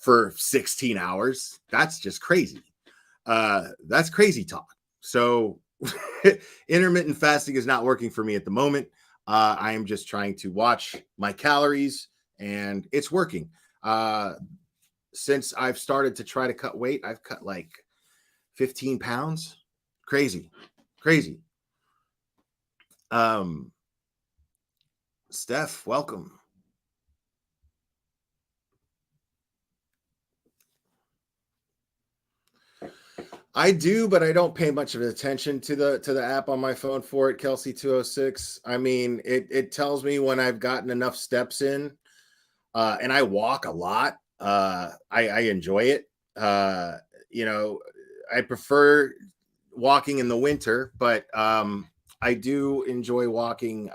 for 16 hours. That's just crazy. That's crazy talk. So intermittent fasting is not working for me at the moment. I am just trying to watch my calories, and it's working. Since I've started to try to cut weight, I've cut like 15 pounds. Crazy. Steph, welcome. I do, but I don't pay much of attention to the app on my phone for it, Kelsey 206. I mean, it tells me when I've gotten enough steps in, and I walk a lot. I enjoy it. You know, I prefer walking in the winter, but I do enjoy walking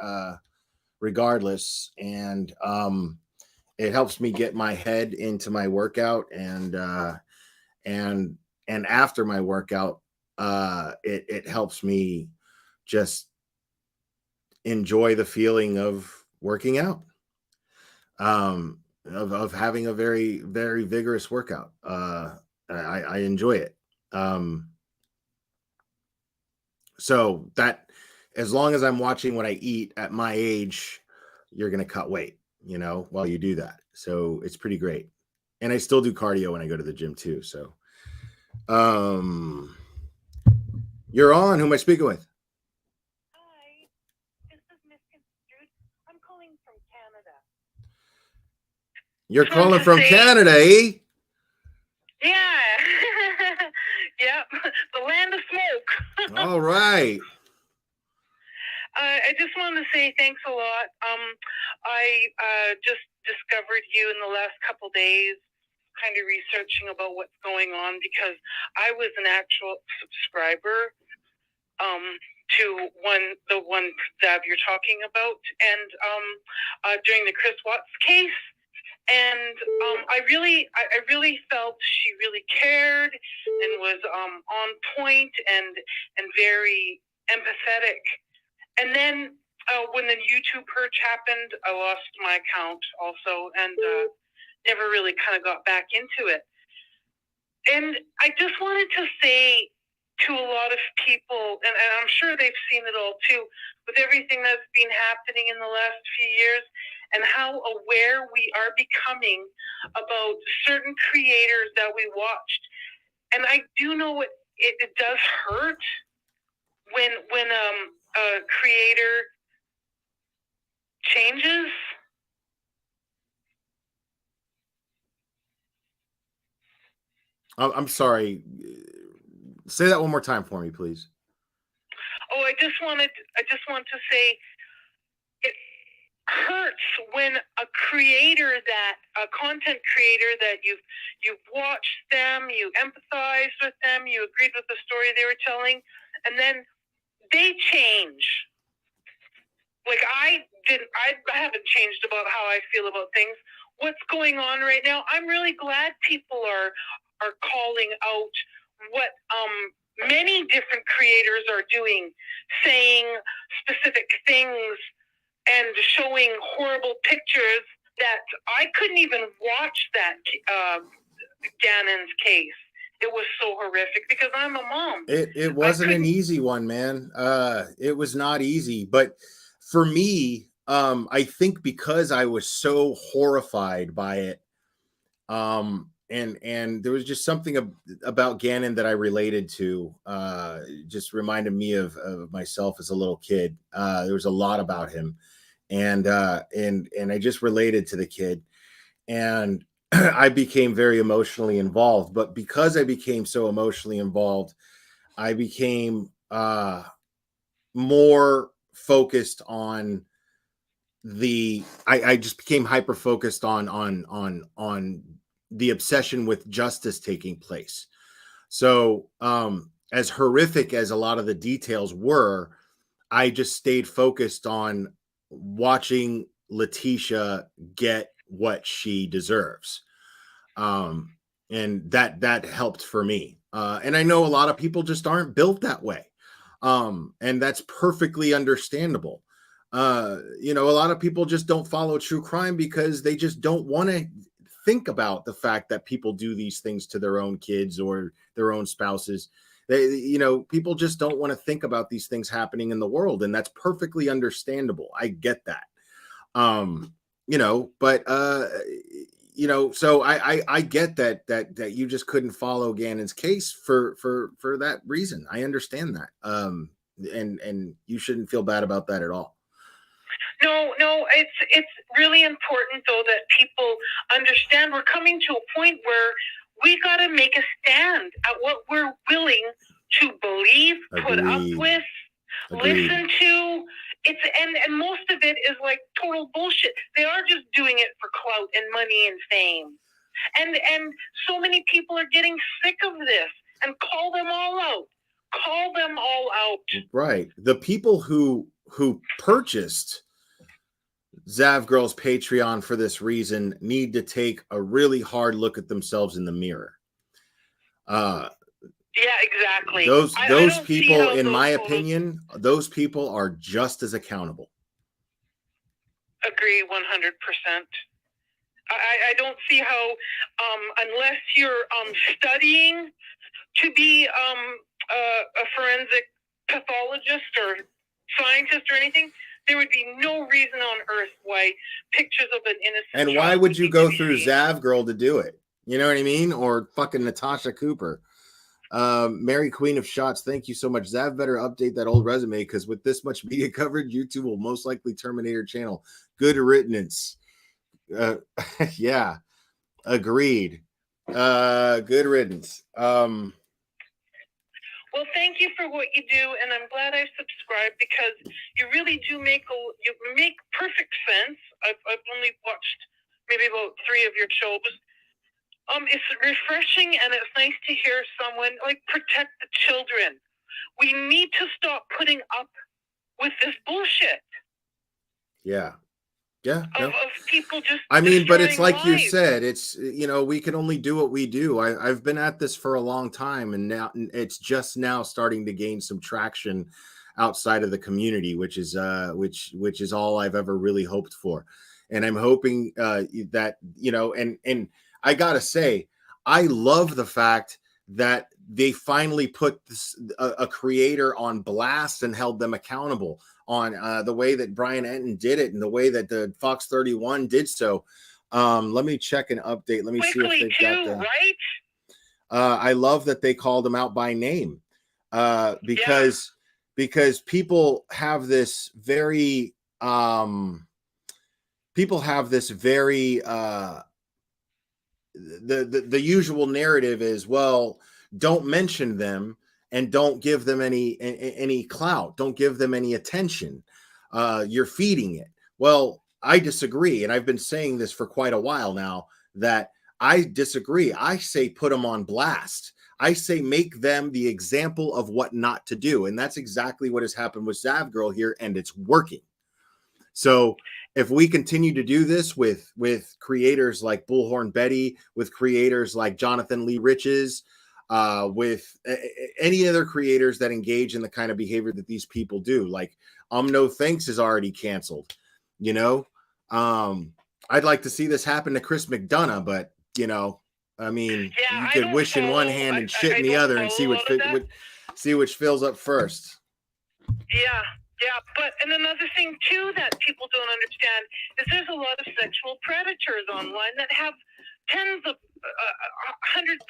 regardless, and it helps me get my head into my workout, and after my workout, it helps me just enjoy the feeling of working out, of having a very, very vigorous workout. I enjoy it. So that, as long as I'm watching what I eat at my age, you're going to cut weight, you know, while you do that. So it's pretty great. And I still do cardio when I go to the gym too. So, you're on. Who am I speaking with? Hi, this is Misconstrued. I'm calling from Canada. You're calling from Canada, eh? Yeah. Yep. The land of smoke. All right. I just wanted to say thanks a lot. I just discovered you in the last couple days, kind of researching about what's going on, because I was an actual subscriber to the one that you're talking about, and during the Chris Watts case. And I really felt she really cared and was on point and very empathetic. And then when the YouTube purge happened, I lost my account also, and never really kind of got back into it. And I just wanted to say to a lot of people, and I'm sure they've seen it all too, with everything that's been happening in the last few years, and how aware we are becoming about certain creators that we watched. And I do know it does hurt when a creator changes. I'm sorry. Say that one more time for me, please. Oh, I just want to say it hurts when a content creator that you've watched them, you empathized with them, you agreed with the story they were telling, and then they change. Like I haven't changed about how I feel about things. What's going on right now? I'm really glad people are calling out what many different creators are doing, saying specific things and showing horrible pictures that I couldn't even watch that Gannon's case. It was so horrific because I'm a mom. It wasn't an easy one, man. It was not easy, but for me, I think because I was so horrified by it, and there was just something about Gannon that I related to. Just reminded me of myself as a little kid. There was a lot about him, and I just related to the kid, and I became very emotionally involved. But because I became so emotionally involved, I became more focused on I just became hyper focused on the obsession with justice taking place. So as horrific as a lot of the details were, I just stayed focused on watching Letitia get what she deserves. And that helped for me. And I know a lot of people just aren't built that way. And that's perfectly understandable. You know, a lot of people just don't follow true crime because they just don't want to think about the fact that people do these things to their own kids or their own spouses. You know, people just don't want to think about these things happening in the world, and that's perfectly understandable. I get that. You know, but you know, so I get that you just couldn't follow Gannon's case for that reason. I understand that. And you shouldn't feel bad about that at all. No, it's really important though that people understand we're coming to a point where we got to make a stand at what we're willing to believe, put up with, listen to. It's and most of it is like total bullshit. They are just doing it for clout and money and fame. And so many people are getting sick of this, and call them all out. Call them all out. Right. The people who purchased Zav Girl's Patreon for this reason need to take a really hard look at themselves in the mirror. Yeah, exactly. Those I don't see people, how in those my photos- opinion, those people are just as accountable. Agree 100%. I don't see how, unless you're studying to be a forensic pathologist or scientist or anything, there would be no reason on earth why pictures of an innocent And why child would you go through Zav Girl to do it? You know what I mean? Or fucking Natasha Cooper. Mary Queen of Shots, thank you so much. Zav better update that old resume, because with this much media coverage, YouTube will most likely terminate her channel. Good riddance. Yeah, agreed. Good riddance. Well, thank you for what you do, and I'm glad I subscribed, because you really do make perfect sense. I've only watched maybe about 3 of your shows. It's refreshing, and it's nice to hear someone like protect the children. We need to stop putting up with this bullshit. Yeah. Yeah. Of people just. I mean, but it's like you lives. said, it's, you know, we can only do what we do. I've been at this for a long time, and now it's just now starting to gain some traction outside of the community, which is which is all I've ever really hoped for. And I'm hoping that, you know, and I gotta say, I love the fact that they finally put a creator on blast and held them accountable on the way that Brian Entin did it and the way that the Fox 31 did so. Let me check an update. Let me see if they've got the right. I love that they called them out by name because people have this very the usual narrative is, well, don't mention them and don't give them any clout, don't give them any attention. You're feeding it. Well, I disagree, and I've been saying this for quite a while now, that I disagree. I say put them on blast. I say make them the example of what not to do, and that's exactly what has happened with Zav Girl here, and it's working. So if we continue to do this with creators like Bullhorn Betty, with creators like Jonathan Lee Riches, with any other creators that engage in the kind of behavior that these people do, like No Thanks is already canceled. You know, I'd like to see this happen to Chris McDonough, but you know, I mean, you could wish in one hand and shit in the other, and see which fills up first. Yeah. Yeah, but and another thing too that people don't understand is there's a lot of sexual predators online that have tens of 100,000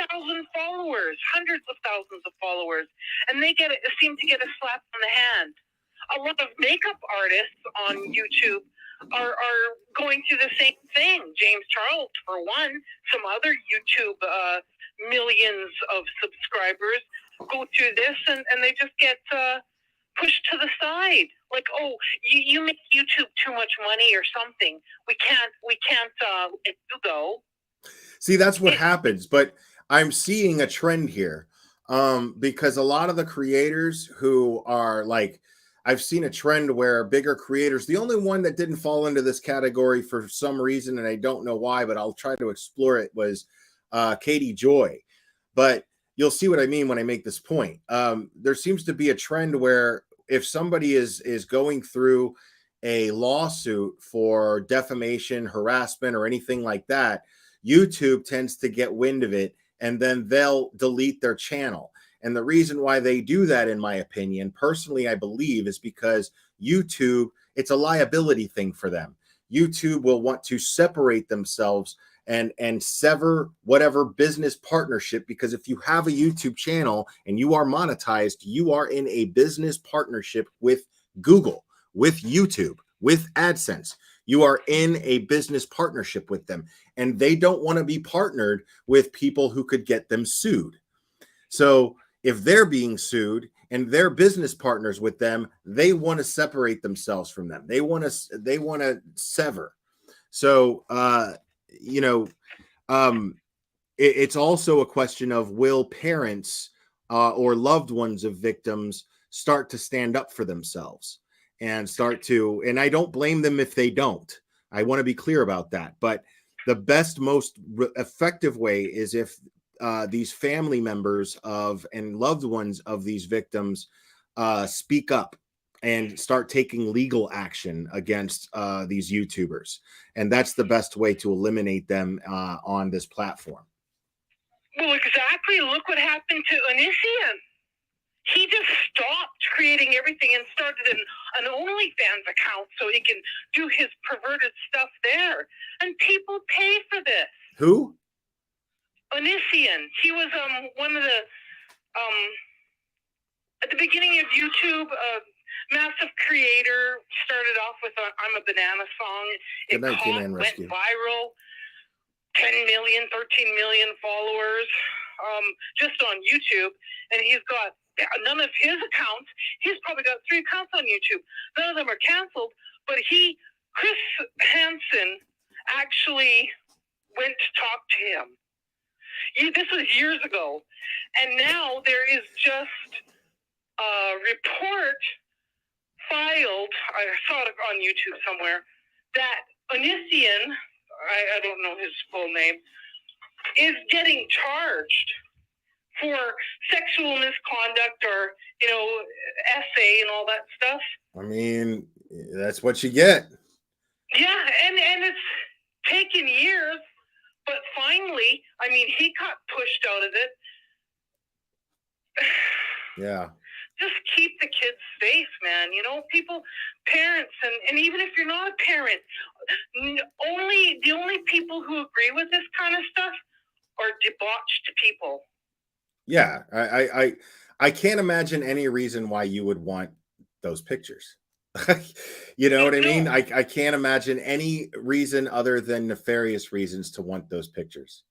followers, hundreds of thousands of followers, and they seem to get a slap on the hand. A lot of makeup artists on YouTube are going through the same thing. James Charles, for one, some other YouTube millions of subscribers go through this, and they just get pushed to the side, like, oh, you make YouTube too much money or something. We can't let you go. See, that's what happens. But I'm seeing a trend here, because a lot of the creators who are like, I've seen a trend where bigger creators, the only one that didn't fall into this category for some reason, and I don't know why, but I'll try to explore it, was Katie Joy. But you'll see what I mean when I make this point. There seems to be a trend where if somebody is going through a lawsuit for defamation, harassment, or anything like that, YouTube tends to get wind of it, and then they'll delete their channel. And the reason why they do that, in my opinion, personally, I believe, is because YouTube, it's a liability thing for them. YouTube will want to separate themselves and sever whatever business partnership, because if you have a YouTube channel and you are monetized, you are in a business partnership with Google, with YouTube, with AdSense. You are in a business partnership with them, and they don't want to be partnered with people who could get them sued. So if they're being sued and they're business partners with them, they want to separate themselves from them. They want to sever. So, you know, It's also a question of, will parents or loved ones of victims start to stand up for themselves and start to, and I don't blame them if they don't. I want to be clear about that. But the best, most effective way is if these family members of and loved ones of these victims speak up and start taking legal action against these YouTubers. And that's the best way to eliminate them on this platform. Well, exactly. Look what happened to Entin. He just stopped creating everything and started an OnlyFans account so he can do his perverted stuff there. And people pay for this. Who? Entin. He was one of the at the beginning of YouTube, massive creator, started off with I'm a Banana song. It went viral. 10 million, 13 million followers just on YouTube. And he's got none of his accounts. He's probably got 3 accounts on YouTube. None of them are canceled. But Chris Hansen actually went to talk to him. This was years ago. And now there is just a report filed, I saw it on YouTube somewhere, that Entin, I don't know his full name, is getting charged for sexual misconduct or, essay and all that stuff. I mean, that's what you get. Yeah, and it's taken years, but finally, I mean, he got pushed out of it. Yeah. Just keep the kids safe, man. People, parents, and even if you're not a parent, the only people who agree with this kind of stuff are debauched people. Yeah, I can't imagine any reason why you would want those pictures. You know what I mean? I can't imagine any reason other than nefarious reasons to want those pictures.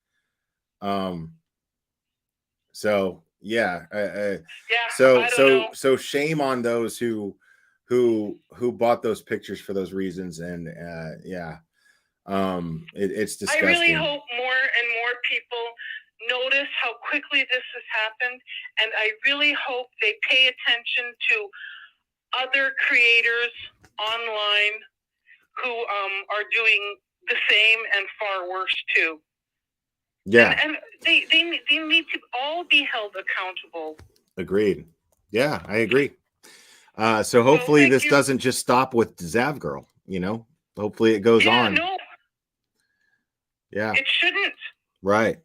So yeah, so shame on those who bought those pictures for those reasons, and it's disgusting. I really hope more and more people notice how quickly this has happened, and I really hope they pay attention to other creators online who are doing the same and far worse too. Yeah, and they need to all be held accountable. Agreed. Yeah, I agree. So hopefully this doesn't just stop with Zav Girl. Hopefully it goes on. No, yeah, it shouldn't. Right.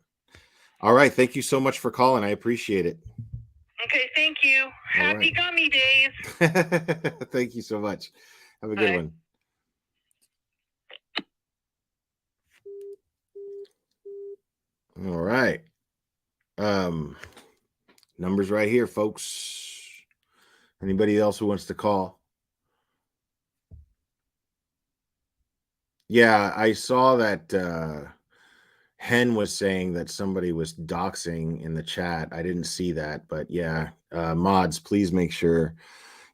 All right. Thank you so much for calling. I appreciate it. Okay, thank you. Happy gummy days. Thank you so much. Have a good one. All right. Numbers right here, folks. Anybody else who wants to call? Yeah, I saw that Hen was saying that somebody was doxing in the chat. I didn't see that, but yeah, mods, please make sure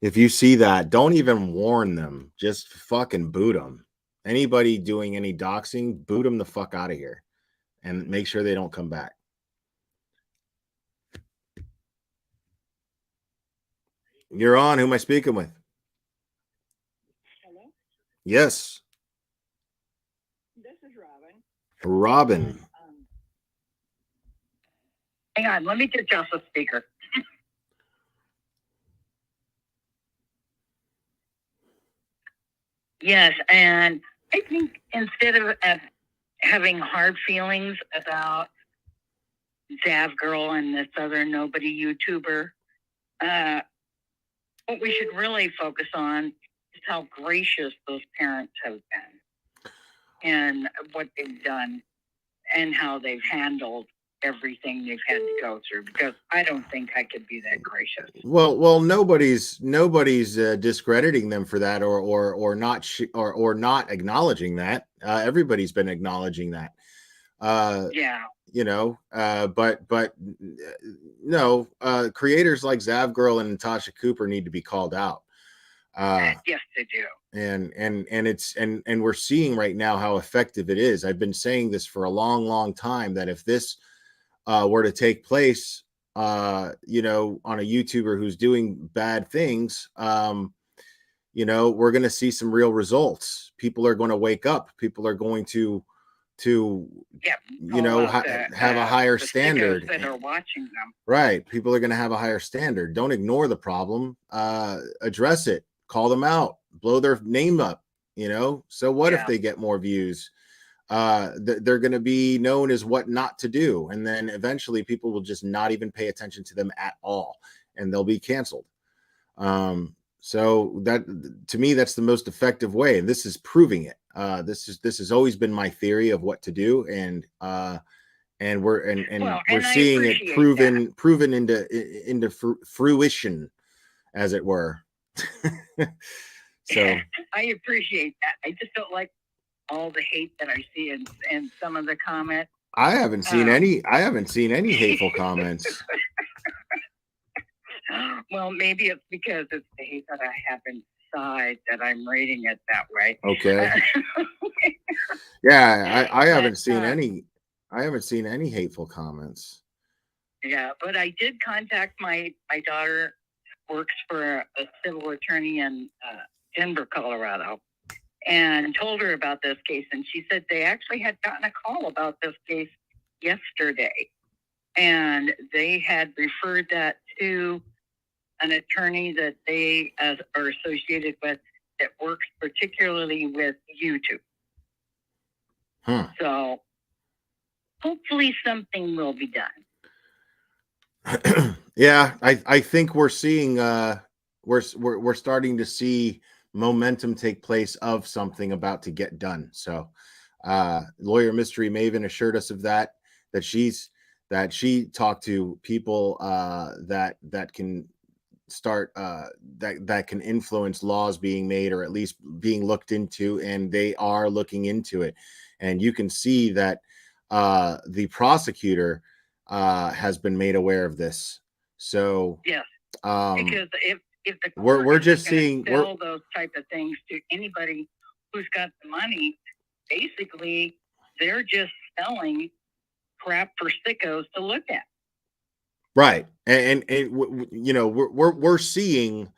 if you see that, don't even warn them. Just fucking boot them. Anybody doing any doxing, boot them the fuck out of here and make sure they don't come back. You're on. Who am I speaking with? Hello? Yes. This is Robin. Robin. Hang on, let me get you off the speaker. Yes, and I think instead of having hard feelings about Zav Girl and this other nobody YouTuber, what we should really focus on is how gracious those parents have been and what they've done and how they've handled everything they've had to go through, because I don't think I could be that gracious. Well, nobody's discrediting them for that, or not acknowledging that. Everybody's been acknowledging that. Yeah. But no, creators like Zav Girl and Natasha Cooper need to be called out. Yes, they do. And we're seeing right now how effective it is. I've been saying this for a long time, that if this were to take place, you know, on a YouTuber who's doing bad things, you know, we're going to see some real results. People are going to wake up. People are going to you know, have a higher standard. That are watching them. Right. People are going to have a higher standard. Don't ignore the problem. Address it. Call them out. Blow their name up. You know. So what if they get more views? They're going to be known as what not to do, and then eventually people will just not even pay attention to them at all, and they'll be canceled. So that, to me, that's the most effective way, and this is proving it. This has always been my theory of what to do, and we're seeing it proven into fruition, as it were. So I appreciate that. I just don't like all the hate that I see in some of the comments. I haven't seen any hateful comments. Well, maybe it's because it's the hate that I have inside that I'm rating it that way. Okay. Yeah, I haven't seen any. I haven't seen any hateful comments. Yeah, but I did contact my daughter. Works for a civil attorney in Denver, Colorado, and told her about this case. And she said they actually had gotten a call about this case yesterday, and they had referred that to an attorney that they are associated with that works particularly with YouTube. So hopefully something will be done. Yeah, I think we're seeing we're starting to see momentum take place of something about to get done. So lawyer Mystery Maven assured us of that she talked to people that can start that can influence laws being made, or at least being looked into, and they are looking into it. And you can see that the prosecutor has been made aware of this. So yes, because if the we're just seeing sell those type of things to anybody who's got the money, basically they're just selling crap for sickos to look at. Right, and you know, we're seeing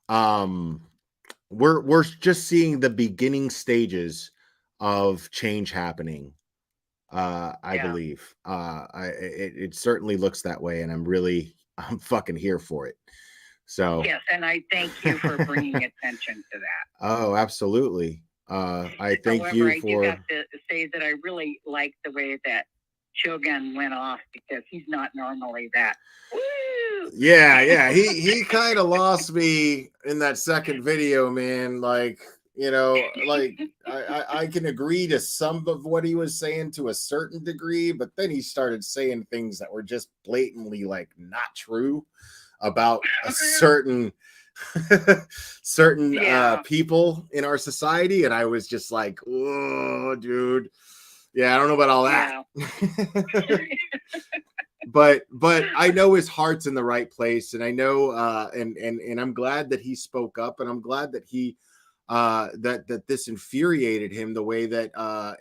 we're just seeing the beginning stages of change happening. I believe it certainly looks that way, and I'm fucking here for it. So yes, and I thank you for bringing attention to that. Oh, absolutely. I thank you I for. do have to say that I really like the way that Shogun went off, because he's not normally that. Woo! Yeah, he kind of lost me in that second video, man. Like, you know, like I can agree to some of what he was saying to a certain degree, but then he started saying things that were just blatantly like not true about a certain people in our society, and I was just like, oh, dude, yeah, I don't know about all that. But I know his heart's in the right place, and I know and I'm glad that he spoke up, and I'm glad that he that this infuriated him the way that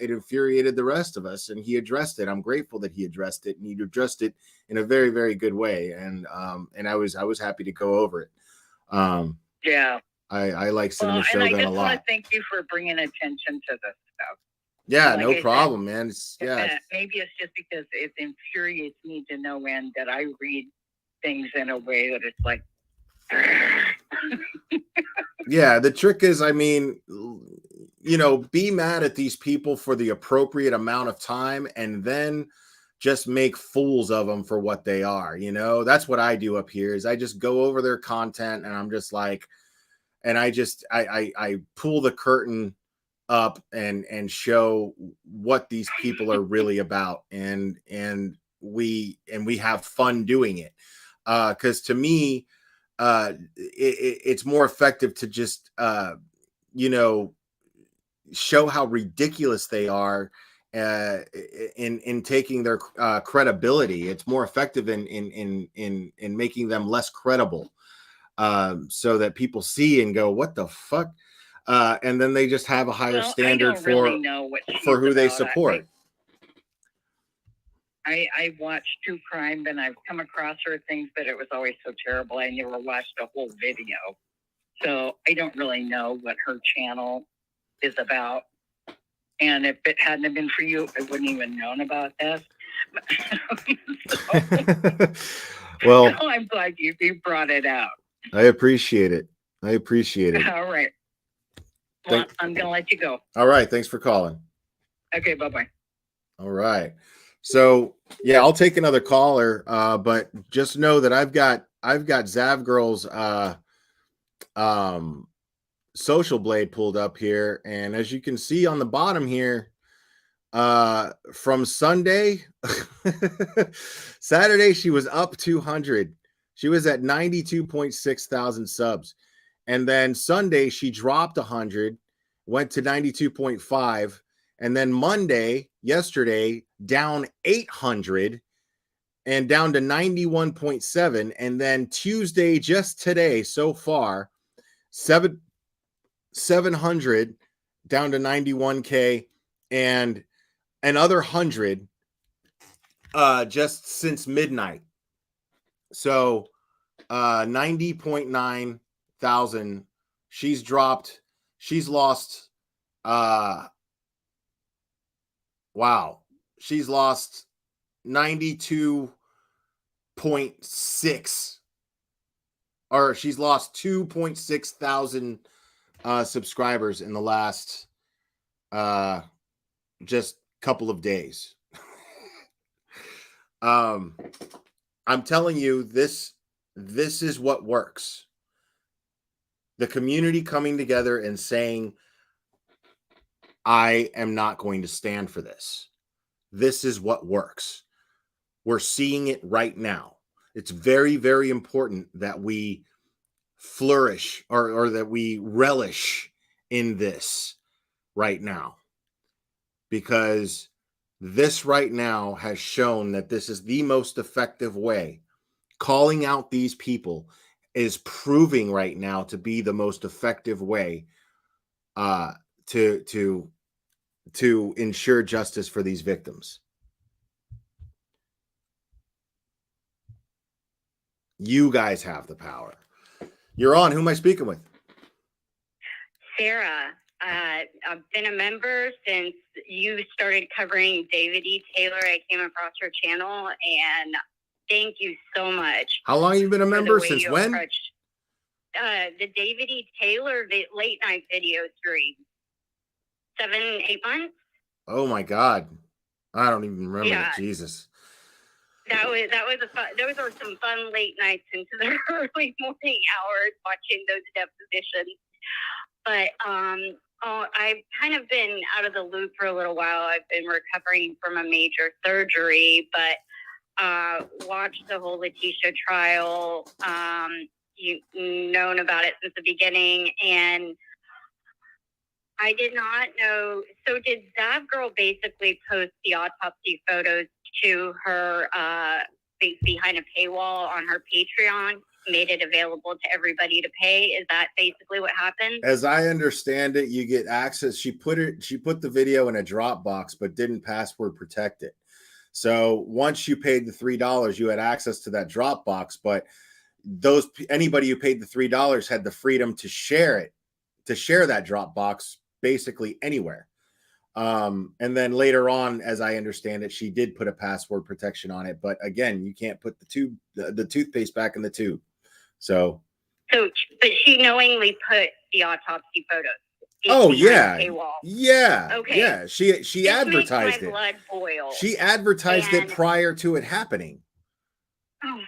it infuriated the rest of us, and he addressed it. I'm grateful that he addressed it, and he addressed it in a very, very good way, and I was happy to go over it. Yeah, I like Cinema Shogun a lot. And I just want to thank you for bringing attention to this stuff. Yeah, like no I problem, said, man. Maybe it's just because it infuriates me to no end that I read things in a way that it's like. Yeah, the trick is, I mean, you know, be mad at these people for the appropriate amount of time, and then just make fools of them for what they are. You know, that's what I do up here. Is I just go over their content, and I'm just like, and I pull the curtain up and show what these people are really about, and we have fun doing it, because to me it's more effective to just you know, show how ridiculous they are in taking their credibility. It's more effective in making them less credible. so that people see and go, what the fuck? And then they just have a higher standard I don't really know what for who they she's about. support. I watch true crime and I've come across her things, but it was always so terrible. I never watched a whole video. So I don't really know what her channel is about. And if it hadn't been for you, I wouldn't even known about this. Well, So I'm glad you brought it out. I appreciate it. I appreciate it. All right. Well, I'm going to let you go. All right. Thanks for calling. Okay. Bye-bye. All right. So yeah, I'll take another caller. But just know that I've got Zav Girl's social blade pulled up here. And as you can see on the bottom here, from Sunday, Saturday, she was up 200. She was at 92.6 thousand subs. And then Sunday, she dropped 100, went to 92.5. And then Monday, yesterday, down 800 and down to 91.7. And then Tuesday, just today, so far, 700 down to 91K and another 100 just since midnight. So 90.9 thousand. She's lost wow. She's lost 92.6, or she's lost 2.6 thousand subscribers in the last just couple of days. I'm telling you, this is what works. The community coming together and saying, I am not going to stand for this. This is what works. We're seeing it right now. It's very, very important that we flourish or that we relish in this right now, because this right now has shown that this is the most effective way. Calling out these people is proving right now to be the most effective way to ensure justice for these victims. You guys have the power. You're on. Who am I speaking with? Sarah, I've been a member since you started covering David E. Taylor. I came across her channel, and thank you so much. How long have you been a member? Since when? The David E. Taylor late night video stream. 7-8 months. Oh my God, I don't even remember. Yeah. Jesus. That was a fun. Those were some fun late nights into the early morning hours watching those depositions. But I've kind of been out of the loop for a little while. I've been recovering from a major surgery, but watched the whole Letitia trial. You've known about it since the beginning, and I did not know. So did Zav Girl basically post the autopsy photos to her behind a paywall on her Patreon, made it available to everybody to pay? Is that basically what happened? As I understand it, you get access. She put the video in a Dropbox, but didn't password protect it. So once you paid the $3, you had access to that Dropbox, but anybody who paid the $3 had the freedom to share it, to share that Dropbox basically anywhere. And then later on, as I understand it, she did put a password protection on it. But again, you can't put the toothpaste back in the tube. So, but she knowingly put the autopsy photos. Oh yeah, paywall. Yeah, Okay. Yeah. She This advertised makes my it. blood boil. She advertised it prior to it happening. Oh,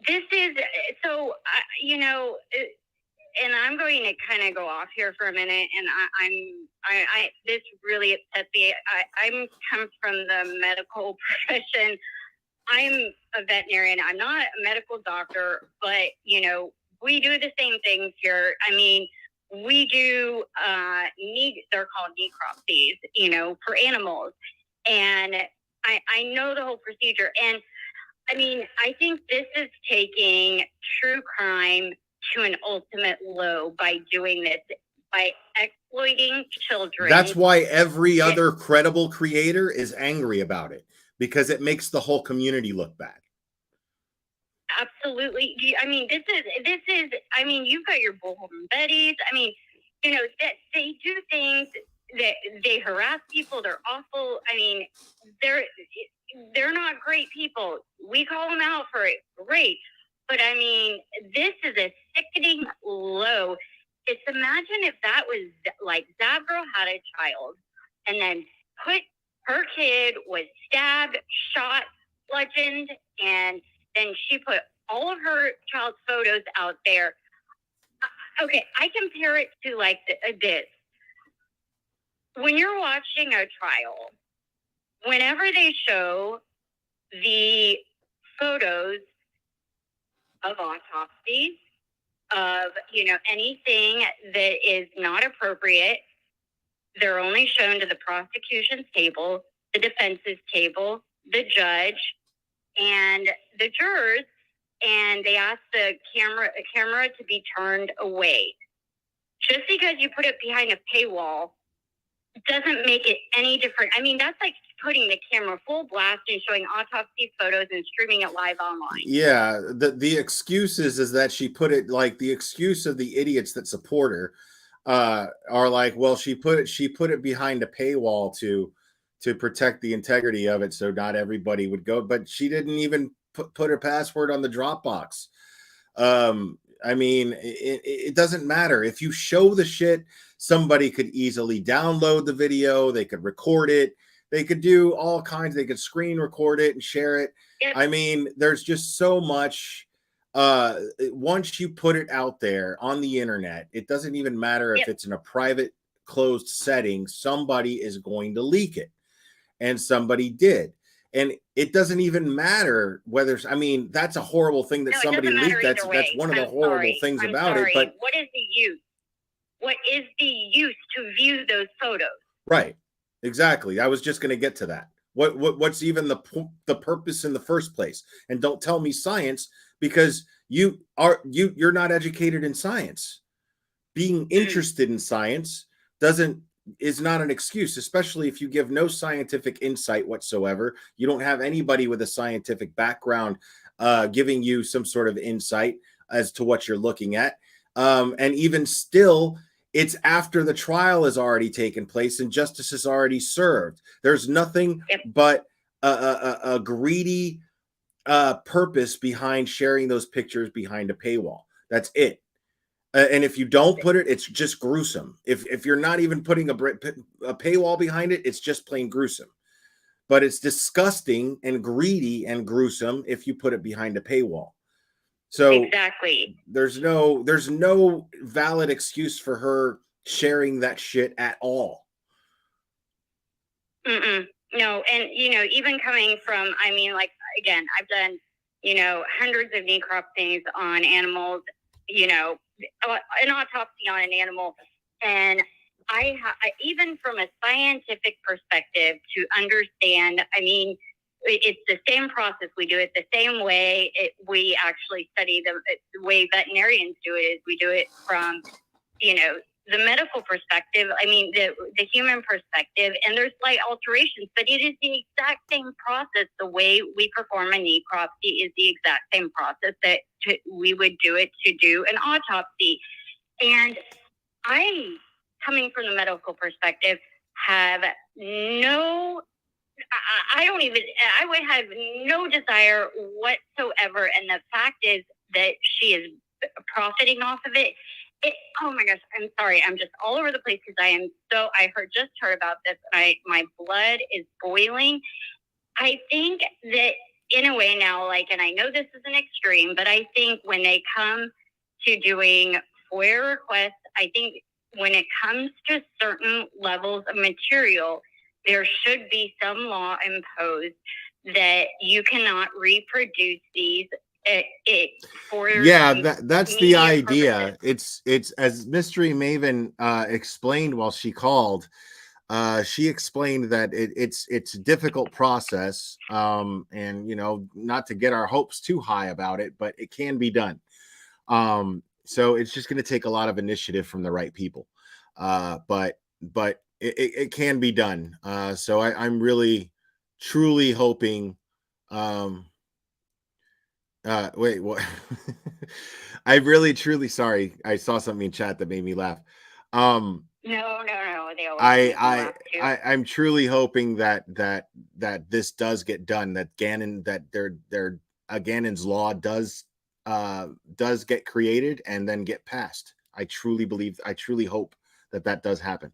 this is so. And I'm going to kind of go off here for a minute. And I this really upsets me. I'm come from the medical profession. I'm a veterinarian. I'm not a medical doctor, but we do the same things here. I mean, we do they're called necropsies, for animals. And I know the whole procedure. And I mean, I think this is taking true crime to an ultimate low by doing this, by exploiting children. That's why every other credible creator is angry about it, because it makes the whole community look bad. Absolutely. I mean, this is, I mean, you've got your Bullhorn Betties. I mean, you know, that they do things that they harass people. They're awful. I mean, they're not great people. We call them out for it. Great. But I mean, this is a sickening low. It's imagine if that was like that girl had a child and then her kid was stabbed, shot, bludgeoned, and then she put all of her child's photos out there. Okay, I compare it to like this. When you're watching a trial, whenever they show the photos of autopsies, of, you know, anything that is not appropriate, they're only shown to the prosecution's table, the defense's table, the judge, and the jurors, and they ask the camera to be turned away. Just because you put it behind a paywall doesn't make it any different. I mean, that's like putting the camera full blast and showing autopsy photos and streaming it live online. Yeah, the excuse is that she put it, like, the excuse of the idiots that support her are like, well, she put it behind a paywall to protect the integrity of it, so not everybody would go. But she didn't even put her password on the Dropbox. I mean, it doesn't matter. If you show the shit, somebody could easily download the video. They could record it. They could do all kinds. They could screen record it and share it. Yep. I mean, there's just so much. Once you put it out there on the internet, it doesn't even matter if it's in a private, closed setting. Somebody is going to leak it. And somebody did. And it doesn't even matter whether, I mean, that's a horrible thing that somebody leaked. That's one of the horrible things about it. But what is the use? What is the use to view those photos? Right. Exactly. I was just going to get to that. What's even the purpose in the first place? And don't tell me science, because you're not educated in science. Being interested in science is not an excuse, especially if you give no scientific insight whatsoever. You don't have anybody with a scientific background giving you some sort of insight as to what you're looking at. And even still, it's after the trial has already taken place and justice is already served. There's nothing but a greedy purpose behind sharing those pictures behind a paywall. That's it. And if you don't put it, it's just gruesome. If you're not even putting a paywall behind it, it's just plain gruesome. But it's disgusting and greedy and gruesome if you put it behind a paywall. So exactly, there's no valid excuse for her sharing that shit at all. No, and you know, even coming from, I mean, like, again, I've done, you know, hundreds of necropsies on animals, you know, an autopsy on an animal, and I even from a scientific perspective to understand, I mean, it's the same process. We do it the same way. We actually study the way veterinarians do it. Is we do it from, you know, the medical perspective. I mean, the human perspective, and there's slight alterations, but it is the exact same process. The way we perform a necropsy is the exact same process that we would do it to do an autopsy. And I, coming from the medical perspective, have no. I would have no desire whatsoever. And the fact is that she is profiting off of it. Oh my gosh, I'm sorry. I'm just all over the place because I just heard about this and my blood is boiling. I think that in a way now, like, and I know this is an extreme, but I think when they come to doing FOIA requests, I think when it comes to certain levels of material, there should be some law imposed that you cannot reproduce these. That's the idea. Purposes. It's as Mystery Maven explained while she called. she explained that it's a difficult process, and not to get our hopes too high about it, but it can be done. So it's just going to take a lot of initiative from the right people, but it can be done. So I'm really truly hoping. Wait, what? I really truly sorry. I saw something in chat that made me laugh. No. They always make me laugh, too. I'm truly hoping that this does get done. That Gannon's law does get created and then get passed. I truly hope that does happen.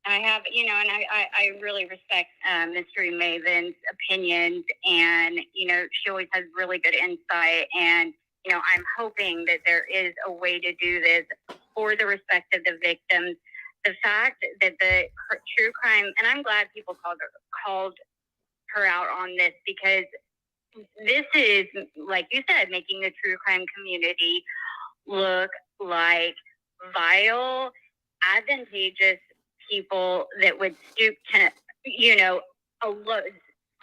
I have, and I really respect Mystery Maven's opinions, and she always has really good insight, and I'm hoping that there is a way to do this for the respect of the victims. The fact that the true crime, and I'm glad people called her out on this, because this is, like you said, making the true crime community look like vile, advantageous people that would stoop to,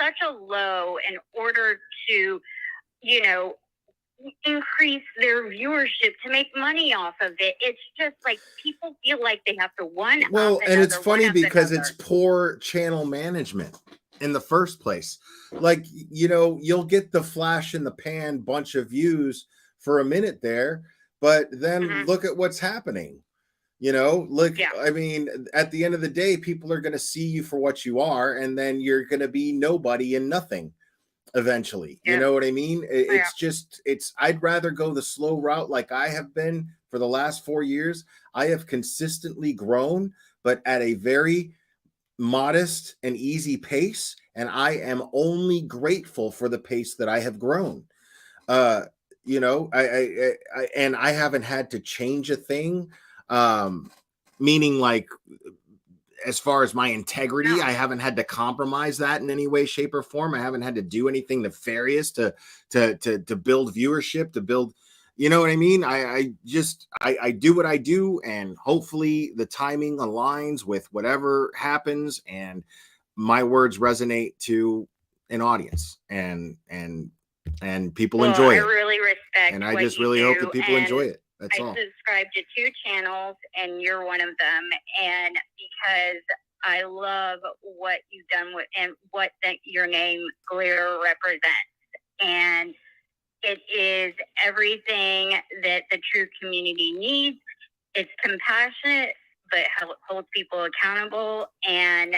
such a low in order to, increase their viewership to make money off of it. It's just like people feel like they have to one up Well, and it's another, funny one up because another. it's poor channel management in the first place. Like, you'll get the flash in the pan bunch of views for a minute there, but then look at what's happening. I mean, at the end of the day, people are going to see you for what you are, and then you're going to be nobody and nothing eventually. You know what I mean? I'd rather go the slow route like I have been for the last 4 years. I have consistently grown, but at a very modest and easy pace, and I am only grateful for the pace that I have grown. I haven't had to change a thing, meaning like as far as my integrity, I haven't had to compromise that in any way, shape, or form. I haven't had to do anything nefarious to build viewership, to build, you know what I mean? I do what I do, and hopefully the timing aligns with whatever happens, and my words resonate to an audience, and people enjoy it. I really respect and I what just you really hope do, that people and enjoy it. That's I all. subscribe to 2 channels, and you're one of them. And because I love what you've done with and what your name Glitter represents, and it is everything that the true community needs. It's compassionate, but holds people accountable, and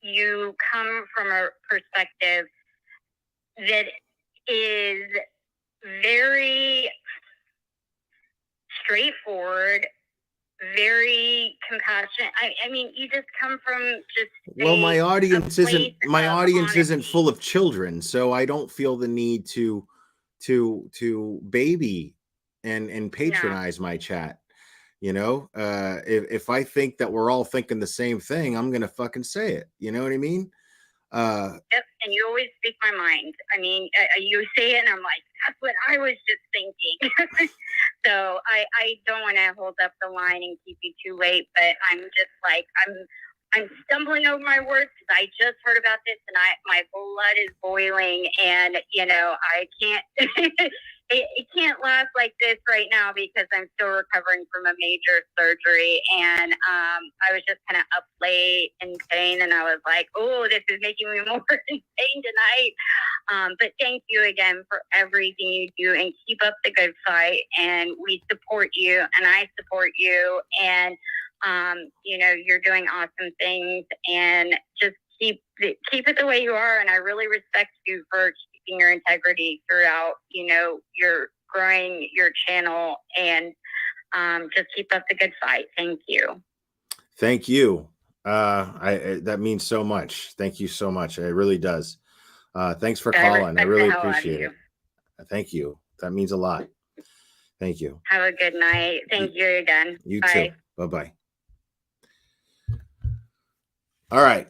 you come from a perspective that is very straightforward, very compassionate. I mean, you just come from just My audience place isn't full of children, so I don't feel the need to baby and patronize my chat. If I think that we're all thinking the same thing, I'm gonna fucking say it. You know what I mean? Yep, and you always speak my mind. I mean, you say it, and I'm like, that's what I was just thinking. So I don't want to hold up the line and keep you too late, but I'm just like, I'm stumbling over my words because I just heard about this, and my blood is boiling, and I can't. It can't last like this right now because I'm still recovering from a major surgery, and I was just kind of up late in pain, and I was like, oh, this is making me more in pain tonight. But thank you again for everything you do, and keep up the good fight, and we support you, and I support you, and you're doing awesome things, and just keep it the way you are, and I really respect you for keeping your integrity throughout, you're growing your channel, and just keep up the good fight. Thank you. Thank you. That means so much. Thank you so much. It really does. Thanks for calling. I really appreciate it. Thank you. That means a lot. Thank you. Have a good night. Thank you again. You Bye. too. Bye-bye. All right.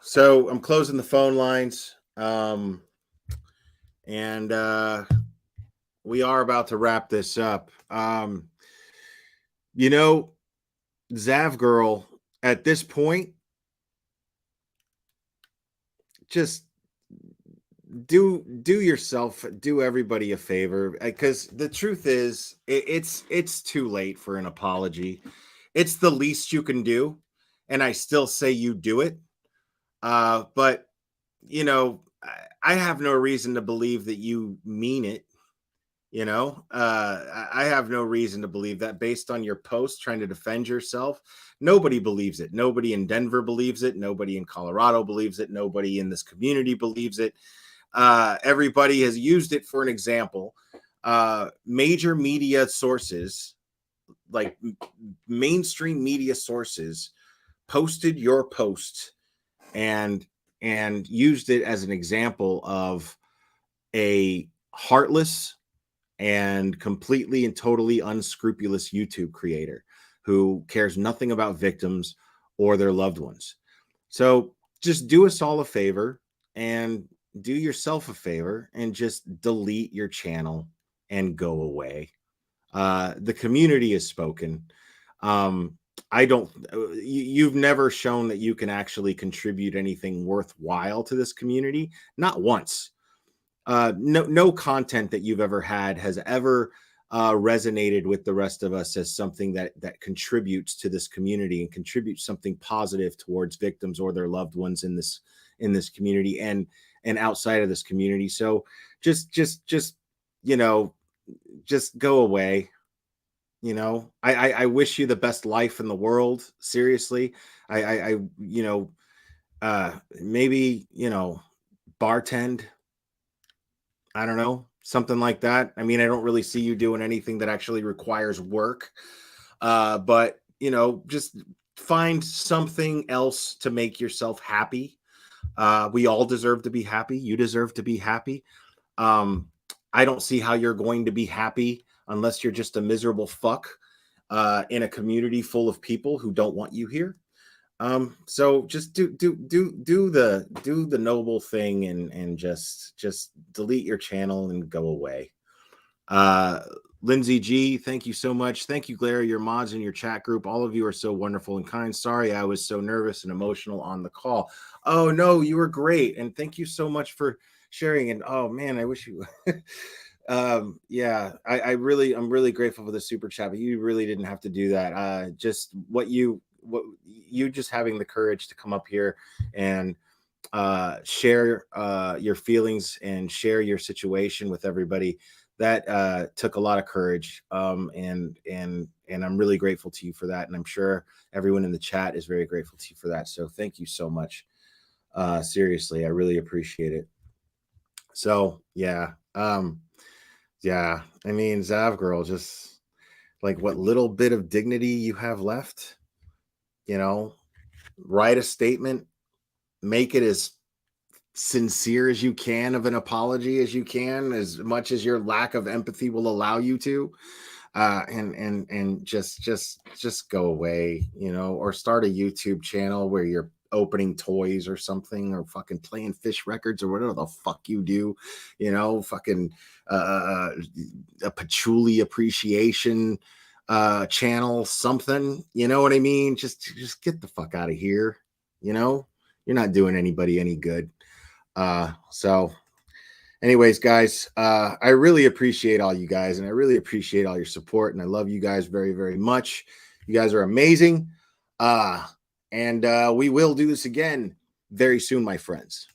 So I'm closing the phone lines. And we are about to wrap this up. Zav Girl at this point, just do yourself, do everybody a favor, because the truth is it's too late for an apology. It's the least you can do, and I still say you do it. But you know, I have no reason to believe that you mean it. You know, I have no reason to believe that based on your post trying to defend yourself. Nobody believes it. Nobody in Denver believes it. Nobody in Colorado believes it. Nobody in this community believes it. Everybody has used it for an example. Major media sources, like mainstream media sources, posted your post and used it as an example of a heartless and completely and totally unscrupulous YouTube creator who cares nothing about victims or their loved ones. So just do us all a favor and do yourself a favor and just delete your channel and go away. The community has spoken. I don't, you've never shown that you can actually contribute anything worthwhile to this community. Not once. No content that you've ever had has ever resonated with the rest of us as something that contributes to this community and contributes something positive towards victims or their loved ones in this community and outside of this community. So just you know, just go away. You know, I wish you the best life in the world. Seriously, I you know, maybe, you know, bartend. I don't know, something like that. I mean, I don't really see you doing anything that actually requires work. But, you know, just find something else to make yourself happy. We all deserve to be happy. You deserve to be happy. I don't see how you're going to be happy unless you're just a miserable fuck in a community full of people who don't want you here. So just do the noble thing and just delete your channel and go away. Lindsay G, thank you so much. Thank you, Glary, your mods and your chat group. All of you are so wonderful and kind. Sorry, I was so nervous and emotional on the call. Oh no, you were great. And thank you so much for sharing. And oh man, I wish you yeah, I'm really grateful for the super chat, but you really didn't have to do that. Just what you just having the courage to come up here and share your feelings and share your situation with everybody, that took a lot of courage. And I'm really grateful to you for that, and I'm sure everyone in the chat is very grateful to you for that. So thank you so much. Seriously, I really appreciate it. So yeah, yeah, I mean, Zav girl, just like what little bit of dignity you have left, you know, write a statement, make it as sincere as you can of an apology as you can, as much as your lack of empathy will allow you to, and just go away, you know, or start a YouTube channel where you're opening toys or something, or fucking playing fish records or whatever the fuck you do, you know, fucking a patchouli appreciation channel, something, you know what I mean? Just get the fuck out of here, you know, you're not doing anybody any good. So anyways, guys, I really appreciate all you guys, and I really appreciate all your support, and I love you guys very, very much. You guys are amazing. And we will do this again very soon, my friends.